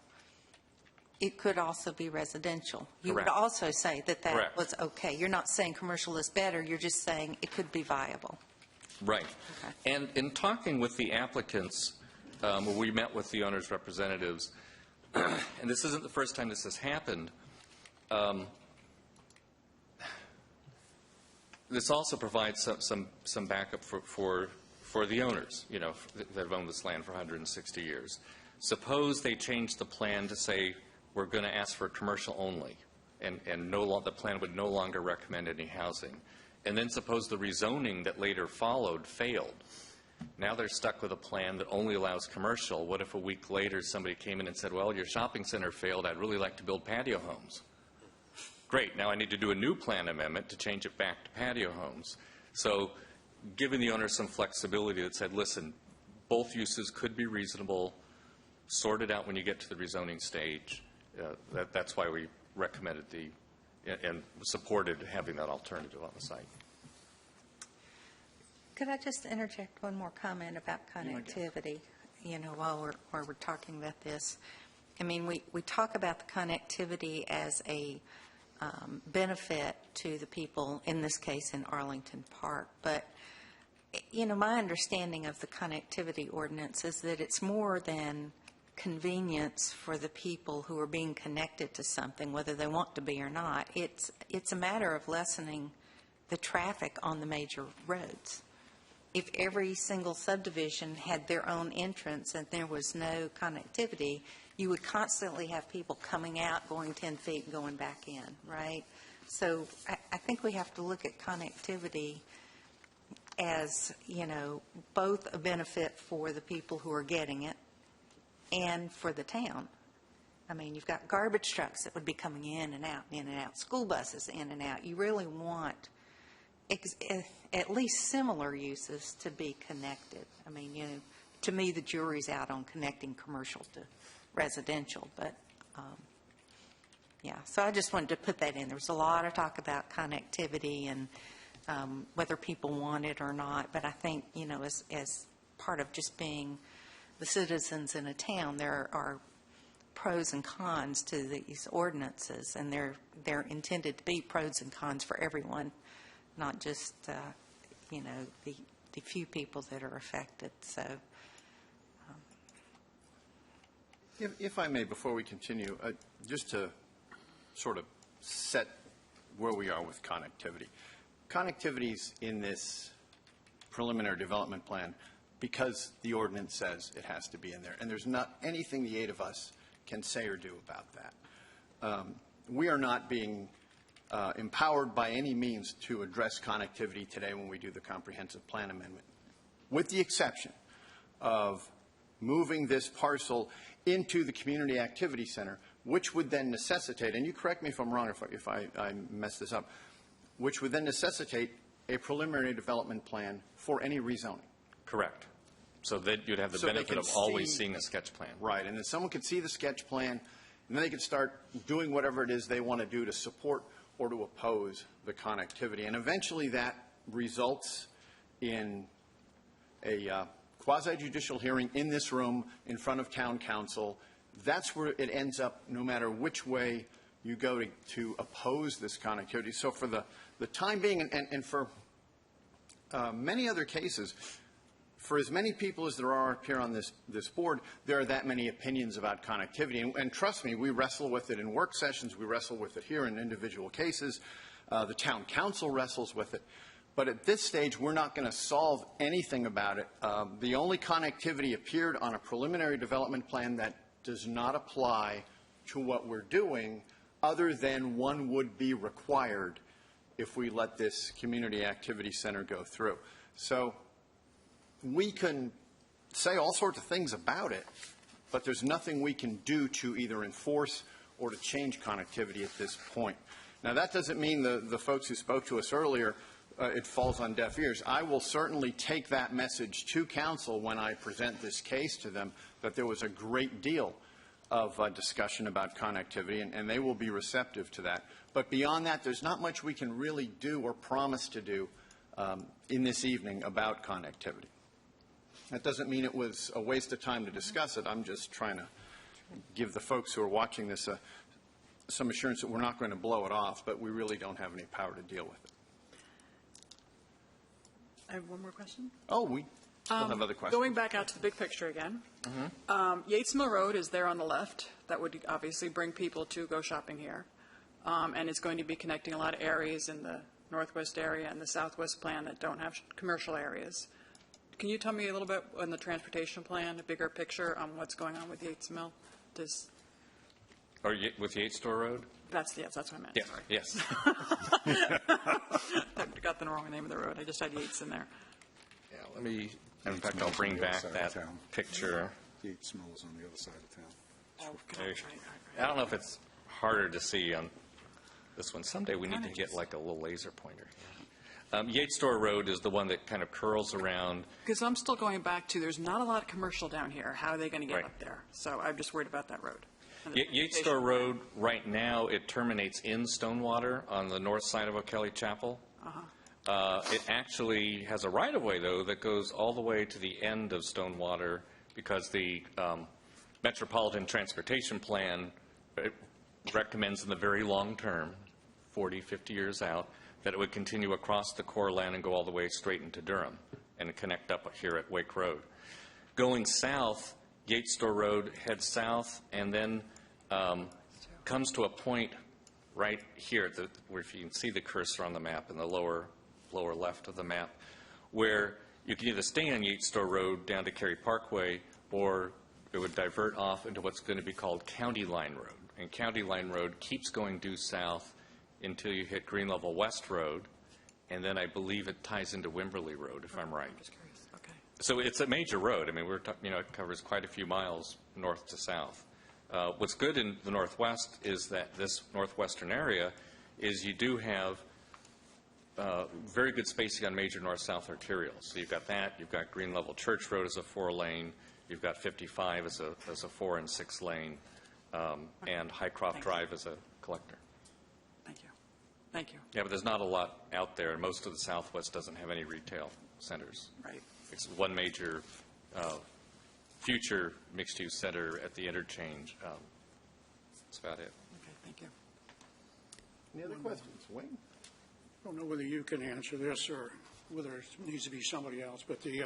It could also be residential. You Correct. would also say that Correct. was okay. You're not saying commercial is better. You're just saying it could be viable. Right. Okay. And in talking with the applicants, we met with the owner's representatives, and this isn't the first time this has happened. This also provides some backup for the owners, that have owned this land for 160 years. Suppose they change the plan to say we're going to ask for commercial only, and the plan would no longer recommend any housing. And then suppose the rezoning that later followed failed. Now they're stuck with a plan that only allows commercial. What if a week later somebody came in and said, well, your shopping center failed. I'd really like to build patio homes. Great. Now I need to do a new plan amendment to change it back to patio homes. So giving the owner some flexibility that said, listen, both uses could be reasonable, sort it out when you get to the rezoning stage. That's why we recommended and supported having that alternative on the site. Could I just interject one more comment about connectivity, while we're talking about this? I mean, we talk about the connectivity as a benefit to the people, in this case in Arlington Park, but my understanding of the connectivity ordinance is that it's more than convenience for the people who are being connected to something, whether they want to be or not. It's a matter of lessening the traffic on the major roads. If every single subdivision had their own entrance and there was no connectivity, you would constantly have people coming out, going 10 feet, and going back in, right? So I think we have to look at connectivity as, both a benefit for the people who are getting it and for the town. I mean, you've got garbage trucks that would be coming in and out, school buses in and out. You really want at least similar uses to be connected. I mean, to me, the jury's out on connecting commercial to residential, but yeah. So I just wanted to put that in. There was a lot of talk about connectivity and whether people want it or not, but I think, as part of just being the citizens in a town, there are pros and cons to these ordinances, and they're intended to be pros and cons for everyone, not just, the few people that are affected. So, If I may, before we continue, just to sort of set where we are with connectivity. Connectivity's in this preliminary development plan because the ordinance says it has to be in there. And there's not anything the 8 of us can say or do about that. We are not being empowered by any means to address connectivity today when we do the comprehensive plan amendment, with the exception of moving this parcel into the community activity center, which would then necessitate, and you correct me if I'm wrong if I mess this up, which would then necessitate a preliminary development plan for any rezoning. Correct. So that you'd have the So they benefit can of always see- seeing a sketch plan. Right, and then someone could see the sketch plan, and then they could start doing whatever it is they want to do to support or to oppose the connectivity. And eventually that results in a quasi-judicial hearing in this room in front of town council. That's where it ends up, no matter which way you go to oppose this connectivity. So for the time being, and for many other cases, for as many people as there are up here on this board, there are that many opinions about connectivity. And trust me, we wrestle with it in work sessions. We wrestle with it here in individual cases. The town council wrestles with it. But at this stage, we're not going to solve anything about it. The only connectivity appeared on a preliminary development plan that does not apply to what we're doing, other than one would be required if we let this community activity center go through. So we can say all sorts of things about it, but there's nothing we can do to either enforce or to change connectivity at this point. Now, that doesn't mean the folks who spoke to us earlier, it falls on deaf ears. I will certainly take that message to council when I present this case to them, that there was a great deal of discussion about connectivity, and they will be receptive to that. But beyond that, there's not much we can really do or promise to do in this evening about connectivity. That doesn't mean it was a waste of time to discuss it. I'm just trying to give the folks who are watching this some assurance that we're not going to blow it off, but we really don't have any power to deal with it. I have one more question. Oh, we still have other questions. Going back out to the big picture again, Yates Mill Road is there on the left. That would obviously bring people to go shopping here. And it's going to be connecting a lot of areas in the northwest area and the southwest plan that don't have commercial areas. Can you tell me a little bit on the transportation plan, a bigger picture on what's going on with Yates Mill? Or with Yates Store Road? That's what I meant. Yeah. Sorry. Yes. I got the wrong name of the road. I just had Yates in there. Yeah, let me, in fact, I'll bring back that picture. Yates Mill is on the other side of town. Oh, I don't know if it's harder to see on this one. Someday we need to get like a little laser pointer. Yates Store Road is the one that kind of curls around. Because I'm still going back to there's not a lot of commercial down here. How are they going to get up there? So I'm just worried about that road. Yates Store Road, right now, it terminates in Stonewater on the north side of O'Kelly Chapel. It actually has a right-of-way, though, that goes all the way to the end of Stonewater because the Metropolitan Transportation Plan recommends in the very long term, 40, 50 years out, that it would continue across the core land and go all the way straight into Durham and connect up here at Wake Road. Going south, Yates Store Road heads south and then comes to a point right here, where if you can see the cursor on the map in the lower left of the map, where you can either stay on Yates Store Road down to Cary Parkway, or it would divert off into what's going to be called County Line Road. And County Line Road keeps going due south until you hit Green Level West Road, and then I believe it ties into Wimberley Road, if I'm right. Okay. So it's a major road. I mean, we're talking, it covers quite a few miles north to south. What's good in the northwest is that this northwestern area is you do have very good spacing on major north-south arterials. So you've got that. You've got Green Level Church Road as a 4-lane. You've got 55 as a 4 and 6 lane, and Highcroft Drive as a collector. Thank you. Yeah, but there's not a lot out there. Most of the Southwest doesn't have any retail centers. Right. It's one major future mixed-use center at the interchange That's about it. Thank you. Any other questions? Wayne? I don't know whether you can answer this or whether it needs to be somebody else, but the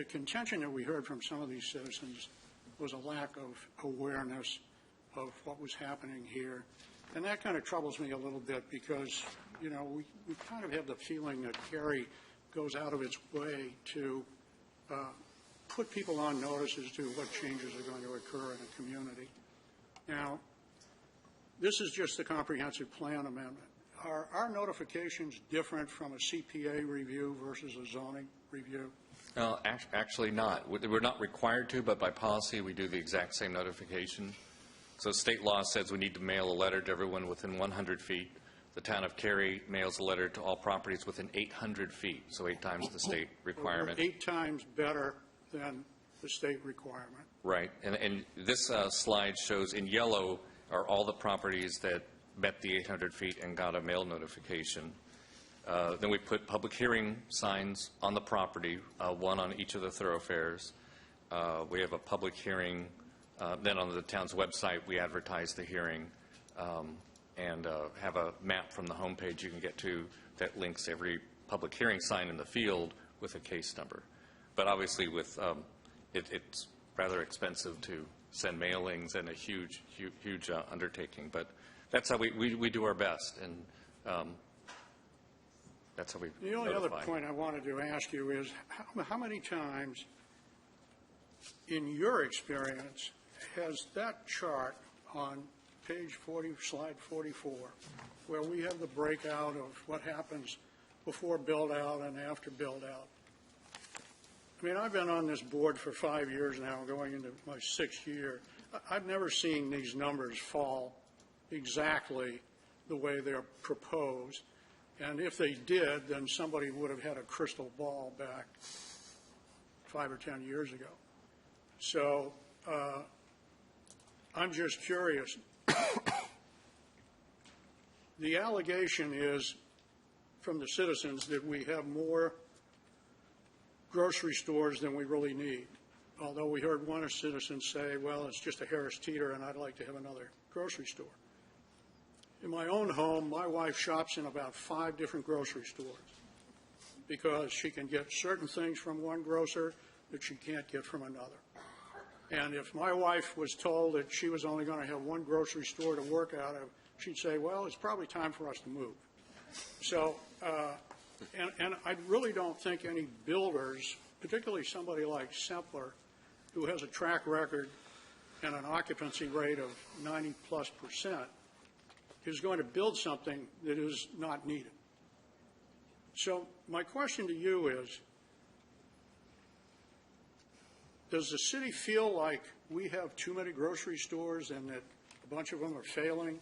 contention that we heard from some of these citizens was a lack of awareness of what was happening here. And that kind of troubles me a little bit because, you know, we kind of have the feeling that Cary goes out of its way to put people on notice as to what changes are going to occur in a community. Now, this is just the comprehensive plan amendment. Are our notifications different from a CPA review versus a zoning review? Actually not. We're not required to, but by policy we do the exact same notification. So state law says we need to mail a letter to everyone within 100 feet. The town of Cary mails a letter to all properties within 800 feet, so 8 times the state requirement. 8 times better than the state requirement. Right. And this slide shows in yellow are all the properties that met the 800 feet and got a mail notification. Then we put public hearing signs on the property, one on each of the thoroughfares. We have a public hearing. Then on the town's website, we advertise the hearing and have a map from the homepage you can get to that links every public hearing sign in the field with a case number. But obviously, with it's rather expensive to send mailings and a huge undertaking. But that's how we do our best, and that's how we The only notify. other point I wanted to ask you is how many times, in your experience, has that chart on page 40, slide 44, where we have the breakout of what happens before build-out and after build-out? I mean, I've been on this board for 5 years now, going into my 6th year. I've never seen these numbers fall exactly the way they're proposed. And if they did, then somebody would have had a crystal ball back 5 or 10 years ago. So I'm just curious. The allegation is from the citizens that we have more grocery stores than we really need. Although we heard one citizen say, well, it's just a Harris Teeter and I'd like to have another grocery store. In my own home, my wife shops in about 5 different grocery stores because she can get certain things from one grocer that she can't get from another. And if my wife was told that she was only going to have one grocery store to work out of, she'd say, well, it's probably time for us to move. So, and I really don't think any builders, particularly somebody like Sempler, who has a track record and an occupancy rate of 90+%, is going to build something that is not needed. So my question to you is, does the city feel like we have too many grocery stores and that a bunch of them are failing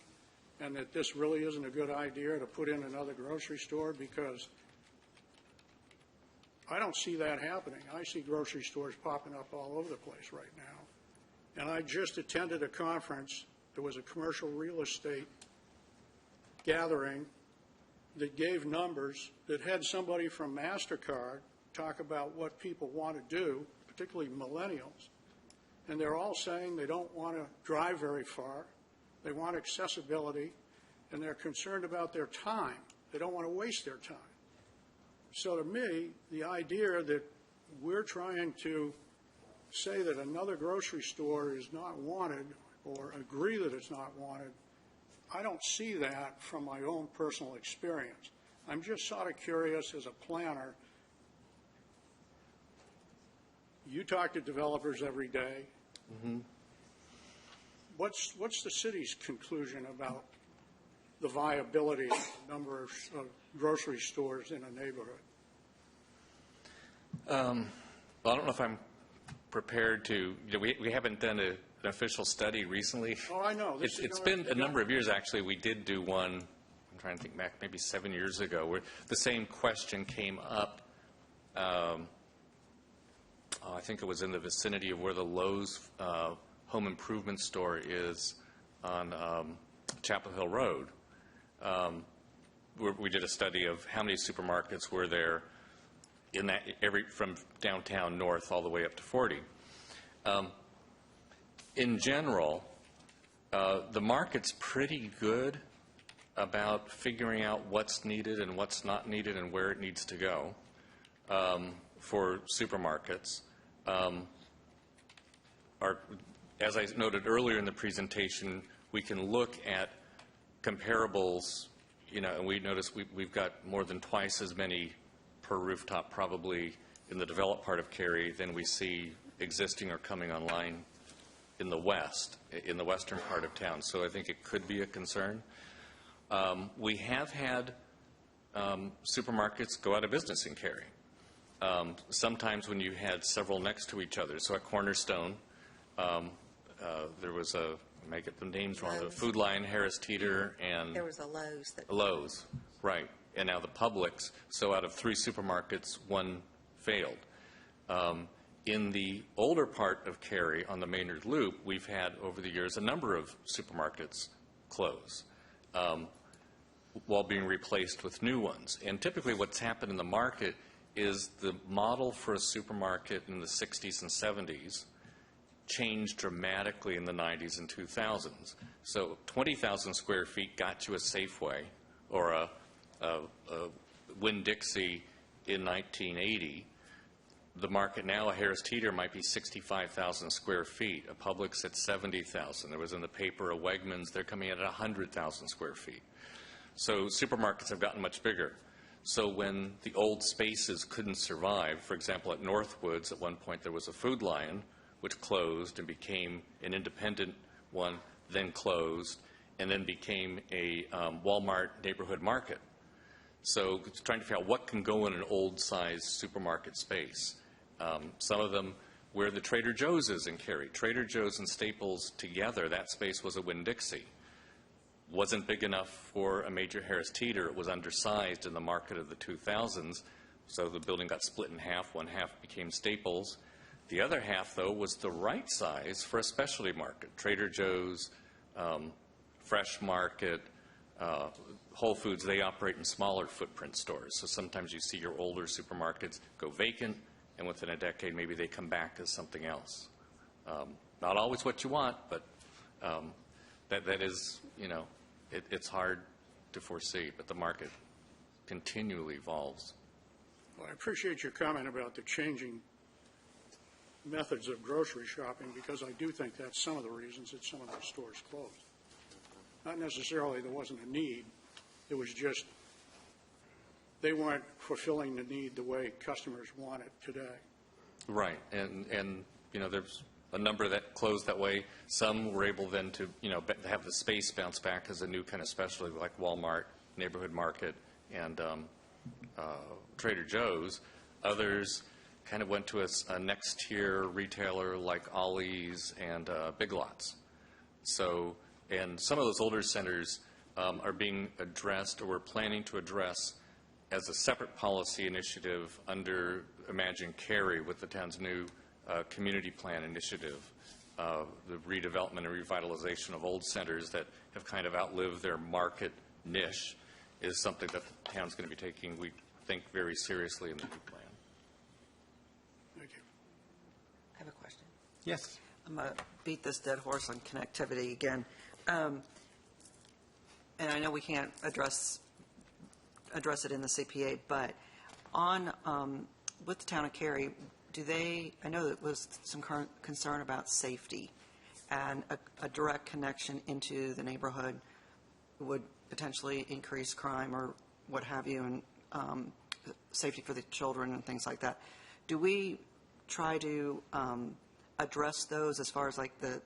and that this really isn't a good idea to put in another grocery store? Because I don't see that happening. I see grocery stores popping up all over the place right now. And I just attended a conference. There was a commercial real estate gathering that gave numbers that had somebody from MasterCard talk about what people want to do, particularly millennials. And they're all saying they don't want to drive very far. They want accessibility, and they're concerned about their time. They don't want to waste their time. So to me, the idea that we're trying to say that another grocery store is not wanted or agree that it's not wanted, I don't see that from my own personal experience. I'm just sort of curious as a planner. You talk to developers every day. Mm-hmm. What's the city's conclusion about the viability of the number of grocery stores in a neighborhood? Well, I don't know if I'm prepared to. We haven't done an official study recently. Oh, I know. It's been a number of years, actually. We did do one, I'm trying to think back, maybe 7 years ago, where the same question came up. I think it was in the vicinity of where the Lowe's home improvement store is on Chapel Hill Road. We did a study of how many supermarkets were there in that from downtown north all the way up to 40. In general, The market's pretty good about figuring out what's needed and what's not needed and where it needs to go for supermarkets. As I noted earlier in the presentation, we can look at comparables, and we notice we've got more than twice as many per rooftop probably in the developed part of Cary than we see existing or coming online in the west, in the western part of town. So I think it could be a concern. We have had supermarkets go out of business in Cary. Sometimes when you had several next to each other. So at Cornerstone, there was a, I may get the names wrong, the Food Lion, Harris Teeter, and There was a Lowe's. Lowe's, right. And now the Publix. So out of 3 supermarkets, 1 failed. In the older part of Cary, on the Maynard Loop, we've had over the years a number of supermarkets close while being replaced with new ones. And typically what's happened in the market is the model for a supermarket in the 60s and 70s changed dramatically in the 90s and 2000s. So 20,000 square feet got you a Safeway or a Winn-Dixie in 1980. The market now, a Harris Teeter might be 65,000 square feet. A Publix at 70,000. There was in the paper a Wegmans, they're coming in at 100,000 square feet. So supermarkets have gotten much bigger. So when the old spaces couldn't survive, for example, at Northwoods, at one point there was a Food Lion, which closed and became an independent one, then closed, and then became a Walmart neighborhood market. So it's trying to figure out what can go in an old-sized supermarket space. Some of them, where the Trader Joe's is in Cary. Trader Joe's and Staples together, that space was a Winn-Dixie. Wasn't big enough for a major Harris Teeter. It was undersized in the market of the 2000s, so the building got split in half. One half became Staples. The other half, though, was the right size for a specialty market. Trader Joe's, Fresh Market, Whole Foods, they operate in smaller footprint stores. So sometimes you see your older supermarkets go vacant, and within a decade, maybe they come back as something else. Not always what you want, but that is, it's hard to foresee, but the market continually evolves. Well, I appreciate your comment about the changing methods of grocery shopping, because I do think that's some of the reasons that some of those stores closed. Not necessarily there wasn't a need. It was just they weren't fulfilling the need the way customers want it today. Right, and there's a number that closed that way. Some were able then to have the space bounce back as a new kind of specialty, like Walmart, Neighborhood Market, and Trader Joe's. Others kind of went to a next tier retailer like Ollie's and Big Lots. So, and some of those older centers are being addressed, or we're planning to address as a separate policy initiative under Imagine Cary with the town's new community plan initiative. The redevelopment and revitalization of old centers that have kind of outlived their market niche is something that the town's going to be taking, we think, very seriously in the new plan. Thank you. I have a question. Yes. I'm going to beat this dead horse on connectivity again. And I know we can't address it in the CPA, but on with the town of Cary, I know there was some concern about safety, and a direct connection into the neighborhood would potentially increase crime or what have you, and safety for the children and things like that. Do we try to address those as far as like the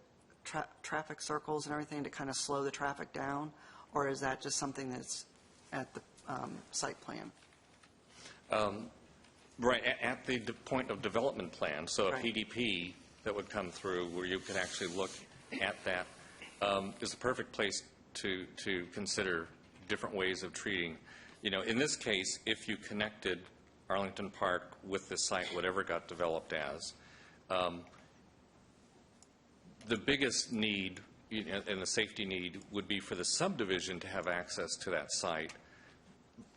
traffic circles and everything to kind of slow the traffic down, or is that just something that's at the site plan? Right, at the point of development plan, so Right. a PDP that would come through where you could actually look at that is a perfect place to consider different ways of treating. In this case, if you connected Arlington Park with the site, whatever got developed as, the biggest need and the safety need would be for the subdivision to have access to that site.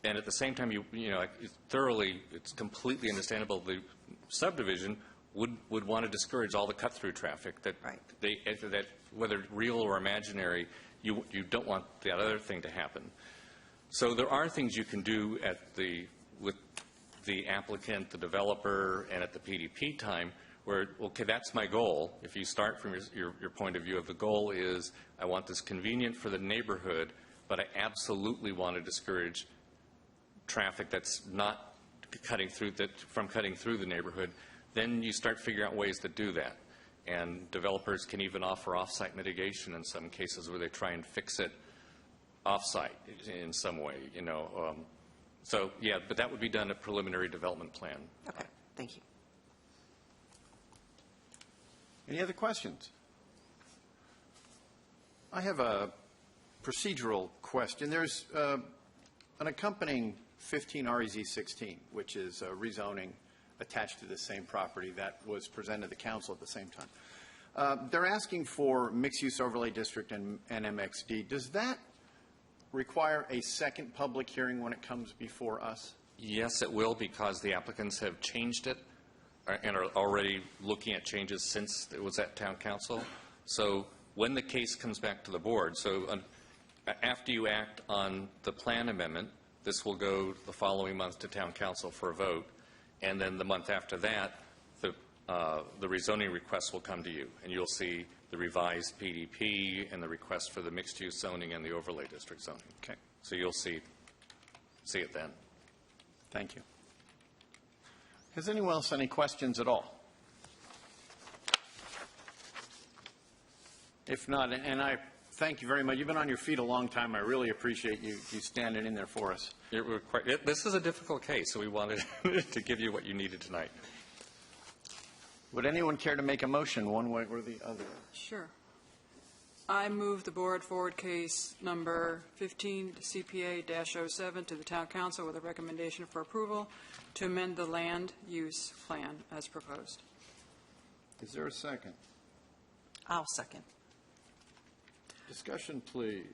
And at the same time, it's completely understandable the subdivision would want to discourage all the cut-through traffic that that whether real or imaginary, you don't want that other thing to happen. So there are things you can do with the applicant, the developer, and at the PDP time where, okay, that's my goal. If you start from your point of view of the goal is, I want this convenient for the neighborhood, but I absolutely want to discourage traffic that's not from cutting through the neighborhood, then you start figuring out ways to do that. And developers can even offer off-site mitigation in some cases where they try and fix it off-site in some way, you know. So, yeah, but that would be done at preliminary development plan. Okay, thank you. Any other questions? I have a procedural question. There's an accompanying 15 REZ 16, which is rezoning attached to the same property that was presented to the council at the same time. They're asking for mixed-use overlay district and MXD. Does that require a second public hearing when it comes before us? Yes, it will, because the applicants have changed it and are already looking at changes since it was at town council. So when the case comes back to the board, so after you act on the plan amendment, this will go the following month to town council for a vote, and then the month after that, the rezoning request will come to you, and you'll see the revised PDP and the request for the mixed-use zoning and the overlay district zoning. Okay. So you'll see it then. Thank you. Has anyone else any questions at all? If not, and I thank you very much. You've been on your feet a long time. I really appreciate you standing in there for us. This is a difficult case, so we wanted to give you what you needed tonight. Would anyone care to make a motion one way or the other? Sure. I move the board forward case number 15 CPA-07 to the town council with a recommendation for approval to amend the land use plan as proposed. Is there a second? I'll second. Discussion, please.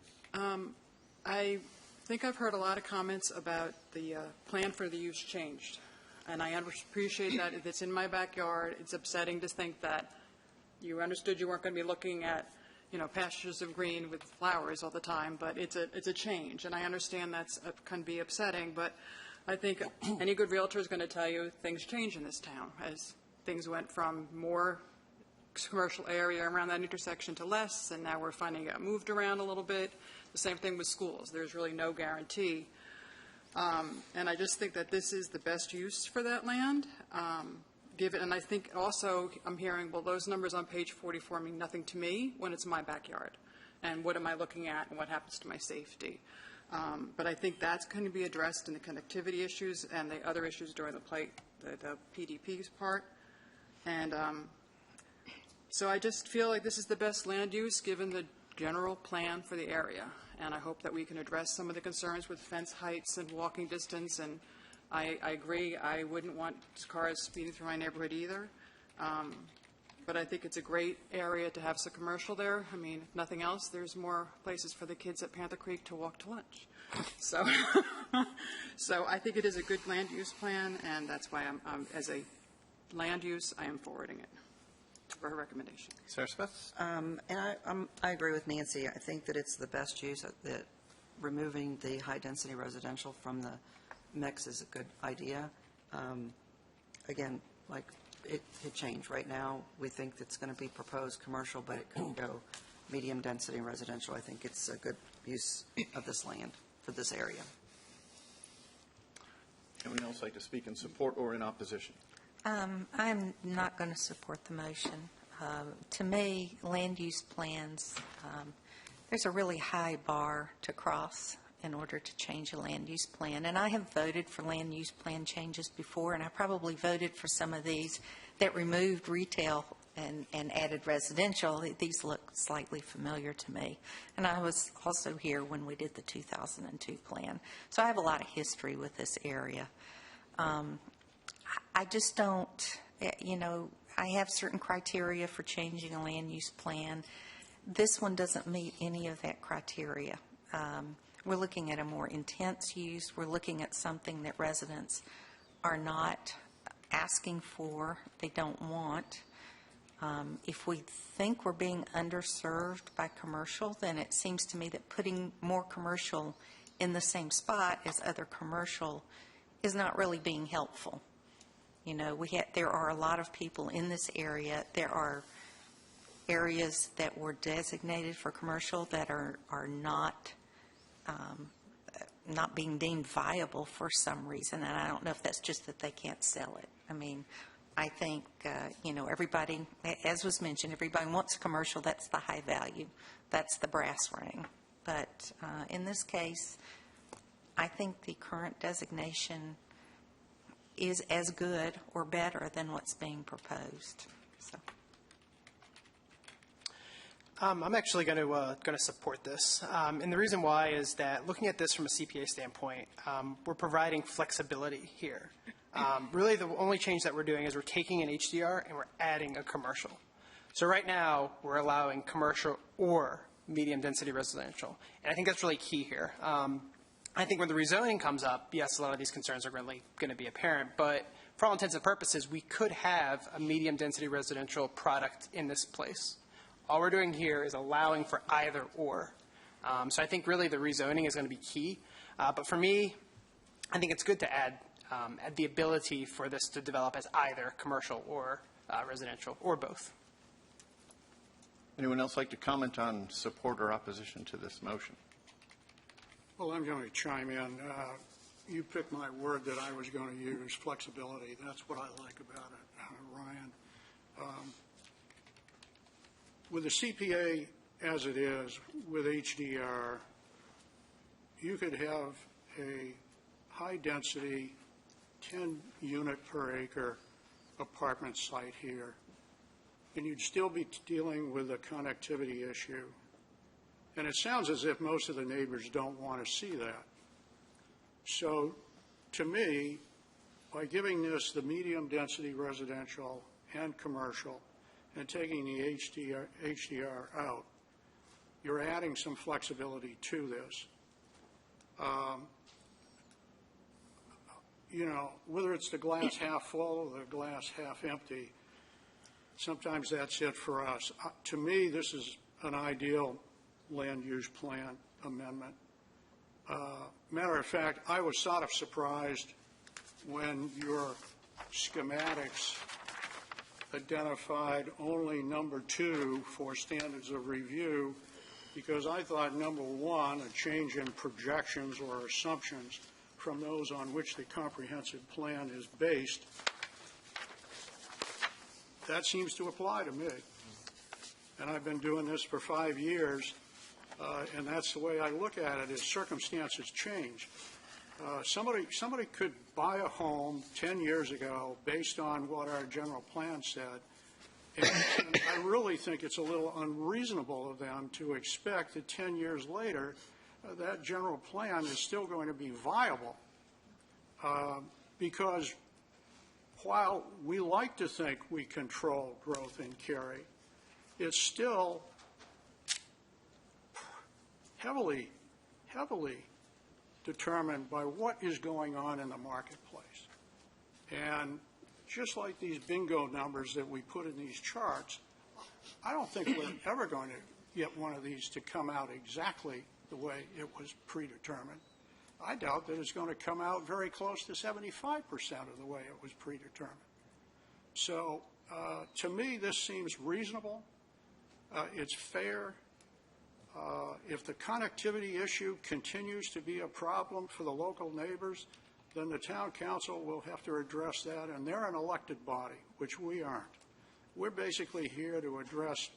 I think I've heard a lot of comments about the plan for the use changed. And I appreciate that. If it's in my backyard, it's upsetting to think that you understood you weren't going to be looking at, you know, pastures of green with flowers all the time, but it's a change. And I understand that's can be upsetting, but I think any good realtor is going to tell you things change in this town as things went from more commercial area around that intersection to less, and now we're finding it moved around a little bit. The same thing with schools. There's really no guarantee. And I just think that this is the best use for that land. And I think also I'm hearing, well, those numbers on page 44 mean nothing to me when it's my backyard. And what am I looking at and what happens to my safety? But I think that's going to be addressed in the connectivity issues and the other issues during the PDP's part. And so I just feel like this is the best land use given the general plan for the area. And I hope that we can address some of the concerns with fence heights and walking distance. And I agree, I wouldn't want cars speeding through my neighborhood either. But I think it's a great area to have some commercial there. I mean, if nothing else, there's more places for the kids at Panther Creek to walk to lunch. So, so I think it is a good land use plan, and that's why as a land use, I am forwarding it for her recommendation. Sarah Smith? And I agree with Nancy. I think that it's the best use, that removing the high-density residential from the mix is a good idea. Again, like it could change. Right now, we think it's going to be proposed commercial, but it could go medium-density residential. I think it's a good use of this land for this area. Anyone else like to speak in support or in opposition? I'm not going to support the motion. To me, land use plans, there's a really high bar to cross in order to change a land use plan. And I have voted for land use plan changes before, and I probably voted for some of these that removed retail and added residential. These look slightly familiar to me. And I was also here when we did the 2002 plan. So I have a lot of history with this area. I just don't, you know, I have certain criteria for changing a land use plan. This one doesn't meet any of that criteria. We're looking at a more intense use. We're looking at something that residents are not asking for, they don't want. If we think we're being underserved by commercial, then it seems to me that putting more commercial in the same spot as other commercial is not really being helpful. You know, there are a lot of people in this area. There are areas that were designated for commercial that are not being deemed viable for some reason, and I don't know if that's just that they can't sell it. I mean, I think, everybody, as was mentioned, everybody wants a commercial. That's the high value. That's the brass ring. But in this case, I think the current designation is as good or better than what's being proposed. So. I'm actually going to support this, and the reason why is that looking at this from a CPA standpoint, we're providing flexibility here. Really, the only change that we're doing is we're taking an HDR and we're adding a commercial. So right now, we're allowing commercial or medium-density residential, and I think that's really key here. I think when the rezoning comes up, yes, a lot of these concerns are really going to be apparent, but for all intents and purposes, we could have a medium-density residential product in this place. All we're doing here is allowing for either or. So I think really the rezoning is going to be key. But for me, I think it's good to add the ability for this to develop as either commercial or residential or both. Anyone else like to comment on support or opposition to this motion? Well, I'm going to chime in. You picked my word that I was going to use, flexibility. That's what I like about it, Ryan. With the CPA as it is, with HDR, you could have a high-density, 10-unit per acre apartment site here, and you'd still be dealing with a connectivity issue. And it sounds as if most of the neighbors don't want to see that. So, to me, by giving this the medium-density residential and commercial, and taking the HDR out, you're adding some flexibility to this. Whether it's the glass half full or the glass half empty, sometimes that's it for us. To me, this is an ideal land use plan amendment. Matter of fact, I was sort of surprised when your schematics identified only number 2 for standards of review, because I thought number 1, a change in projections or assumptions from those on which the comprehensive plan is based, that seems to apply to me. And I've been doing this for 5 years, and that's the way I look at it, is circumstances change. Somebody could buy a home 10 years ago based on what our general plan said, and I really think it's a little unreasonable of them to expect that 10 years later that general plan is still going to be viable, because while we like to think we control growth in Cary, it's still heavily determined by what is going on in the marketplace. And just like these bingo numbers that we put in these charts, I don't think we're ever going to get one of these to come out exactly the way it was predetermined. I doubt that it's going to come out very close to 75% of the way it was predetermined. So to me, this seems reasonable. It's fair. If the connectivity issue continues to be a problem for the local neighbors, then the town council will have to address that, and they're an elected body, which we aren't. We're basically here to address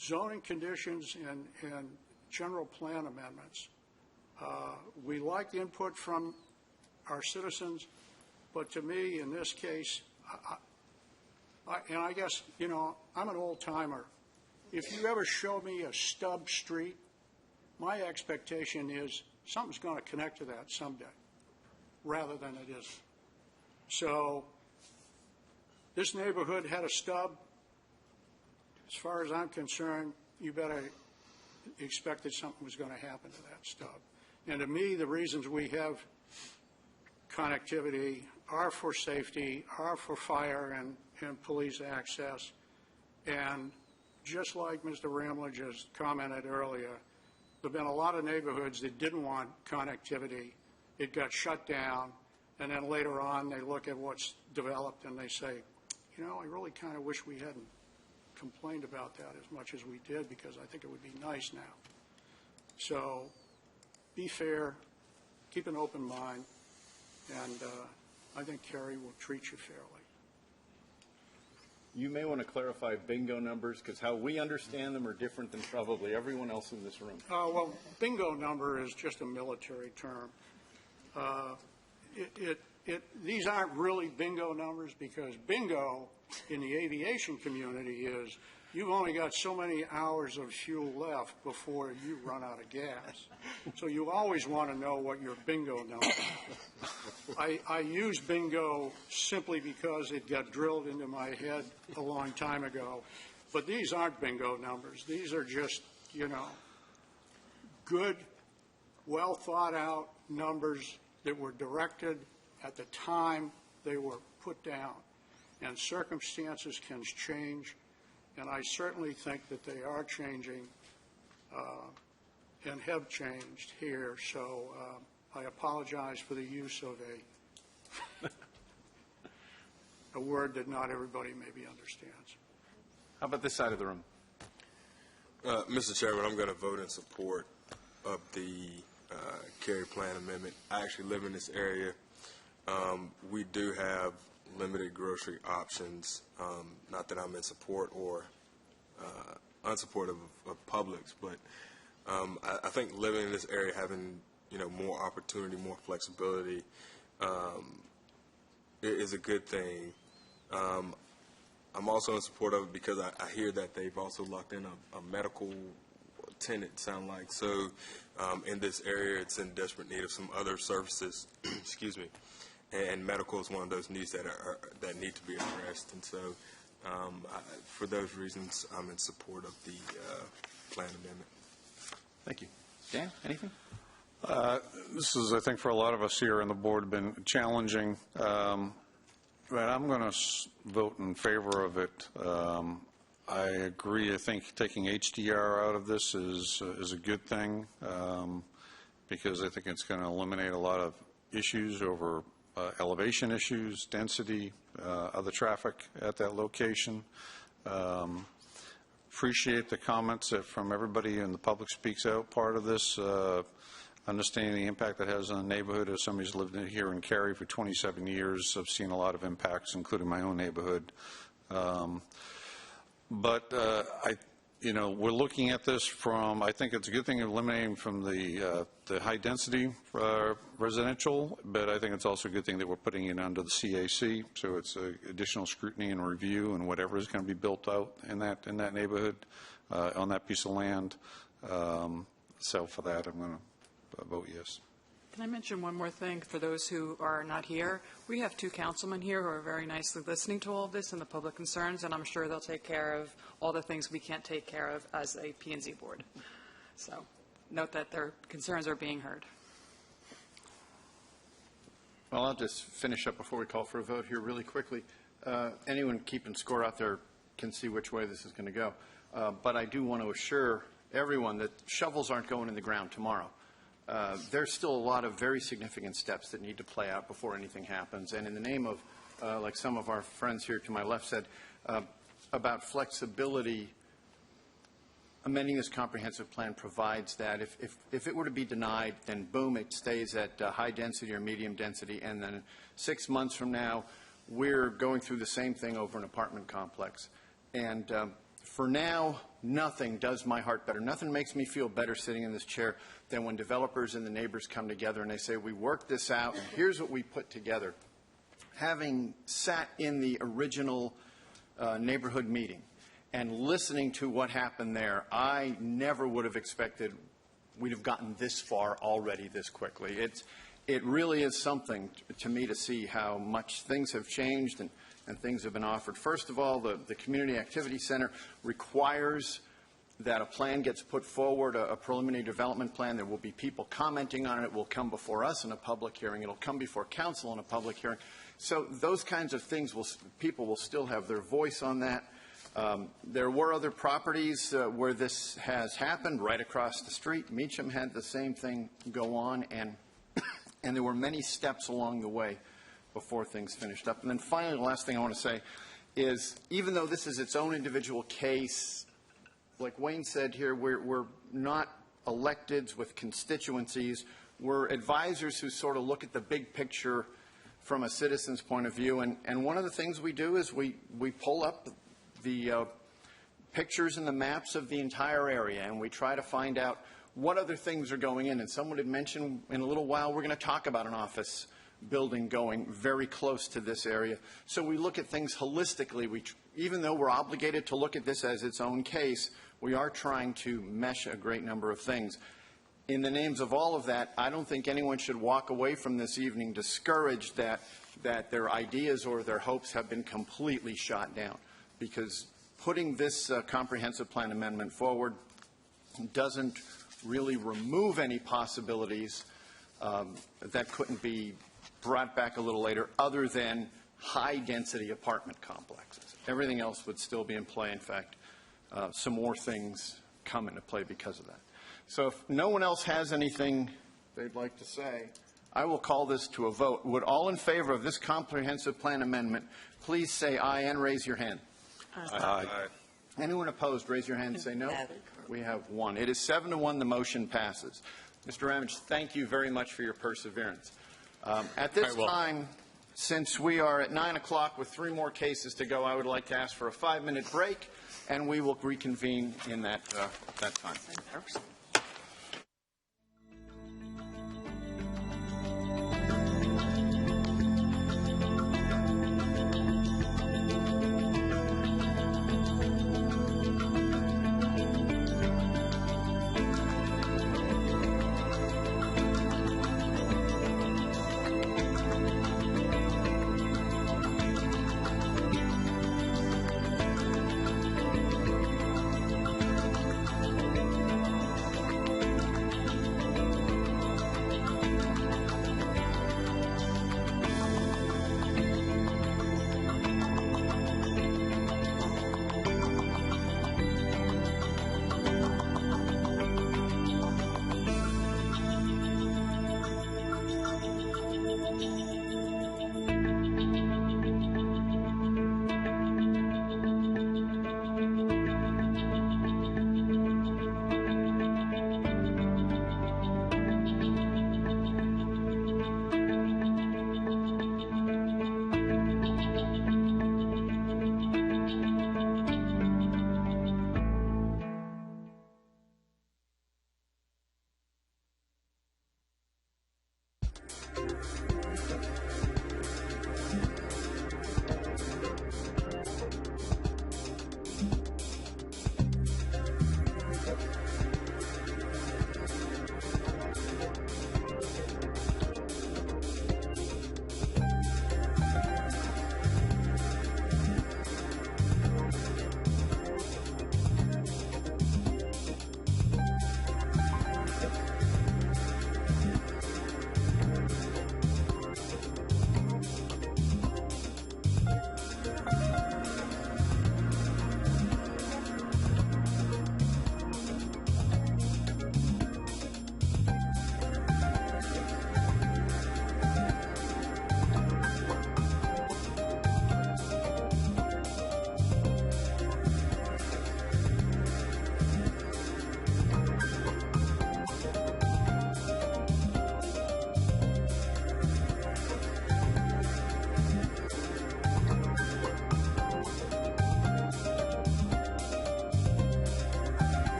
zoning conditions and general plan amendments. We like input from our citizens, but to me, in this case, and I guess, I'm an old-timer. If you ever show me a stub street, my expectation is something's going to connect to that someday, rather than it isn't. So this neighborhood had a stub. As far as I'm concerned, you better expect that something was going to happen to that stub. And to me, the reasons we have connectivity are for safety, are for fire and police access. And just like Mr. Ramlage has commented earlier, there have been a lot of neighborhoods that didn't want connectivity. It got shut down, and then later on they look at what's developed and they say, you know, I really kind of wish we hadn't complained about that as much as we did, because I think it would be nice now. So be fair, keep an open mind, and I think Cary will treat you fairly. You may want to clarify bingo numbers, because how we understand them are different than probably everyone else in this room. Well, bingo number is just a military term. These aren't really bingo numbers, because bingo in the aviation community is you've only got so many hours of fuel left before you run out of gas. So you always want to know what your bingo number is. I use bingo simply because it got drilled into my head a long time ago. But these aren't bingo numbers. These are just, you know, good, well thought out numbers that were directed at the time they were put down. And circumstances can change, and I certainly think that they are changing and have changed here. So I apologize for the use of a word that not everybody maybe understands. How about this side of the room? Mr. Chairman, I'm going to vote in support of the Cary Plan Amendment. I actually live in this area. We do have limited grocery options. Not that I'm in support or unsupportive of Publix, but I think living in this area, having, you know, more opportunity, more flexibility, is a good thing. I'm also in support of it because I hear that they've also locked in a medical tenant, sound like. So in this area, it's in desperate need of some other services, excuse me, and medical is one of those needs that need to be addressed. And so for those reasons, I'm in support of the plan amendment. Thank you. Dan, anything? This is, I think, for a lot of us here on the board, been challenging. But I'm going to vote in favor of it. I agree. I think taking HDR out of this is a good thing because I think it's going to eliminate a lot of issues over elevation issues, density, other traffic at that location. Appreciate the comments from everybody in the public speaks out part of this. Understanding the impact that has on the neighborhood. As somebody who's lived here in Cary for 27 years, I've seen a lot of impacts, including my own neighborhood. We're looking at this from, I think it's a good thing eliminating from the high density residential, but I think it's also a good thing that we're putting it under the CAC, so it's additional scrutiny and review and whatever is going to be built out in that neighborhood, on that piece of land. So for that, I'm going to vote yes. Can I mention one more thing for those who are not here? We have two councilmen here who are very nicely listening to all of this and the public concerns, and I'm sure they'll take care of all the things we can't take care of as a P&Z board. So note that their concerns are being heard. Well, I'll just finish up before we call for a vote here really quickly. Anyone keeping score out there can see which way this is going to go. But I do want to assure everyone that shovels aren't going in the ground tomorrow. There's still a lot of very significant steps that need to play out before anything happens. And in the name of, like some of our friends here to my left said, about flexibility, amending this comprehensive plan provides that if it were to be denied, then boom, it stays at high density or medium density. And then 6 months from now, we're going through the same thing over an apartment complex. And for now, nothing does my heart better. Nothing makes me feel better sitting in this chair than when developers and the neighbors come together and they say, we worked this out, and here's what we put together. Having sat in the original neighborhood meeting and listening to what happened there, I never would have expected we'd have gotten this far already this quickly. It really is something to me to see how much things have changed and things have been offered. First of all, the Community Activity Center requires that a plan gets put forward, a preliminary development plan. There will be people commenting on it. It will come before us in a public hearing. It will come before council in a public hearing. So those kinds of things, people will still have their voice on that. There were other properties where this has happened right across the street. Meacham had the same thing go on, and there were many steps along the way before things finished up. And then finally, the last thing I want to say is, even though this is its own individual case, like Wayne said here, we're not electeds with constituencies. We're advisors who sort of look at the big picture from a citizen's point of view. And one of the things we do is we pull up the pictures and the maps of the entire area, and we try to find out what other things are going in. And someone had mentioned in a little while we're going to talk about an office building going very close to this area. So we look at things holistically. Even though we're obligated to look at this as its own case, we are trying to mesh a great number of things. In the names of all of that, I don't think anyone should walk away from this evening discouraged that their ideas or their hopes have been completely shot down, because putting this comprehensive plan amendment forward doesn't really remove any possibilities that couldn't be brought back a little later, other than high-density apartment complexes. Everything else would still be in play. In fact, some more things come into play because of that. So if no one else has anything they'd like to say, I will call this to a vote. Would all in favor of this comprehensive plan amendment please say aye and raise your hand? Aye. Anyone opposed, raise your hand and say no. We have one. It is 7-1. The motion passes. Mr. Ramage, thank you very much for your perseverance. At this time, since we are at 9 o'clock with 3 more cases to go, I would like to ask for a 5-minute break, and we will reconvene in that time.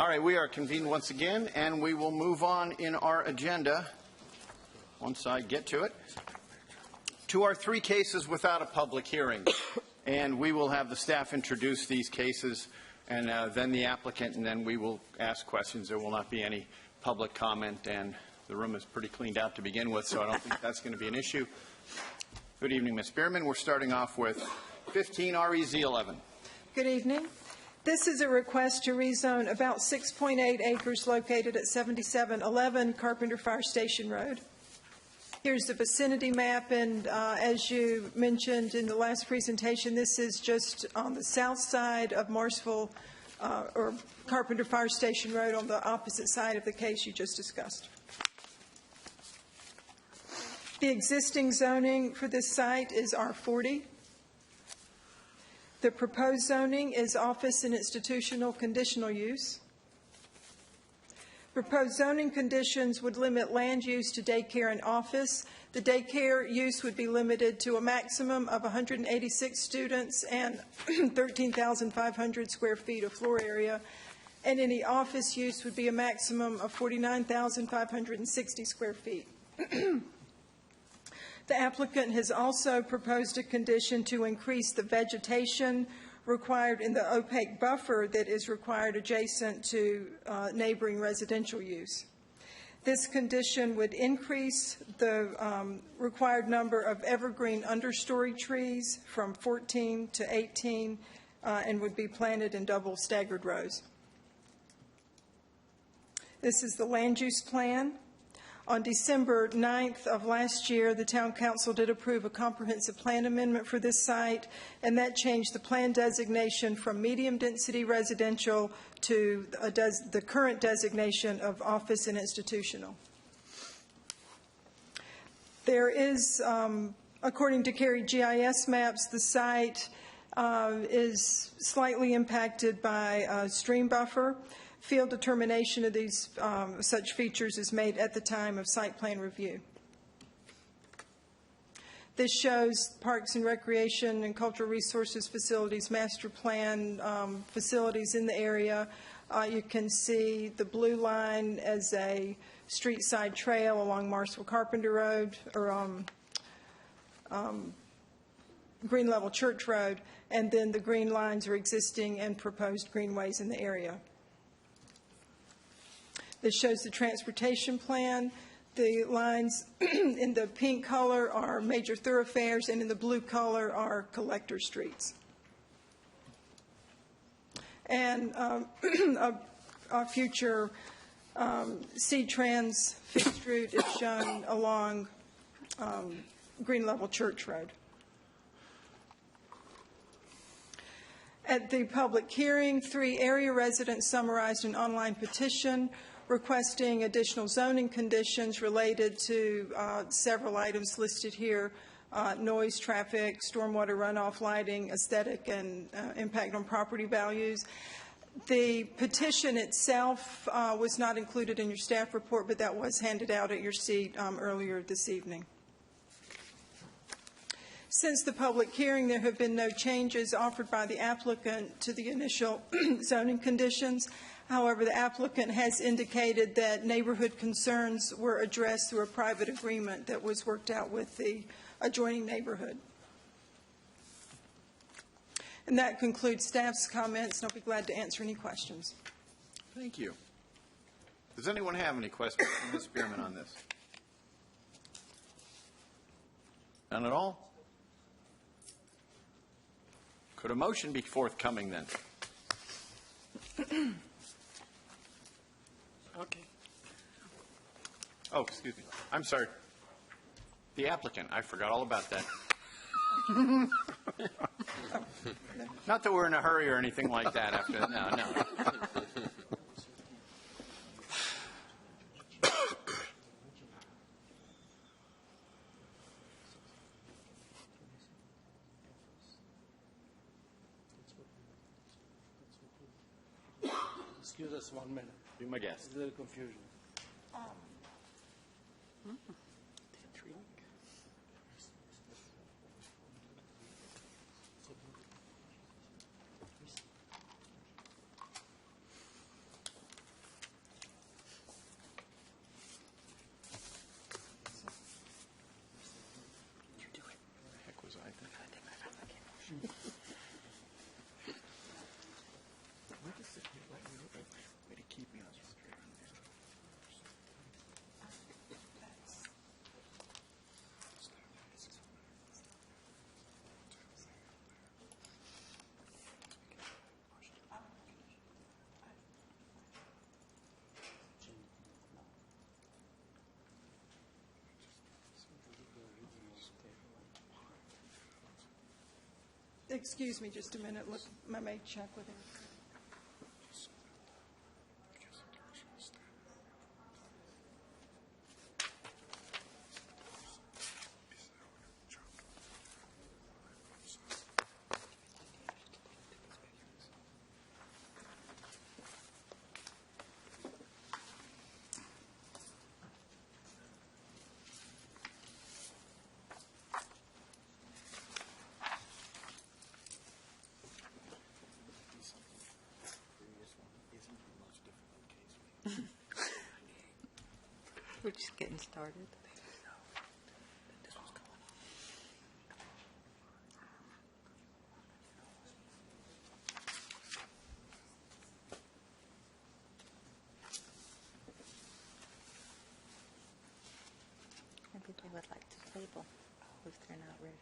All right, we are convened once again, and we will move on in our agenda, once I get to it, to our three cases without a public hearing. And we will have the staff introduce these cases, and then the applicant, and then we will ask questions. There will not be any public comment, and the room is pretty cleaned out to begin with, so I don't think that's going to be an issue. Good evening, Ms. Bierman. We're starting off with 15 REZ11. Good evening. This is a request to rezone about 6.8 acres located at 7711 Carpenter Fire Station Road. Here's the vicinity map, and as you mentioned in the last presentation, this is just on the south side of Marsville or Carpenter Fire Station Road on the opposite side of the case you just discussed. The existing zoning for this site is R40. The proposed zoning is office and institutional conditional use. Proposed zoning conditions would limit land use to daycare and office. The daycare use would be limited to a maximum of 186 students and 13,500 square feet of floor area, and any office use would be a maximum of 49,560 square feet. The applicant has also proposed a condition to increase the vegetation required in the opaque buffer that is required adjacent to neighboring residential use. This condition would increase the required number of evergreen understory trees from 14 to 18 and would be planted in double staggered rows. This is the land use plan. On December 9th of last year, the Town Council did approve a comprehensive plan amendment for this site, and that changed the plan designation from medium-density residential to the current designation of office and institutional. There is, according to Cary GIS maps, the site is slightly impacted by a stream buffer. Field determination of these such features is made at the time of site plan review. This shows Parks and Recreation and Cultural Resources Facilities Master Plan facilities in the area. You can see the blue line as a street side trail along Marsville Carpenter Road, or Green Level Church Road, and then the green lines are existing and proposed greenways in the area. This shows the transportation plan. The lines in the pink color are major thoroughfares, and in the blue color are collector streets. And a future C-Trans fixed route is shown along Green Level Church Road. At the public hearing, 3 area residents summarized an online petition requesting additional zoning conditions related to several items listed here: noise, traffic, stormwater runoff, lighting, aesthetic, and impact on property values. The petition itself was not included in your staff report, but that was handed out at your seat earlier this evening. Since the public hearing, there have been no changes offered by the applicant to the initial zoning conditions. However, the applicant has indicated that neighborhood concerns were addressed through a private agreement that was worked out with the adjoining neighborhood. And that concludes staff's comments, and I'll be glad to answer any questions. Thank you. Does anyone have any questions for Ms. Spearman on this? None at all? Could a motion be forthcoming then? Okay. Oh, excuse me. I'm sorry. The applicant. I forgot all about that. Not that we're in a hurry or anything like that after that. No. Excuse us 1 minute. Be my guest. There's a little confusion. Heck was I thinking? Way to keep me on straight. Excuse me just a minute. Look, I may check with him. We're just getting started. would like to table if they're not ready.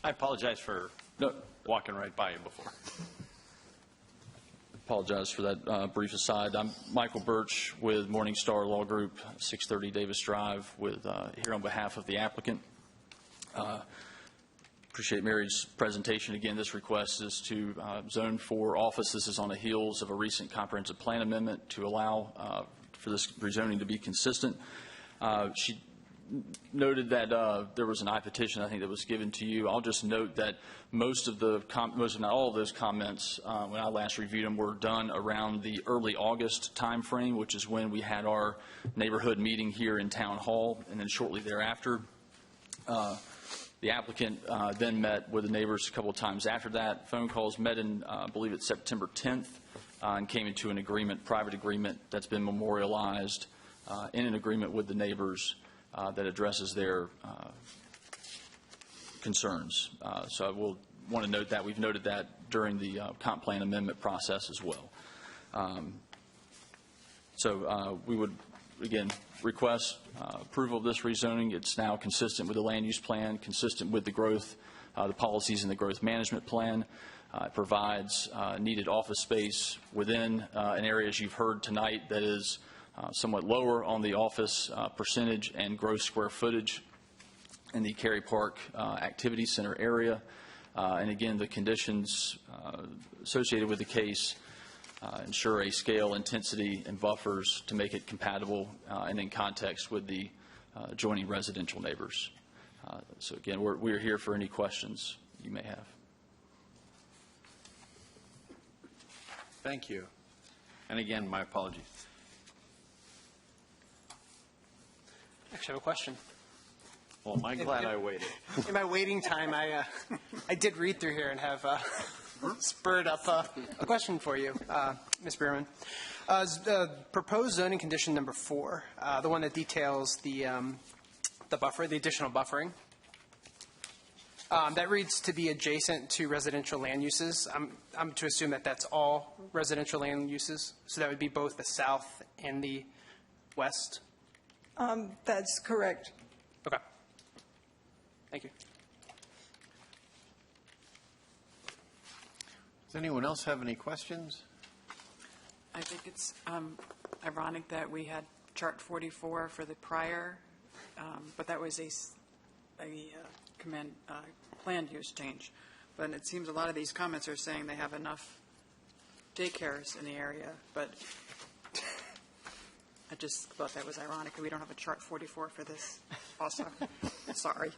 I apologize for walking right by you before. Apologize for that brief aside. I'm Michael Birch with Morningstar Law Group, 630 Davis Drive, with here on behalf of the applicant. Appreciate Mary's presentation. Again, this request is to zone for office. This is on the heels of a recent comprehensive plan amendment to allow for this rezoning to be consistent. She noted that there was an I-petition, I think, that was given to you. I'll just note that most of not all of those comments, when I last reviewed them, were done around the early August timeframe, which is when we had our neighborhood meeting here in Town Hall, and then shortly thereafter. The applicant then met with the neighbors a couple of times after that. Phone calls, met in, I believe it's September 10th, and came into an agreement, private agreement, that's been memorialized in an agreement with the neighbors that addresses their concerns. So I will want to note that. We've noted that during the comp plan amendment process as well. So we would, again, request approval of this rezoning. It's now consistent with the land use plan, consistent with the growth, the policies in the growth management plan. It provides needed office space within an area, as you've heard tonight, that is somewhat lower on the office percentage and gross square footage in the Cary Park Activity Center area. And again, the conditions associated with the case ensure a scale, intensity, and buffers to make it compatible and in context with the adjoining residential neighbors. So again, we're here for any questions you may have. Thank you. And again, my apologies. Actually, I have a question. Well, I'm glad I waited. In my waiting time, I did read through here and have spurred up a question for you, Ms. Bierman. Proposed zoning condition number 4, the one that details the buffer, the additional buffering, that reads to be adjacent to residential land uses. I'm to assume that that's all residential land uses, so that would be both the south and the west? That's correct. Okay. Thank you. Does anyone else have any questions? I think it's ironic that we had chart 44 for the prior, but that was a planned use change. But it seems a lot of these comments are saying they have enough daycares in the area, but I just thought that was ironic that we don't have a chart 44 for this also. Sorry.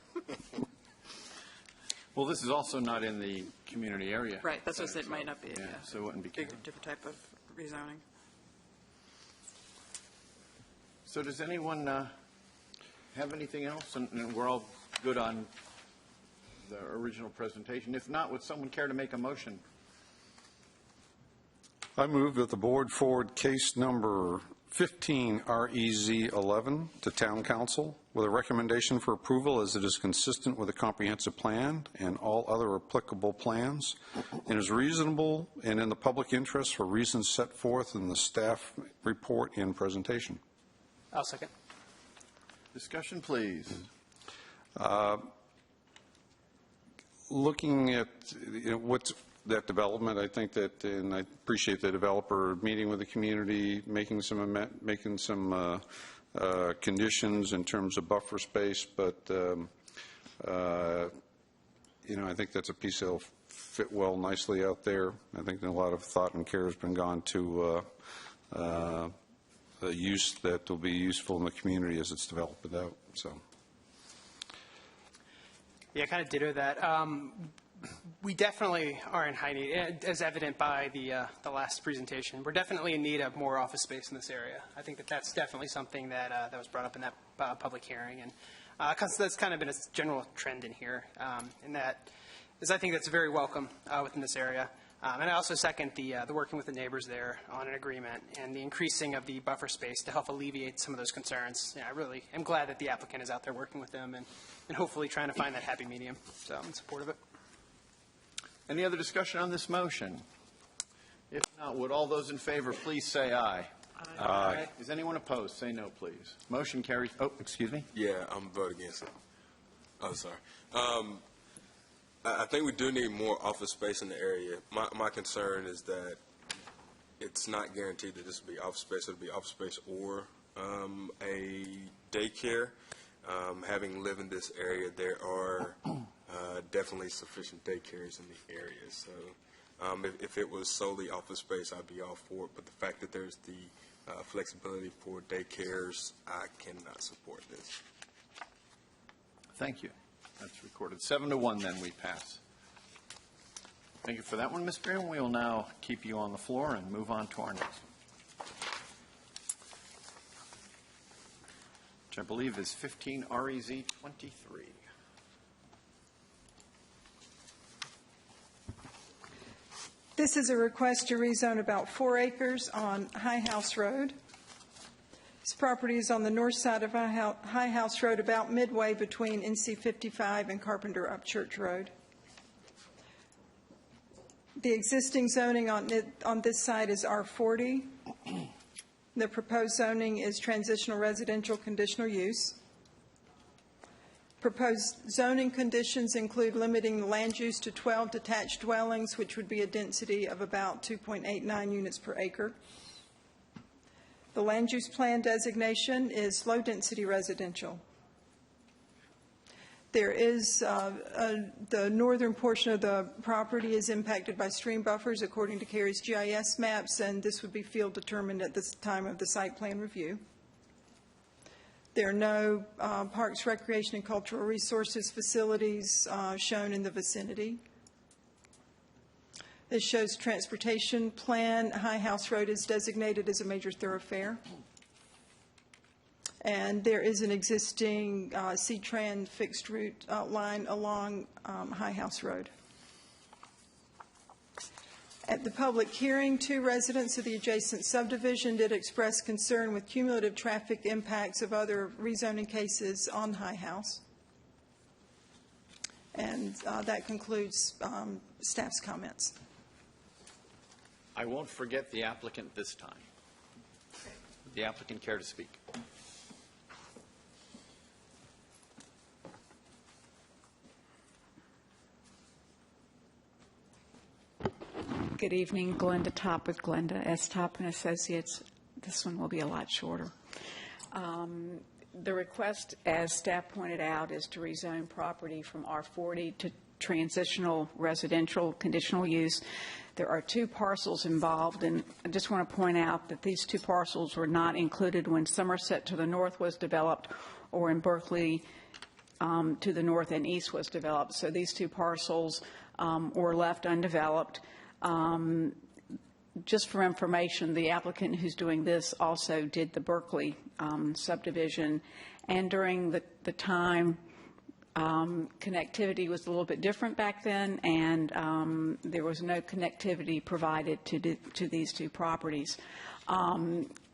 Well, this is also not in the community area. Right, that's what it might not be. Yeah, so it wouldn't be different type of rezoning. So does anyone have anything else? And we're all good on the original presentation. If not, would someone care to make a motion? I move that the board forward case number 15 REZ 11 to Town Council with a recommendation for approval as it is consistent with the comprehensive plan and all other applicable plans and is reasonable and in the public interest for reasons set forth in the staff report and presentation. I'll second. Discussion, please. Looking at what's that development, I think that, and I appreciate the developer meeting with the community, making some conditions in terms of buffer space, but I think that's a piece that'll fit well nicely out there. I think a lot of thought and care has been gone to the use that will be useful in the community as it's developed it out. So. Yeah, kind of ditto that. We definitely are in high need, as evident by the last presentation. We're definitely in need of more office space in this area. I think that that's definitely something that that was brought up in that public hearing, and that's kind of been a general trend in here. And that is, I think that's very welcome within this area. And I also second the working with the neighbors there on an agreement and the increasing of the buffer space to help alleviate some of those concerns. Yeah, I really am glad that the applicant is out there working with them and hopefully trying to find that happy medium. So I'm in support of it. Any other discussion on this motion? If not, would all those in favor please say aye? Aye. Aye. Is anyone opposed? Say no, please. Motion carries. Oh, excuse me? Yeah, I'm voting against it. Oh, sorry. I think we do need more office space in the area. My concern is that it's not guaranteed that this will be office space. It'll be office space or a daycare. Having lived in this area, there are definitely sufficient daycares in the area. So if it was solely office space, I'd be all for it. But the fact that there's the flexibility for daycares, I cannot support this. Thank you. That's recorded. 7-1, then we pass. Thank you for that one, Ms. Graham. We will now keep you on the floor and move on to our next one, which I believe is 15 REZ 23. This is a request to rezone about 4 acres on High House Road. This property is on the north side of High House Road, about midway between NC 55 and Carpenter Upchurch Road. The existing zoning on this site is R40. The proposed zoning is transitional residential conditional use. Proposed zoning conditions include limiting the land use to 12 detached dwellings, which would be a density of about 2.89 units per acre. The land use plan designation is low-density residential. There is, the northern portion of the property is impacted by stream buffers according to Cary's GIS maps, and this would be field determined at the time of the site plan review. There are no parks, recreation, and cultural resources facilities shown in the vicinity. This shows transportation plan. High House Road is designated as a major thoroughfare. And there is an existing C-Tran fixed route line along High House Road. At the public hearing, 2 residents of the adjacent subdivision did express concern with cumulative traffic impacts of other rezoning cases on High House. And that concludes staff's comments. I won't forget the applicant this time. Would the applicant care to speak? Good evening, Glenda Top with Glenda S. Top and Associates. This one will be a lot shorter. The request, as staff pointed out, is to rezone property from R40 to transitional residential conditional use. There are 2 parcels involved, and I just want to point out that these 2 parcels were not included when Somerset to the north was developed or in Berkeley to the north and east was developed. So these 2 parcels were left undeveloped. Just for information, the applicant who's doing this also did the Berkeley subdivision, and during the time, connectivity was a little bit different back then, and there was no connectivity provided to these 2 properties.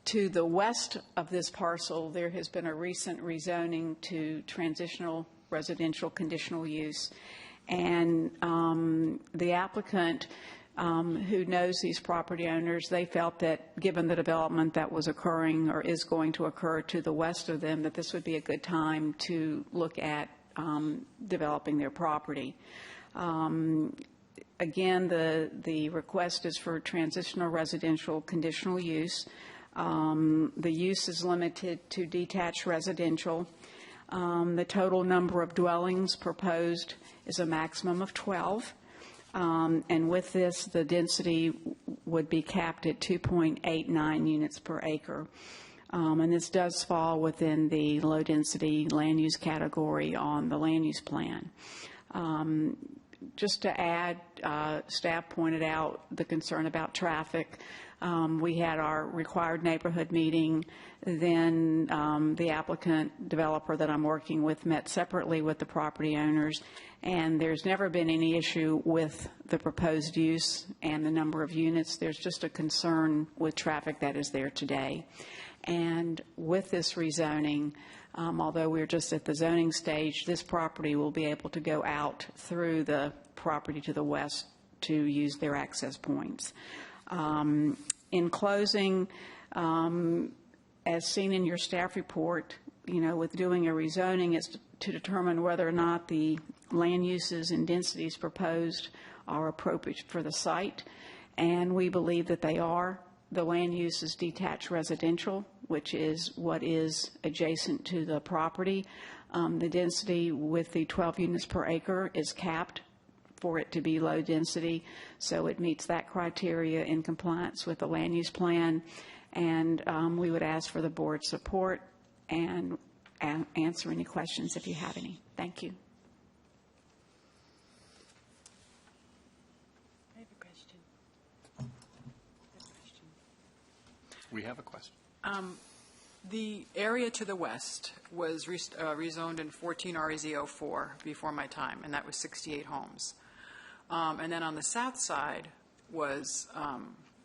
To the west of this parcel, there has been a recent rezoning to transitional residential conditional use. And the applicant, who knows these property owners, they felt that given the development that was occurring or is going to occur to the west of them, that this would be a good time to look at developing their property. Again, the request is for transitional residential conditional use. The use is limited to detached residential. The total number of dwellings proposed is a maximum of 12. And with this, the density would be capped at 2.89 units per acre. And this does fall within the low-density land use category on the land use plan. Just to add, staff pointed out the concern about traffic. We had our required neighborhood meeting. Then the applicant developer that I'm working with met separately with the property owners, and there's never been any issue with the proposed use and the number of units. There's just a concern with traffic that is there today. And with this rezoning, although we're just at the zoning stage, this property will be able to go out through the property to the west to use their access points. In closing, as seen in your staff report, with doing a rezoning, it's to determine whether or not the land uses and densities proposed are appropriate for the site, and we believe that they are. The land use is detached residential, which is what is adjacent to the property. The density with the 12 units per acre is capped for it to be low density, so it meets that criteria in compliance with the land use plan. And we would ask for the board's support and answer any questions if you have any. Thank you. We have a question. The area to the west was rezoned in 14 REZ04 before my time, and that was 68 homes. And then on the south side was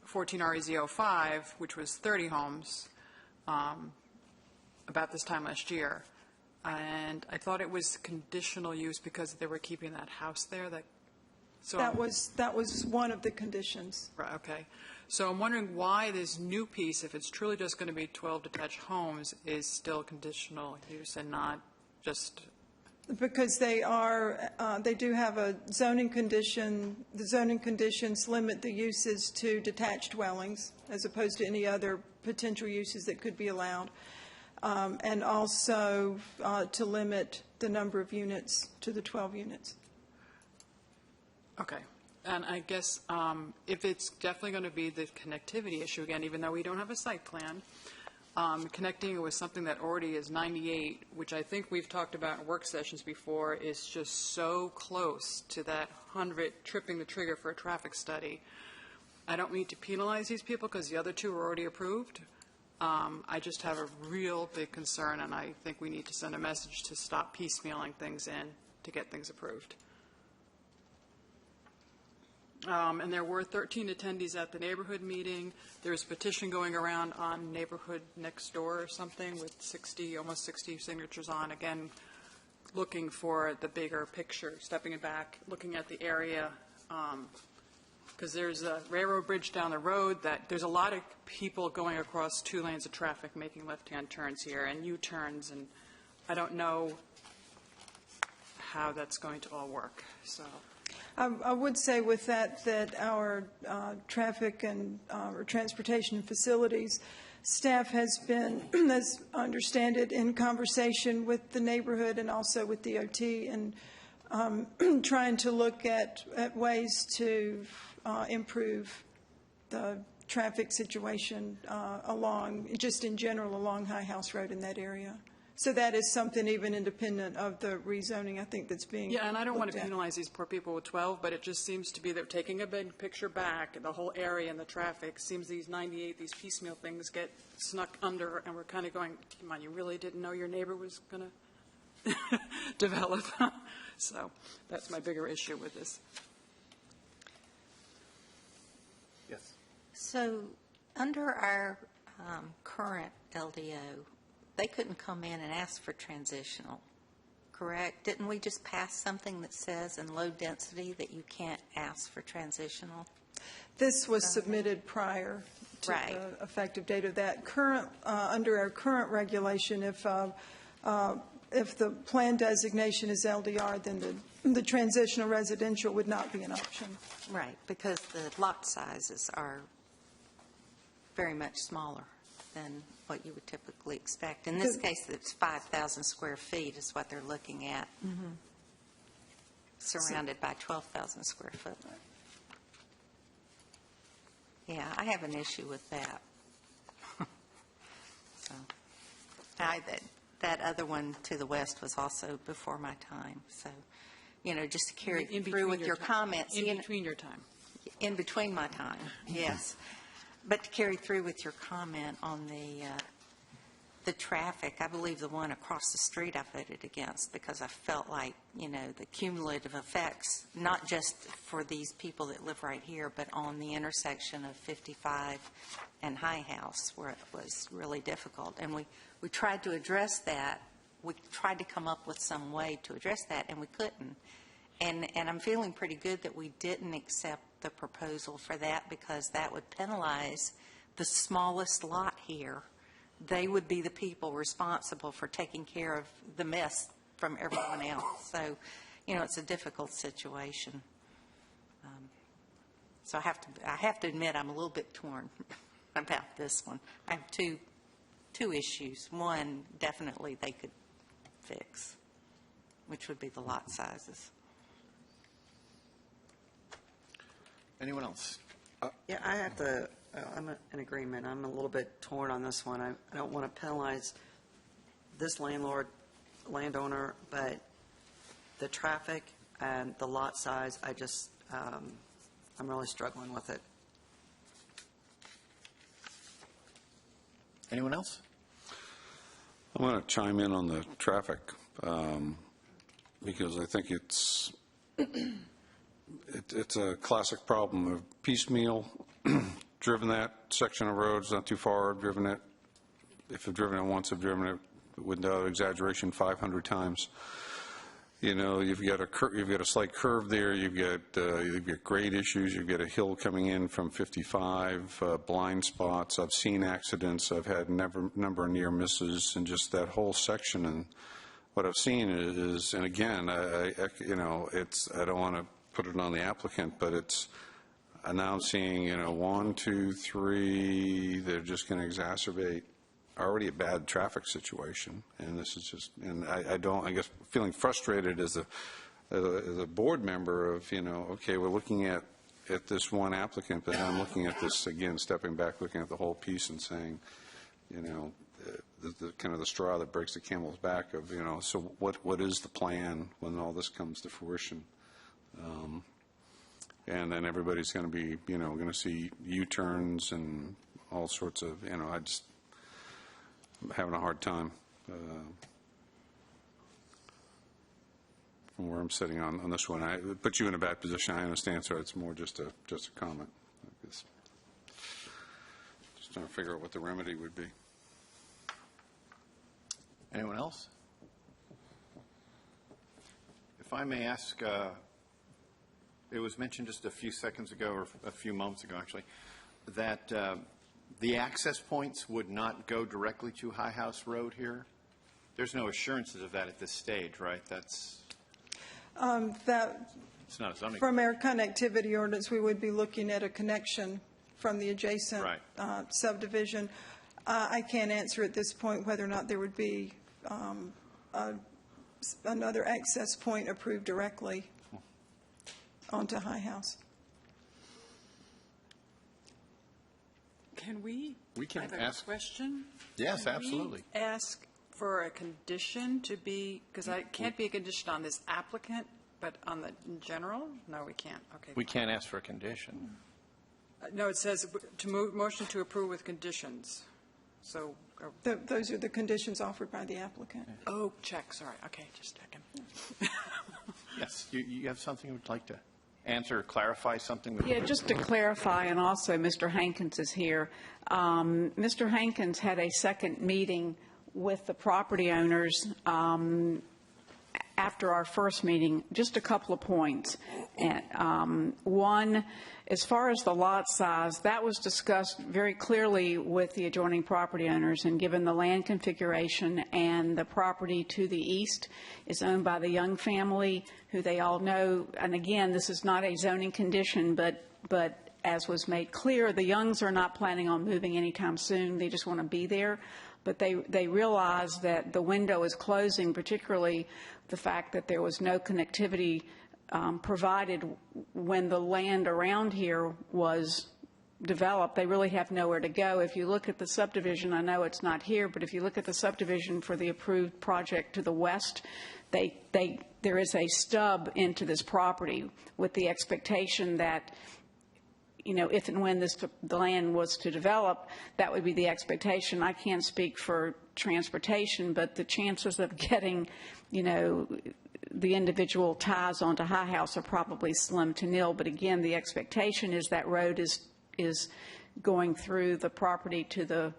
14 REZ05, which was 30 homes about this time last year. And I thought it was conditional use because they were keeping that house there. That was one of the conditions. Right, okay. So I'm wondering why this new piece, if it's truly just going to be 12 detached homes, is still conditional use and not just... Because they do have a zoning condition. The zoning conditions limit the uses to detached dwellings as opposed to any other potential uses that could be allowed. And also to limit the number of units to the 12 units. Okay. And I guess if it's definitely going to be the connectivity issue again, even though we don't have a site plan, connecting it with something that already is 98, which I think we've talked about in work sessions before, is just so close to that 100 tripping the trigger for a traffic study. I don't need to penalize these people because the other two are already approved. I just have a real big concern, and I think we need to send a message to stop piecemealing things in to get things approved. And there were 13 attendees at the neighborhood meeting. There's a petition going around on Neighborhood Next Door or something with almost 60 signatures on, again, looking for the bigger picture, stepping it back, looking at the area, because there's a railroad bridge down the road that there's a lot of people going across 2 lanes of traffic making left-hand turns here and U-turns, and I don't know how that's going to all work, so... I would say with that our traffic and or transportation facilities staff has been, as I understand it, in conversation with the neighborhood and also with DOT and trying to look at ways to improve the traffic situation just in general along High House Road in that area. So that is something even independent of the rezoning, I think, that's being Yeah, and I don't want to looked at. penalize these poor people with 12, but it just seems to be they're taking a big picture back, and the whole area and the traffic seems these 98, these piecemeal things get snuck under, and we're kind of going, come on, you really didn't know your neighbor was going to develop. So that's my bigger issue with this. Yes. So under our current LDO, they couldn't come in and ask for transitional, correct? Didn't we just pass something that says in low density that you can't ask for transitional? This was submitted prior to Right. the effective date of that. Under our current regulation, if the plan designation is LDR, then the transitional residential would not be an option. Right, because the lot sizes are very much smaller than what you would typically expect. In this case, it's 5,000 square feet is what they're looking at, surrounded by 12,000 square foot. Yeah, I have an issue with that. So, that other one to the west was also before my time. So, just to carry through with your comments. In between your time. In between my time, yes. But to carry through with your comment on the traffic, I believe the one across the street I voted against because I felt like, the cumulative effects, not just for these people that live right here, but on the intersection of 55 and High House where it was really difficult. And we tried to address that. We tried to come up with some way to address that, and we couldn't. And I'm feeling pretty good that we didn't accept the proposal for that because that would penalize the smallest lot here. They would be the people responsible for taking care of the mess from everyone else. So, it's a difficult situation. So I have to admit I'm a little bit torn about this one. I have two issues. One, definitely they could fix, which would be the lot sizes. Anyone else? Yeah, I have to, I'm in agreement. I'm a little bit torn on this one. I don't want to penalize this landowner, but the traffic and the lot size, I'm really struggling with it. Anyone else? I'm going to chime in on the traffic because I think it's a classic problem of piecemeal. Driven that section of roads, not too far. I've driven it. If I've driven it once, I've driven it without exaggeration 500 times. You've got a slight curve there. You've got grade issues. You've got a hill coming in from 55, blind spots. I've seen accidents. I've had number of near misses, and just that whole section. And what I've seen is, and again, I don't want to put it on the applicant, but it's now seeing 1, 2, 3. They're just going to exacerbate already a bad traffic situation, and this is just, and I guess feeling frustrated as a board member of, okay, we're looking at this one applicant, but I'm looking at this again, stepping back, looking at the whole piece and saying, the kind of the straw that breaks the camel's back of, so what is the plan when all this comes to fruition? And then everybody's going to be, going to see U-turns and all sorts of, I'm having a hard time from where I'm sitting on this one. I put you in a bad position. I understand, so it's more just a comment. Just trying to figure out what the remedy would be. Anyone else? If I may ask, it was mentioned just a few seconds ago, or a few moments ago, actually, that the access points would not go directly to High House Road here. There's no assurances of that at this stage, right? It's not a zoning. From our connectivity ordinance, we would be looking at a connection from the adjacent subdivision. I can't answer at this point whether or not there would be another access point approved directly onto High House. Can we? We can I have ask. A question? Yes, Can absolutely. We ask for a condition to be, because it can't be a condition on this applicant, but on the in general? No, we can't. Okay. We can't ask for a condition. No, it says to move, motion to approve with conditions. So. Those are the conditions offered by the applicant. Oh, check. Sorry. Okay, just checking. Yes, you have something you would like to? answer or clarify something? Yeah, just to clarify, and also Mr. Hankins is here. Mr. Hankins had a second meeting with the property owners after our first meeting. Just a couple of points. One, as far as the lot size, that was discussed very clearly with the adjoining property owners, and given the land configuration and the property to the east is owned by the Young family, who they all know, and again, this is not a zoning condition, but as was made clear, the Youngs are not planning on moving anytime soon. They just want to be there. But they realize that the window is closing, particularly the fact that there was no connectivity provided when the land around here was developed. They really have nowhere to go. If you look at the subdivision, I know it's not here, but if you look at the subdivision for the approved project to the west, there is a stub into this property with the expectation that, you know, if and when the land was to develop, that would be the expectation. I can't speak for transportation, but the chances of getting, you know, the individual ties onto High House are probably slim to nil. But again, the expectation is that road is going through the property to the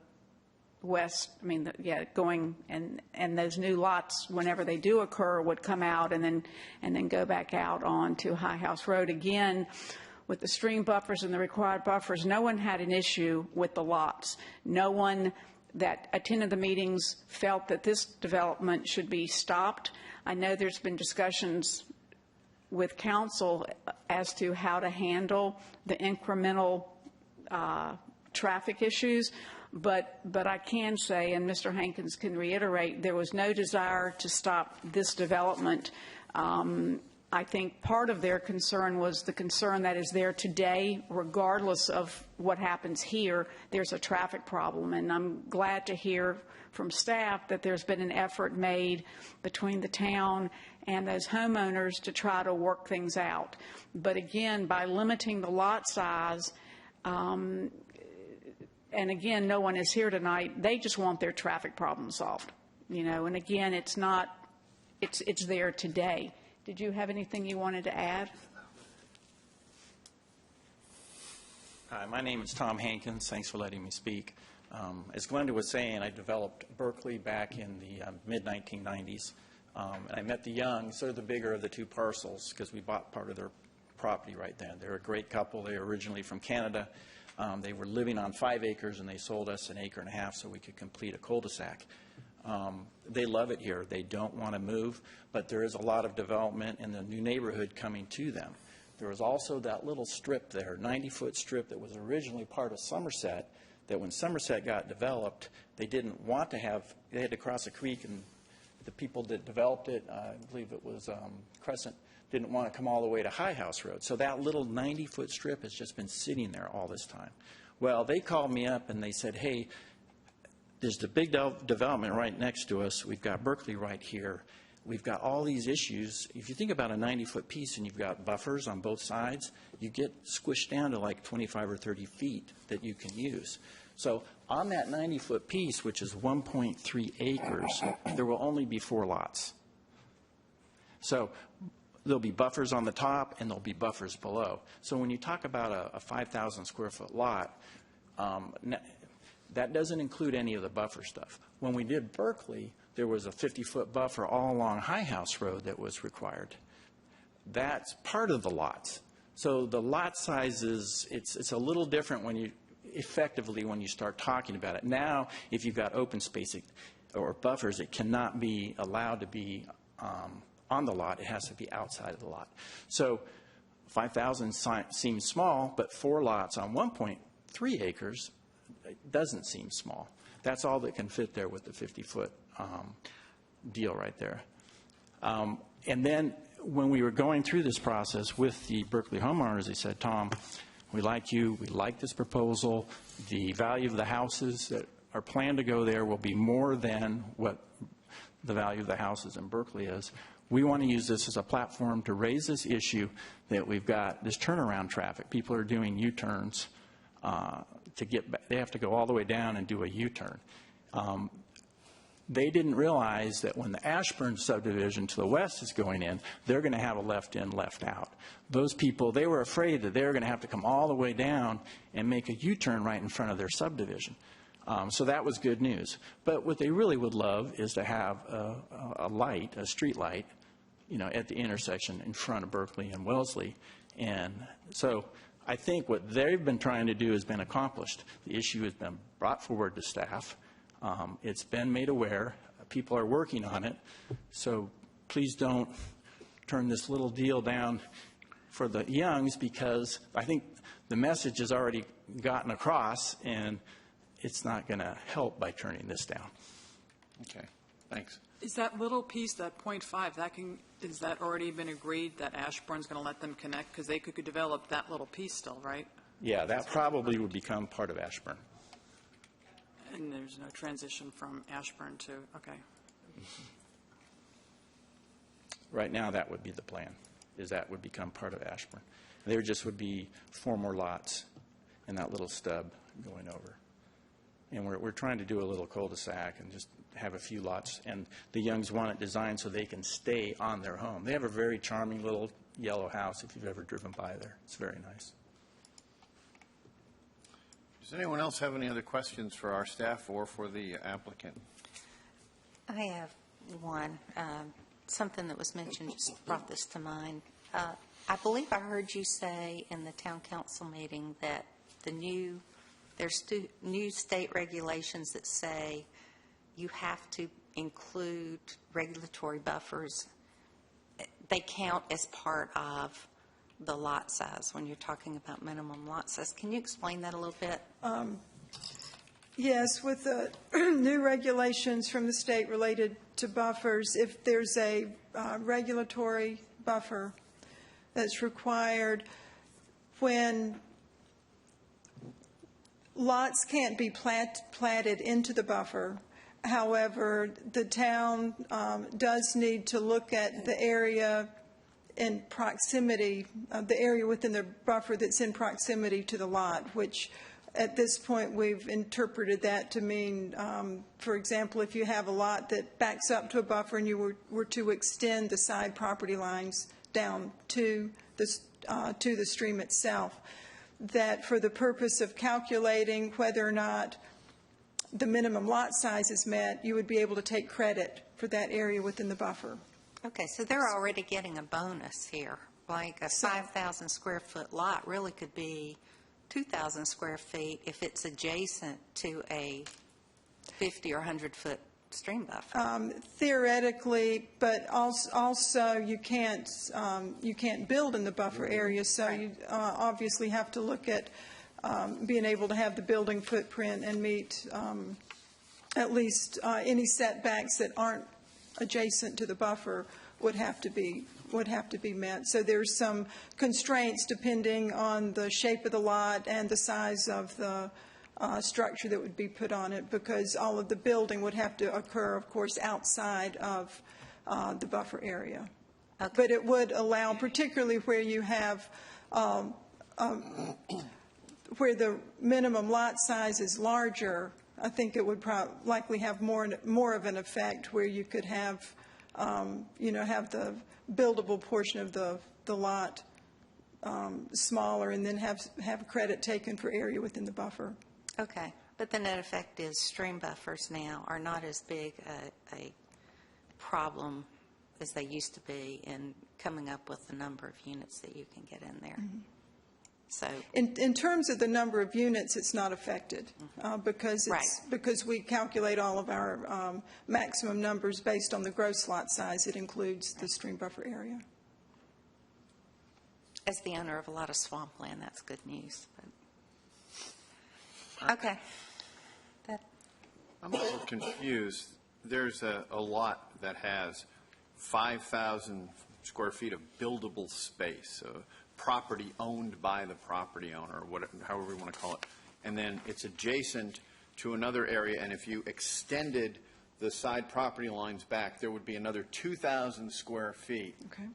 west. I mean, going, and those new lots, whenever they do occur, would come out and then go back out onto High House Road again. With the stream buffers and the required buffers, no one had an issue with the lots. No one that attended the meetings felt that this development should be stopped. I know there's been discussions with council as to how to handle the incremental traffic issues, but I can say, and Mr. Hankins can reiterate, there was no desire to stop this development. I think part of their concern was the concern that is there today, regardless of what happens here, there's a traffic problem. And I'm glad to hear from staff that there's been an effort made between the town and those homeowners to try to work things out. But again, by limiting the lot size, and again, no one is here tonight, they just want their traffic problem solved. You know, and again, it's there today. Did you have anything you wanted to add? Hi, my name is Tom Hankins. Thanks for letting me speak. As Glenda was saying, I developed Berkeley back in the mid-1990s. And I met the Youngs. They're the bigger of the two parcels because we bought part of their property right then. They're a great couple. They were originally from Canada. They were living on 5 acres, and they sold us an acre and a half so we could complete a cul-de-sac. They love it here. They don't want to move, but there is a lot of development in the new neighborhood coming to them. There was also that little strip there, 90-foot strip that was originally part of Somerset, that when Somerset got developed, they didn't want to have, they had to cross a creek, and the people that developed it, I believe it was Crescent, didn't want to come all the way to High House Road. So that little 90-foot strip has just been sitting there all this time. Well, they called me up and they said, hey, there's the big development right next to us. We've got Berkeley right here. We've got all these issues. If you think about a 90-foot piece and you've got buffers on both sides, you get squished down to like 25 or 30 feet that you can use. So on that 90-foot piece, which is 1.3 acres, there will only be 4 lots. So there'll be buffers on the top and there'll be buffers below. So when you talk about a 5,000 square foot lot, that doesn't include any of the buffer stuff. When we did Berkeley, there was a 50-foot buffer all along High House Road that was required. That's part of the lots. So the lot sizes, it's a little different when you, effectively when you start talking about it. Now, if you've got open space or buffers, it cannot be allowed to be on the lot. It has to be outside of the lot. So 5,000 seems small, but 4 lots on 1.3 acres, it doesn't seem small. That's all that can fit there with the 50-foot deal right there. And then when we were going through this process with the Berkeley homeowners, they said, Tom, we like you, we like this proposal. The value of the houses that are planned to go there will be more than what the value of the houses in Berkeley is. We want to use this as a platform to raise this issue that we've got this turnaround traffic. People are doing U-turns to get back. They have to go all the way down and do a U-turn. They didn't realize that when the Ashburn subdivision to the west is going in, they're going to have a left in, left out. Those people, they were afraid that they were going to have to come all the way down and make a U-turn right in front of their subdivision. So that was good news. But what they really would love is to have a light, a street light, at the intersection in front of Berkeley and Wellesley. And so I think what they've been trying to do has been accomplished. The issue has been brought forward to staff. It's been made aware. People are working on it. So please don't turn this little deal down for the Youngs, because I think the message has already gotten across, and it's not going to help by turning this down. Okay, thanks. Is that little piece, that .5, is that already been agreed that Ashburn's going to let them connect? Because they could develop that little piece still, right? Yeah, that probably would become part of Ashburn. And there's no transition from Ashburn to, okay. Right now, that would be the plan, is that would become part of Ashburn. There just would be 4 more lots in that little stub going over. And we're trying to do a little cul-de-sac and just have a few lots. And the Youngs want it designed so they can stay on their home. They have a very charming little yellow house if you've ever driven by there. It's very nice. Does anyone else have any other questions for our staff or for the applicant? I have one. Something that was mentioned just brought this to mind. I believe I heard you say in the town council meeting that there's new state regulations that say you have to include regulatory buffers. They count as part of the lot size when you're talking about minimum lot size. Can you explain that a little bit? Yes, with the new regulations from the state related to buffers, if there's a regulatory buffer that's required, when lots can't be platted into the buffer. However, the town does need to look at the area in proximity, the area within the buffer that's in proximity to the lot, which at this point we've interpreted that to mean, for example, if you have a lot that backs up to a buffer and you were to extend the side property lines down to the stream itself, that for the purpose of calculating whether or not the minimum lot size is met, you would be able to take credit for that area within the buffer. Okay, so they're already getting a bonus here. Like a 5,000 square foot lot really could be 2,000 square feet if it's adjacent to a 50 or 100 foot stream buffer. Theoretically, but also you can't build in the buffer area, so you obviously have to look at being able to have the building footprint and meet at least any setbacks that aren't adjacent to the buffer would have to be met. So there's some constraints depending on the shape of the lot and the size of the structure that would be put on it, because all of the building would have to occur, of course, outside of the buffer area. Okay. But it would allow, particularly where you have where the minimum lot size is larger, I think it would likely have more of an effect where you could have, have the buildable portion of the lot smaller and then have credit taken for area within the buffer. Okay, but the net effect is stream buffers now are not as big a problem as they used to be in coming up with the number of units that you can get in there. Mm-hmm. So, in terms of the number of units, it's not affected because we calculate all of our maximum numbers based on the gross lot size. It includes the stream buffer area. As the owner of a lot of swampland, that's good news. But. Okay. I'm a little confused. There's a lot that has 5,000 square feet of buildable space, property owned by the property owner, or whatever, however you want to call it, and then it's adjacent to another area, and if you extended the side property lines back, there would be another 2,000 square feet. Okay.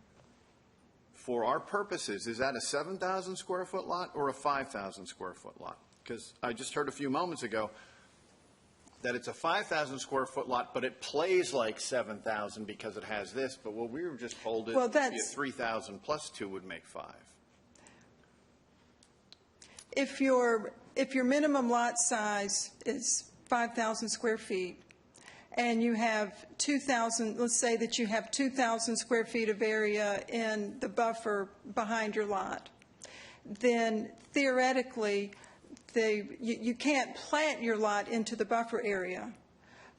For our purposes, is that a 7,000 square foot lot or a 5,000 square foot lot? Because I just heard a few moments ago, that it's a 5,000 square foot lot, but it plays like 7,000 because it has this, but what we were just told is Well, be a that's- 3,000 plus 2 would make 5. If your minimum lot size is 5,000 square feet, and you have 2,000, let's say that you have 2,000 square feet of area in the buffer behind your lot, then theoretically, you can't plant your lot into the buffer area.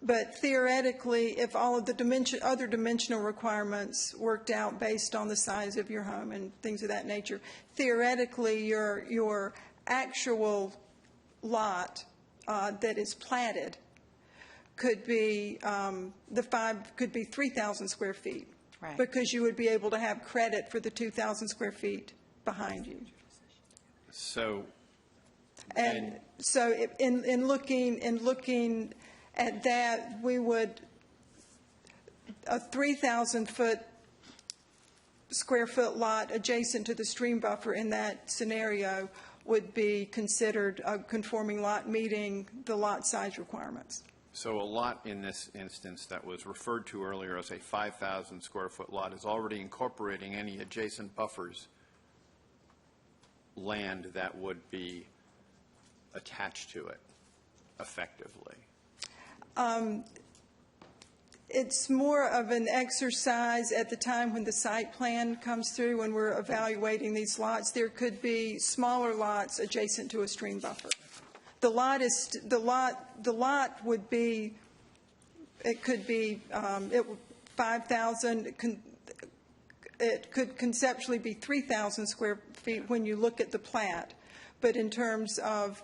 But theoretically, if all of the other dimensional requirements worked out based on the size of your home and things of that nature, theoretically, your actual lot that is platted could be could be 3,000 square feet, Right. because you would be able to have credit for the 2,000 square feet behind you. So, And so in looking at that, we would, a 3,000 square foot lot adjacent to the stream buffer in that scenario would be considered a conforming lot meeting the lot size requirements. so a lot in this instance that was referred to earlier as a 5,000 square foot lot is already incorporating any adjacent buffers land that would be attached to it effectively. It's more of an exercise at the time when the site plan comes through, when we're evaluating these lots. There could be smaller lots adjacent to a stream buffer. The lot would be, it could be 5,000. It could conceptually be 3,000 square feet when you look at the plat, but in terms of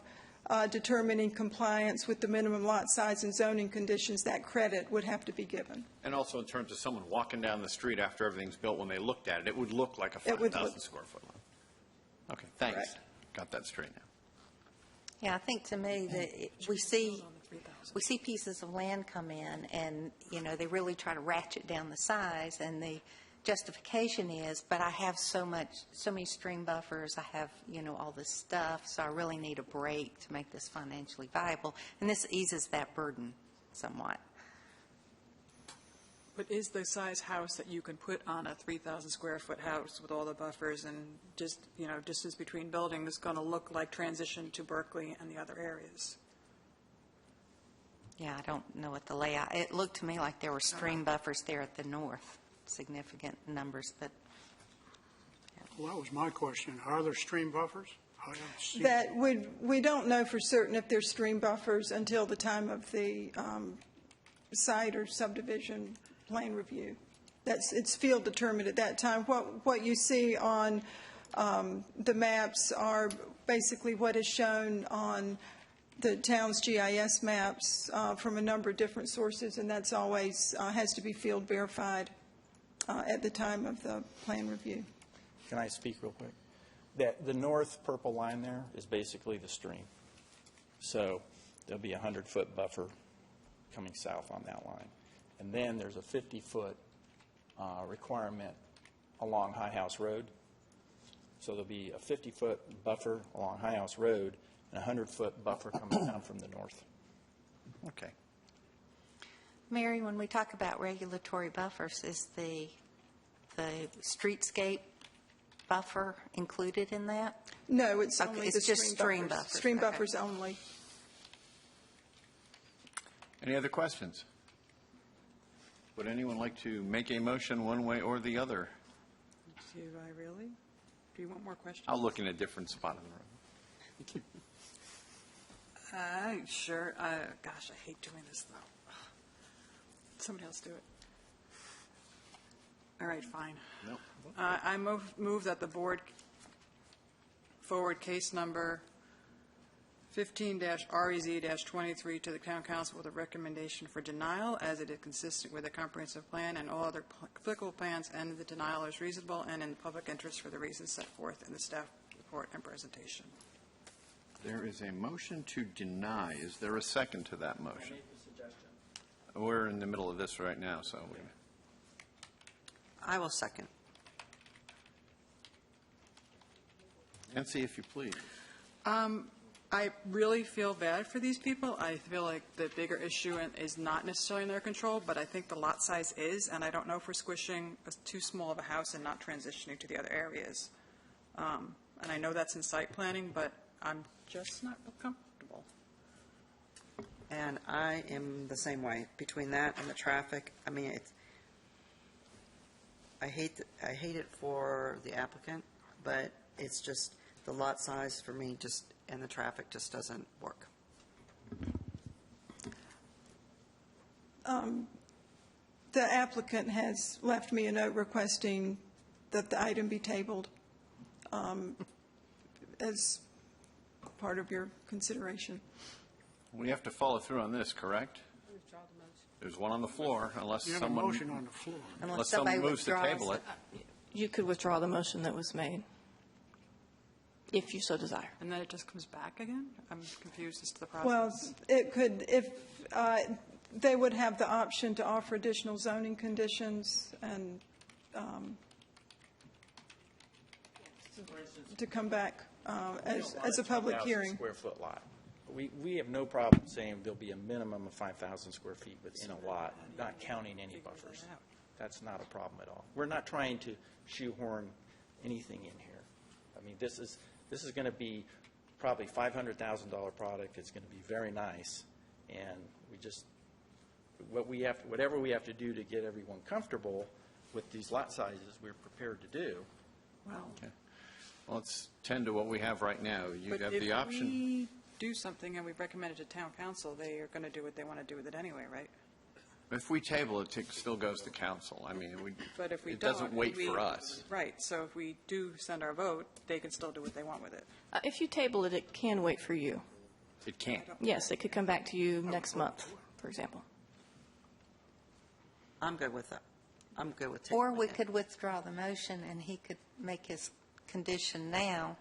determining compliance with the minimum lot size and zoning conditions, that credit would have to be given. And also in terms of someone walking down the street after everything's built, when they looked at it, it would look like a 5,000 square foot lot. Okay, thanks. Correct. Got that straight now. Yeah, I think to me that we see pieces of land come in and, they really try to ratchet down the size, and the justification is, but I have so many stream buffers, I have, all this stuff, so I really need a break to make this financially viable. And this eases that burden somewhat. But is the size house that you can put on a 3,000 square foot house with all the buffers and just, distance between buildings going to look like transition to Berkeley and the other areas? Yeah, I don't know what the layout, it looked to me like there were stream buffers there at the north, significant numbers, but. Well, that was my question. Are there stream buffers? I haven't seen That we don't know for certain if there's stream buffers until the time of the site or subdivision plan review. It's field determined at that time. What you see on the maps are basically what is shown on the town's GIS maps from a number of different sources, and that's always has to be field verified at the time of the plan review. Can I speak real quick? The north purple line there is basically the stream. So there'll be a 100-foot buffer coming south on that line. And then there's a 50-foot requirement along High House Road. So there'll be a 50-foot buffer along High House Road and a 100-foot buffer coming down from the north. Okay. Mary, when we talk about regulatory buffers, is the streetscape buffer included in that? No, it's Okay, only it's the just stream buffers. Stream Okay. buffers only. Any other questions? Would anyone like to make a motion one way or the other? Do I really? Do you want more questions? I'll look in a different spot in the room. Sure. Gosh, I hate doing this, though. Somebody else do it. All right, fine. Nope. I move that the board forward case number 15-REZ-23 to the Town Council with a recommendation for denial, as it is consistent with the comprehensive plan and all other applicable plans, and the denial is reasonable and in the public interest for the reasons set forth in the staff report and presentation. There is a motion to deny. Is there a second to that motion? We're in the middle of this right now, so we... I will second. Nancy, if you please. I I really feel bad for these people. I feel like the bigger issue is not necessarily in their control, but I think the lot size is, and I don't know if we're squishing too small of a house and not transitioning to the other areas. And I know that's in site planning, but I'm just not real comfortable. And I am the same way, between that and the traffic. I mean, I hate it for the applicant, but it's just the lot size for me and the traffic just doesn't work. The applicant has left me a note requesting that the item be tabled as part of your consideration. We have to follow through on this, correct? There's one on the floor, unless You have a someone... motion on the floor. Unless someone moves to table it. You could withdraw the motion that was made, if you so desire. And then it just comes back again? I'm confused as to the process. Well, it could, if they would have the option to offer additional zoning conditions and to come back as a public hearing. Square foot lot. We have no problem saying there'll be a minimum of 5,000 square feet within a lot, not counting any buffers. That's not a problem at all. We're not trying to shoehorn anything in here. I mean, this is going to be probably $500,000 product. It's going to be very nice, and we just whatever we have to do to get everyone comfortable with these lot sizes, we're prepared to do. Well, Okay. Well, let's tend to what we have right now. You but have if the option. we do something and we recommend it to town council, they are going to do what they want to do with it anyway, right? If we table it, it still goes to council. I mean, But if we it don't, doesn't wait for us. Right, so if we do send our vote, they can still do what they want with it. If you table it, it can wait for you. It can't. Yes, it could come back to you next month, for example. I'm good with that. I'm good with Or tabling we it. could withdraw the motion and he could make his condition now,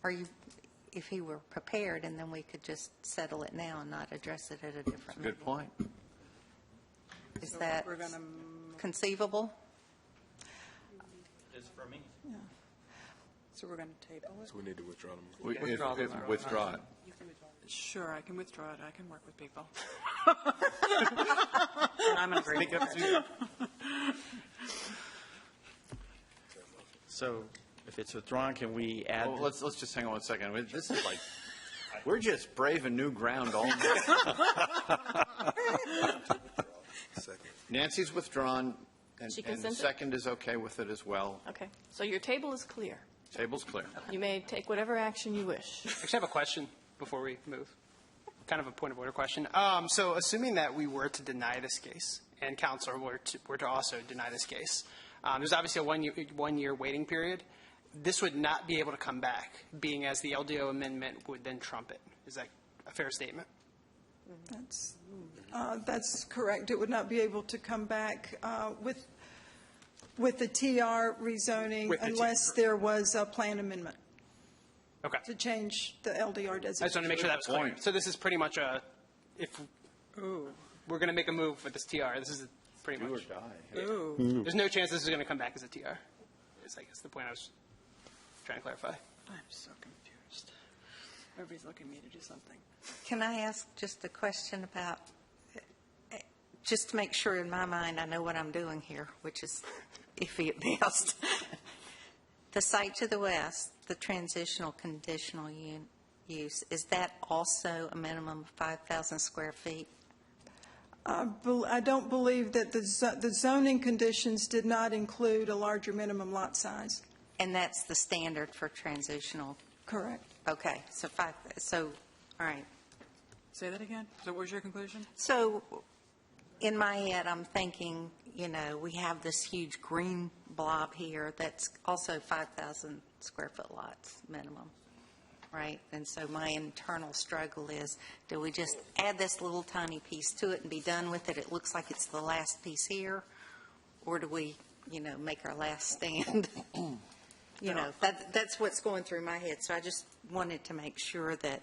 or if he were prepared, and then we could just settle it now and not address it at a different meeting. Good point. Is So that we're gonna- conceivable? It's for me. So we're going to table it? So we need to withdraw them. Withdraw it. Sure, I can withdraw it. I can work with people. I'm in agreement with that. So if it's withdrawn, can we add? Well, let's just hang on 1 second. This is like, we're just braving new ground all day. Nancy's withdrawn, and She the consented? second is okay with it as well. Okay, so your table is clear. Table's clear. You may take whatever action you wish. Actually, I have a question before we move. Kind of a point of order question. So assuming that we were to deny this case and council were to also deny this case, there's obviously a one-year waiting period. This would not be able to come back, being as the LDO amendment would then trump it. Is that a fair statement? That's correct. It would not be able to come back with the TR rezoning With the unless there was a plan amendment Okay. to change the LDR designation. I just want to make sure that was clear. So this is pretty much if we're going to make a move with this TR, this is pretty much. Do or die. Ooh. There's no chance this is going to come back as a TR. Is I guess the point I was trying to clarify. I'm so confused. Everybody's looking at me to do something. Can I ask just a question about, just to make sure in my mind I know what I'm doing here, which is iffy at best. The site to the west, the transitional conditional use, is that also a minimum of 5,000 square feet? I don't believe that the zoning conditions did not include a larger minimum lot size. And that's the standard for transitional? Correct. Okay, so all right. Say that again? So what was your conclusion? So in my head, I'm thinking, we have this huge green blob here that's also 5,000 square foot lots minimum, right? And so my internal struggle is, do we just add this little tiny piece to it and be done with it? It looks like it's the last piece here. Or do we, make our last stand? That's what's going through my head. So I just wanted to make sure that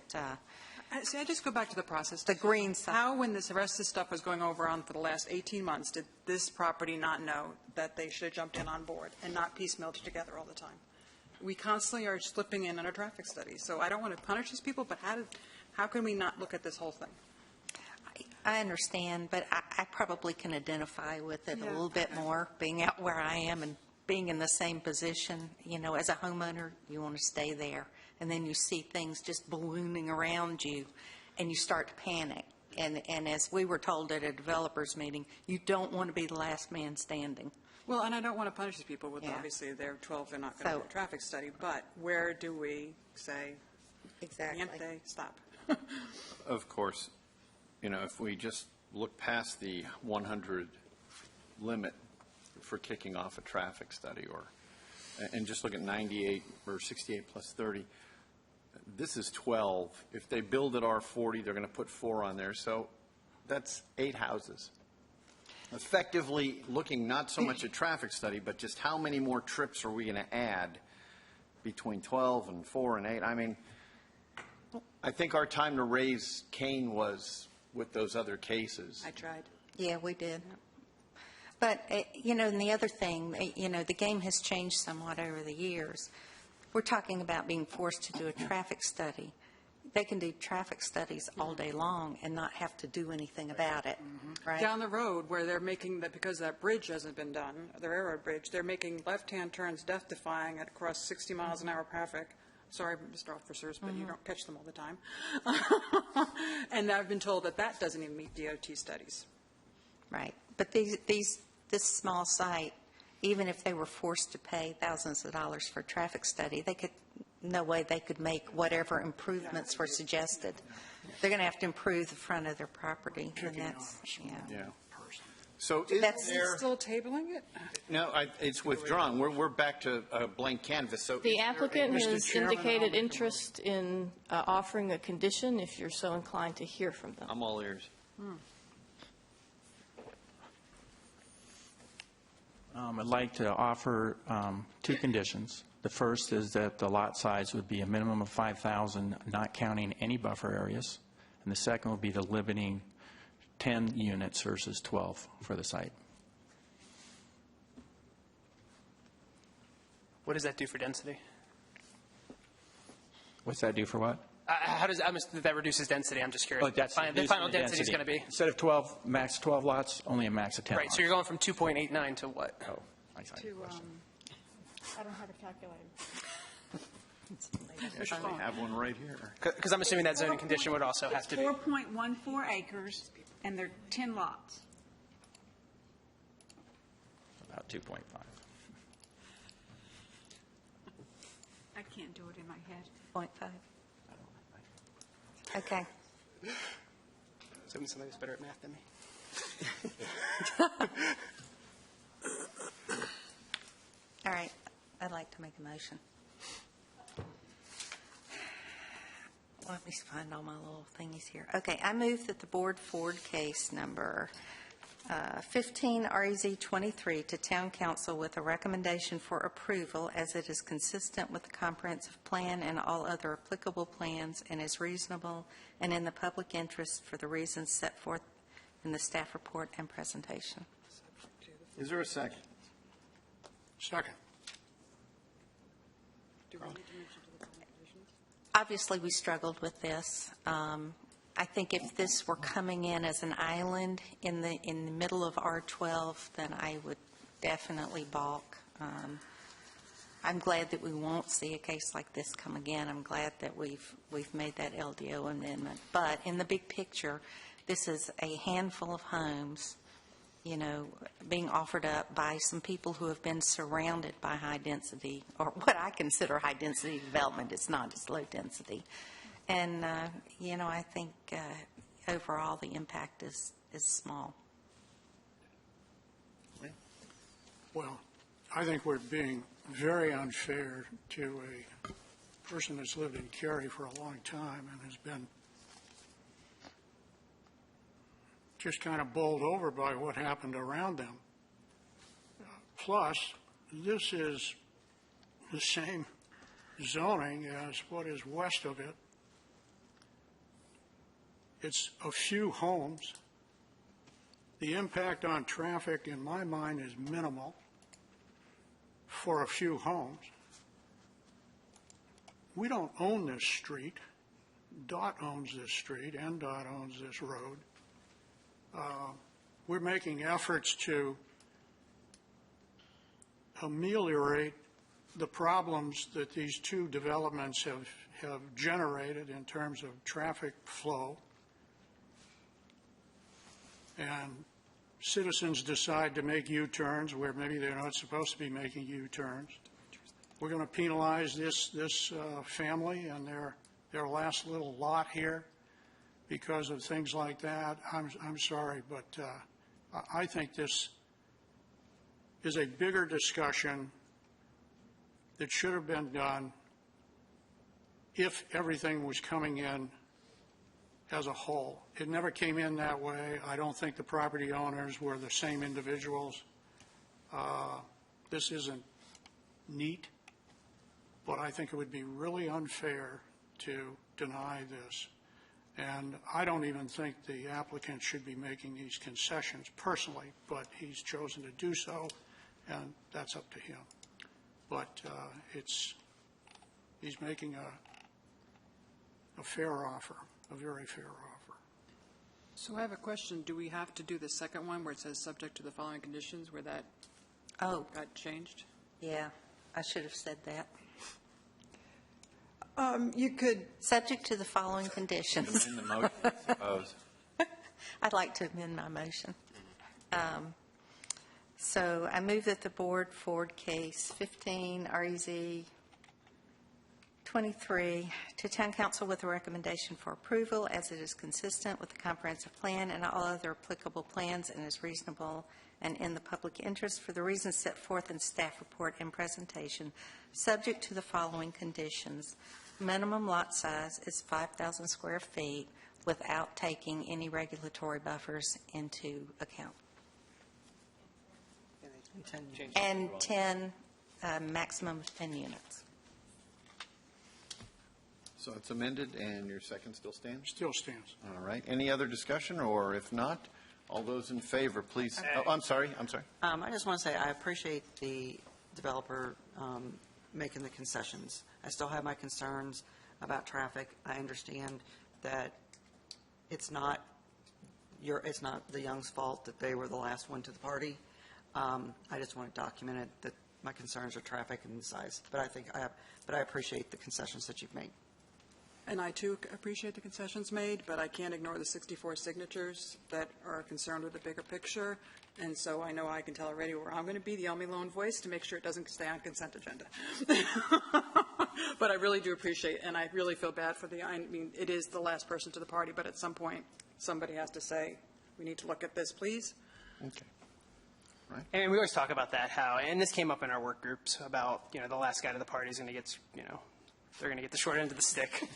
See, I just go back to the process. the green side. How, when the rest of this stuff was going on for the last 18 months, did this property not know that they should have jumped in on board and not piecemealed it together all the time? we constantly are slipping in on a traffic study. So I don't want to punish these people, but how can we not look at this whole thing? I understand, but I probably can identify with it a Yeah. little bit more, being out where I am and being in the same position. You know, as a homeowner, you want to stay there, and then you see things just ballooning around you, and you start to panic. And as we were told at a developers meeting, you don't want to be the last man standing. Well, and I don't want to punish these people with, Yeah. obviously, they're 12, they're not going to So- do a traffic study, but where do we say, Exactly. can't they stop? Of course, you know, if we just look past the 100 limit for kicking off a traffic study, and just look at 98 or 68 plus 30, this is 12. If they build at R40, they're going to put 4 on there, so that's 8 houses. Effectively looking not so much at traffic study, but just how many more trips are we going to add between 12 and 4 and 8? I mean, I think our time to raise Cain was with those other cases. I tried. Yeah, we did. But, you know, and the other thing, you know, the game has changed somewhat over the years. We're talking about being forced to do a traffic study. They can do traffic studies all day long and not have to do anything about it, right? Down the road where they're making that, because that bridge hasn't been done, the railroad bridge, they're making left-hand turns death-defying at across 60 miles an hour traffic. Sorry, Mr. Officers, but you don't catch them all the time. And I've been told that that doesn't even meet DOT studies. Right. But this small site, even if they were forced to pay thousands of dollars for a traffic study, no way they could make whatever improvements were suggested. They're going to have to improve the front of their property, and that's, Yeah. So is That's there, Still tabling it? no, it's withdrawn. We're back to a blank canvas. So The is there a- applicant Mr. has Chairman, indicated interest in offering a condition, if you're so inclined to hear from them. I'm all ears. I'd like to offer 2 conditions. The first is that the lot size would be a minimum of 5,000, not counting any buffer areas. And the second would be the limiting 10 units versus 12 for the site. What does that do for density? What's that do for what? How does that reduces density? I'm just curious. That's The final density is going to be? Instead of 12, max 12 lots, only a max of 10 Right, lots. so you're going from 2.89 to what? Oh, I saw your question. I don't have a calculator. I have one right here. Because I'm assuming that zoning condition would also have to be. 4.14 acres, and there are 10 lots. About 2.5. I can't do it in my head. 0.5. Okay. Assuming somebody's better at math than me. All right. I'd like to make a motion. Let me find all my little thingies here. Okay, I move that the board forward case number 15 REZ 23 to Town Council with a recommendation for approval as it is consistent with the comprehensive plan and all other applicable plans and is reasonable and in the public interest for the reasons set forth in the staff report and presentation. Is there a second? Second. Obviously, we struggled with this. I think if this were coming in as an island in the middle of R12, then I would definitely balk. I'm glad that we won't see a case like this come again. I'm glad that we've made that LDO amendment. But in the big picture, this is a handful of homes, you know, being offered up by some people who have been surrounded by high density, or what I consider high density development. It's not, it's low density. And, you know, I think overall the impact is small. Well, I think we're being very unfair to a person that's lived in Cary for a long time and has been just kind of bowled over by what happened around them. Plus, this is the same zoning as what is west of it. It's a few homes. The impact on traffic, in my mind, is minimal for a few homes. we don't own this street. DOT owns this street, and DOT owns this road. We're making efforts to ameliorate the problems that these two developments have generated in terms of traffic flow. And citizens decide to make U-turns where maybe they're not supposed to be making U-turns. We're going to penalize this family and their last little lot here because of things like that. I'm sorry, but I think this is a bigger discussion that should have been done if everything was coming in as a whole. It never came in that way. I don't think the property owners were the same individuals. This isn't neat, but I think it would be really unfair to deny this. And I don't even think the applicant should be making these concessions personally, but he's chosen to do so, and that's up to him. But he's making a fair offer, a very fair offer. So I have a question. Do we have to do the second one where it says subject to the following conditions, where that got changed? Yeah, I should have said that. You could. Subject to the following conditions. In the motion, I suppose. I'd like to amend my motion. So I move that the board forward case 15 REZ 23 to Town Council with a recommendation for approval as it is consistent with the comprehensive plan and all other applicable plans and is reasonable and in the public interest for the reasons set forth in staff report and presentation, subject to the following conditions. Minimum lot size is 5,000 square feet without taking any regulatory buffers into account. And 10, maximum of 10 units. So it's amended, and your second still stands? Still stands. All right. Any other discussion, or if not, all those in favor, please. Oh, I'm sorry. I just want to say I appreciate the developer making the concessions. I still have my concerns about traffic. I understand that it's not the Young's fault that they were the last one to the party. I just want to document it that my concerns are traffic and size. But I appreciate the concessions that you've made. And I, too, appreciate the concessions made, but I can't ignore the 64 signatures that are concerned with the bigger picture. And so I know I can tell already where I'm going to be the only lone voice to make sure it doesn't stay on consent agenda. But I really do appreciate, and I really feel bad for I mean, it is the last person to the party, but at some point, somebody has to say, we need to look at this, please. Okay. Right. And we always talk about that, and this came up in our work groups about, the last guy to the party is going to get, they're going to get the short end of the stick.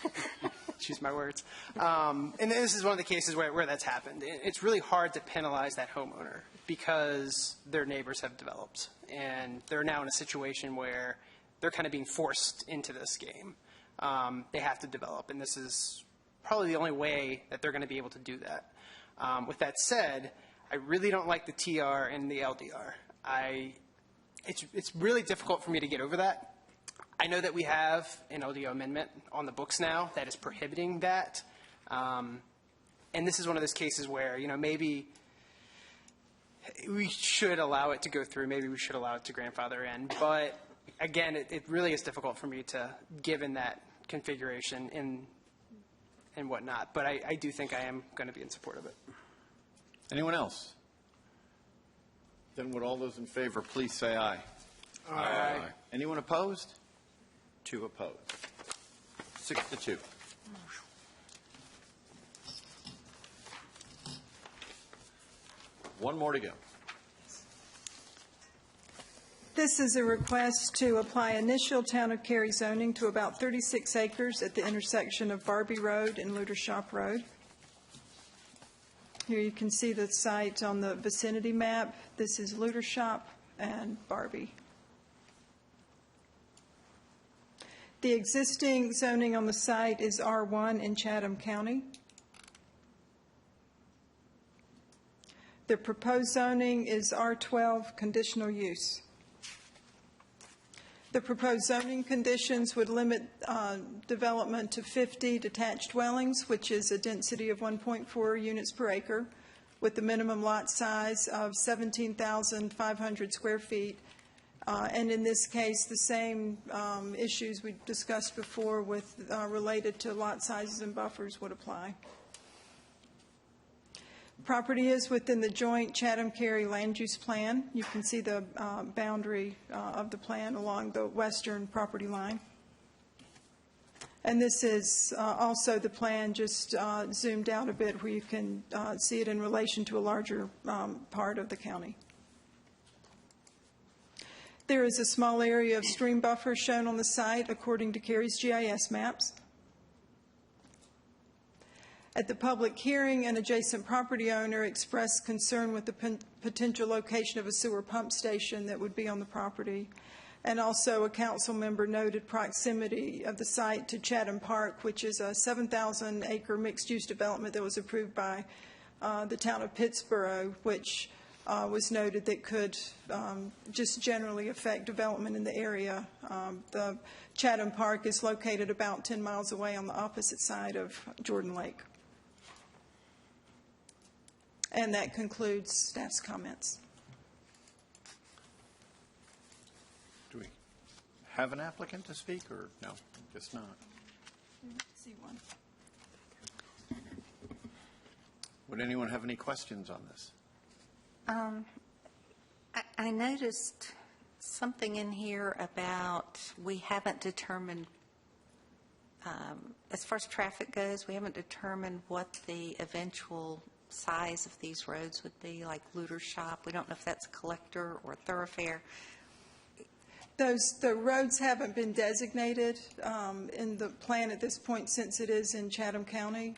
Choose my words. And this is one of the cases where that's happened. It's really hard to penalize that homeowner because their neighbors have developed. And they're now in a situation where they're kind of being forced into this game. They have to develop, and this is probably the only way that they're going to be able to do that. With that said, I really don't like the TR and the LDR. It's really difficult for me to get over that. I know that we have an LDO amendment on the books now that is prohibiting that. And this is one of those cases where, maybe we should allow it to go through. Maybe we should allow it to grandfather in. But, again, it really is difficult for me to give in that configuration and whatnot. But I do think I am going to be in support of it. Anyone else? Then would all those in favor please say aye? Aye. Anyone opposed? 2 opposed. 6-2. One more to go. This is a request to apply initial Town of Cary zoning to about 36 acres at the intersection of Barbie Road and Luter Shop Road. Here you can see the site on the Vicinity Map. This is Luter Shop and Barbie. The existing zoning on the site is R1 in Chatham County. The proposed zoning is R12 conditional use. The proposed zoning conditions would limit development to 50 detached dwellings, which is a density of 1.4 units per acre, with the minimum lot size of 17,500 square feet. And in this case, the same issues we discussed before with related to lot sizes and buffers would apply. Property is within the joint Chatham-Cary land use plan. You can see the boundary of the plan along the western property line. And this is also the plan just zoomed out a bit where you can see it in relation to a larger part of the county. There is a small area of stream buffer shown on the site according to Cary's GIS maps. At the public hearing, an adjacent property owner expressed concern with the potential location of a sewer pump station that would be on the property. And also a council member noted proximity of the site to Chatham Park, which is a 7,000-acre mixed-use development that was approved by the town of Pittsboro, which was noted that could just generally affect development in the area. The Chatham Park is located about 10 miles away on the opposite side of Jordan Lake. And that concludes staff's comments. Do we have an applicant to speak, or no? Guess not. See one. Would anyone have any questions on this? I noticed something in here about we haven't determined, as far as traffic goes, we haven't determined what the eventual size of these roads would be, like Looter Shop. We don't know if that's a collector or a thoroughfare. The roads haven't been designated in the plan at this point since it is in Chatham County.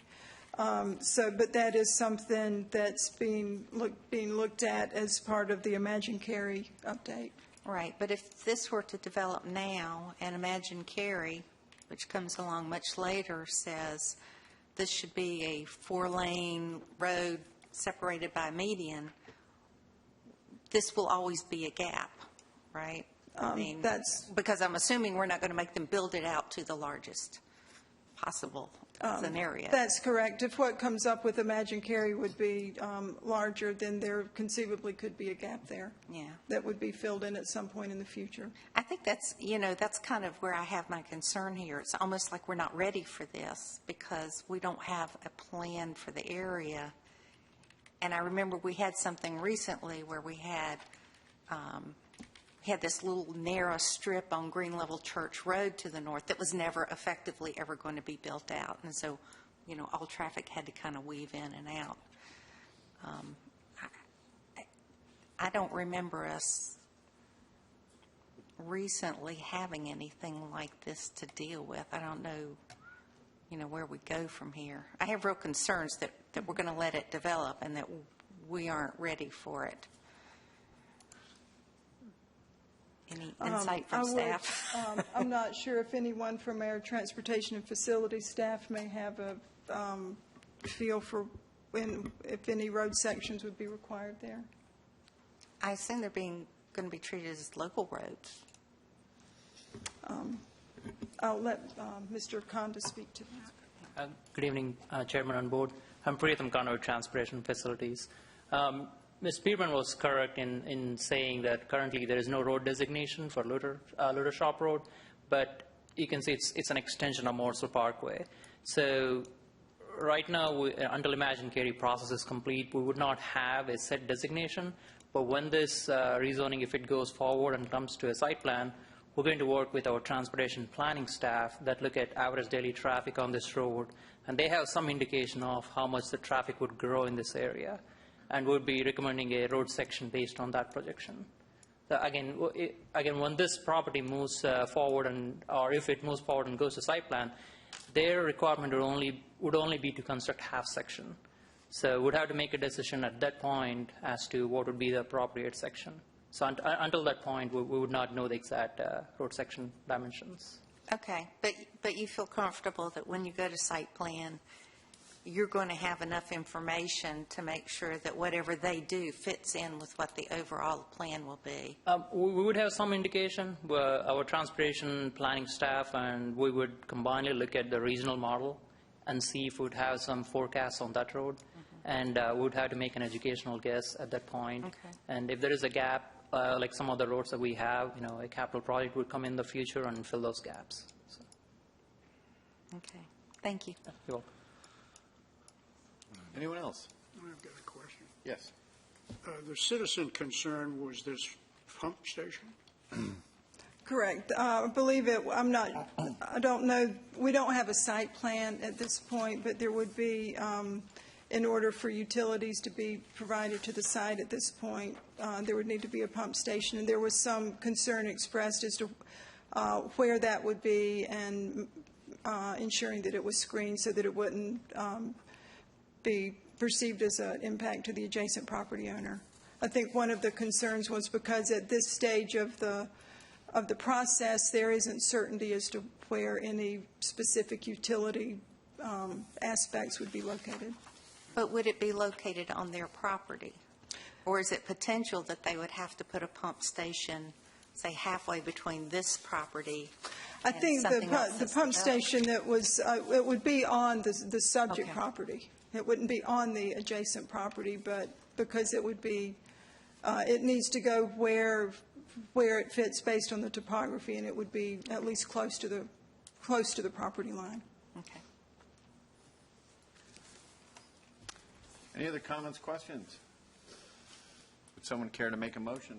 But that is something that's being looked at as part of the Imagine Cary update. Right, but if this were to develop now and Imagine Cary, which comes along much later, says this should be a 4-lane road separated by a median, this will always be a gap, right? I mean, because I'm assuming we're not going to make them build it out to the largest possible scenario. That's correct. If what comes up with Imagine Cary would be larger, then there conceivably could be a gap there. Yeah. That would be filled in at some point in the future. I think that's kind of where I have my concern here. It's almost like we're not ready for this because we don't have a plan for the area. And I remember we had something recently where we had this little narrow strip on Green Level Church Road to the north that was never effectively ever going to be built out. And so, all traffic had to kind of weave in and out. I don't remember us recently having anything like this to deal with. I don't know, where we go from here. I have real concerns that we're going to let it develop and that we aren't ready for it. Any insight from staff? I'm not sure if anyone from our transportation and facility staff may have a feel for if any road sections would be required there. I assume they're going to be treated as local roads. I'll let Mr. Konda speak to that. Good evening, Chairman on board. I'm Priyatham Konda, Transportation Facilities. Ms. Spearman was correct in saying that currently there is no road designation for Looter Shop Road, but you can see it's an extension of Morsel Parkway. So right now, until Imagine Cary process is complete, we would not have a set designation, but when this rezoning, if it goes forward and comes to a site plan, we're going to work with our transportation planning staff that look at average daily traffic on this road, and they have some indication of how much the traffic would grow in this area. And would be recommending a road section based on that projection. So again, when this property moves forward, or if it moves forward and goes to site plan, their requirement would only be to construct half section. So we'd have to make a decision at that point as to what would be the appropriate section. So until that point, we would not know the exact road section dimensions. Okay, but you feel comfortable that when you go to site plan, you're going to have enough information to make sure that whatever they do fits in with what the overall plan will be? We would have some indication. Our transportation planning staff, and we would combinedly look at the regional model and see if we'd have some forecasts on that road. And we would have to make an educational guess at that point. Okay. And if there is a gap, like some of the roads that we have, a capital project would come in the future and fill those gaps. So. Okay. Thank you. You're welcome. Anyone else? I've got a question. Yes. The citizen concern was this pump station? Correct. I believe it, I don't know, we don't have a site plan at this point, but there would be, in order for utilities to be provided to the site at this point, there would need to be a pump station. And there was some concern expressed as to where that would be and ensuring that it was screened so that it wouldn't be perceived as an impact to the adjacent property owner. I think one of the concerns was because at this stage of the process, there isn't certainty as to where any specific utility aspects would be located. But would it be located on their property? Or is it potential that they would have to put a pump station, say, halfway between this property I think the pump station that was, it would be on the subject property. It wouldn't be on the adjacent property, but because it would be, it needs to go where it fits based on the topography, and it would be at least close to the property line. Okay. Any other comments, questions? Would someone care to make a motion?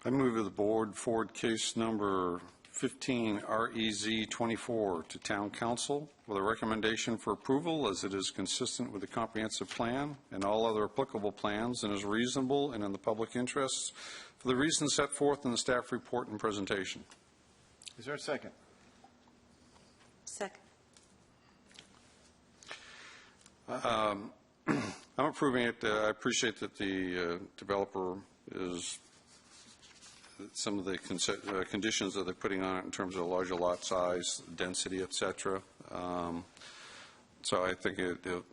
I move that the board forward case number 15 REZ 24 to Town Council with a recommendation for approval as it is consistent with the comprehensive plan and all other applicable plans and is reasonable and in the public interest for the reasons set forth in the staff report and presentation. Is there a second? Second. I'm approving it. I appreciate that the developer is some of the conditions that they're putting on it in terms of larger lot size, density, et cetera. So I think it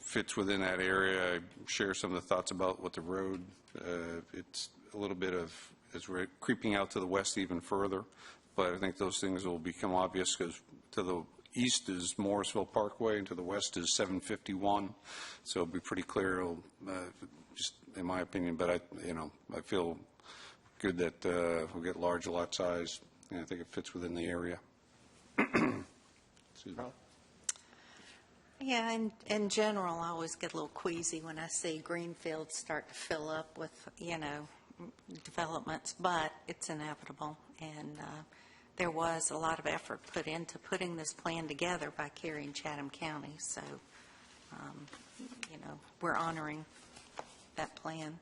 fits within that area. I share some of the thoughts about what the road, it's a little bit of, as we're creeping out to the west even further, but I think those things will become obvious because to the east is Morrisville Parkway and to the west is 751. So it'll be pretty clear, just in my opinion, but I feel good that we'll get large lot size, and I think it fits within the area. Excuse me. Yeah, in general, I always get a little queasy when I see green fields start to fill up with, developments, but it's inevitable. And there was a lot of effort put into putting this plan together by Cary and Chatham County. So, we're honoring that plan.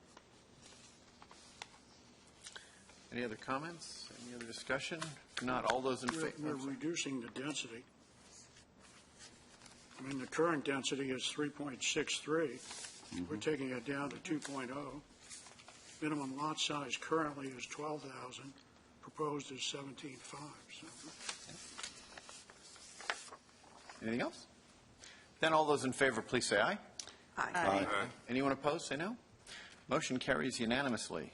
Any other comments? Any other discussion? If not, all those in favor? We're reducing the density. I mean, the current density is 3.63. We're taking it down to 2.0. Minimum lot size currently is 12,000. Proposed is 17.5. So. Anything else? Then all those in favor, please say aye. Aye. Aye. Anyone opposed, say no. Motion carries unanimously.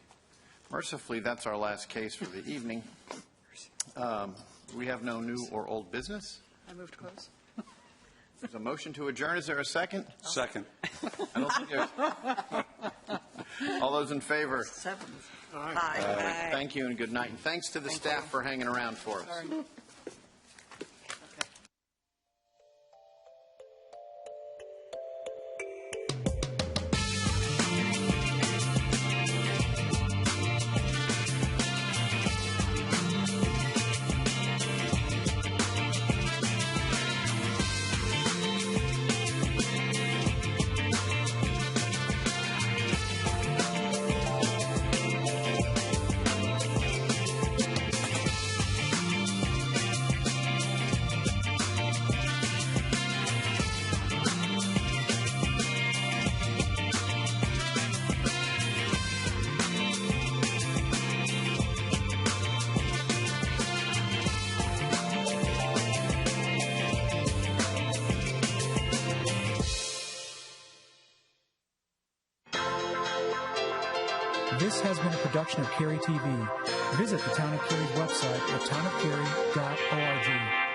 Mercifully, that's our last case for the evening. We have no new or old business. I move to close. There's a motion to adjourn. Is there a second? Second. I don't think there's... All those in favor? Aye. Thank you and good night. And thanks to the staff for hanging around for us. This has been a production of Cary TV. Visit the Town of Cary's website at townofcary.org.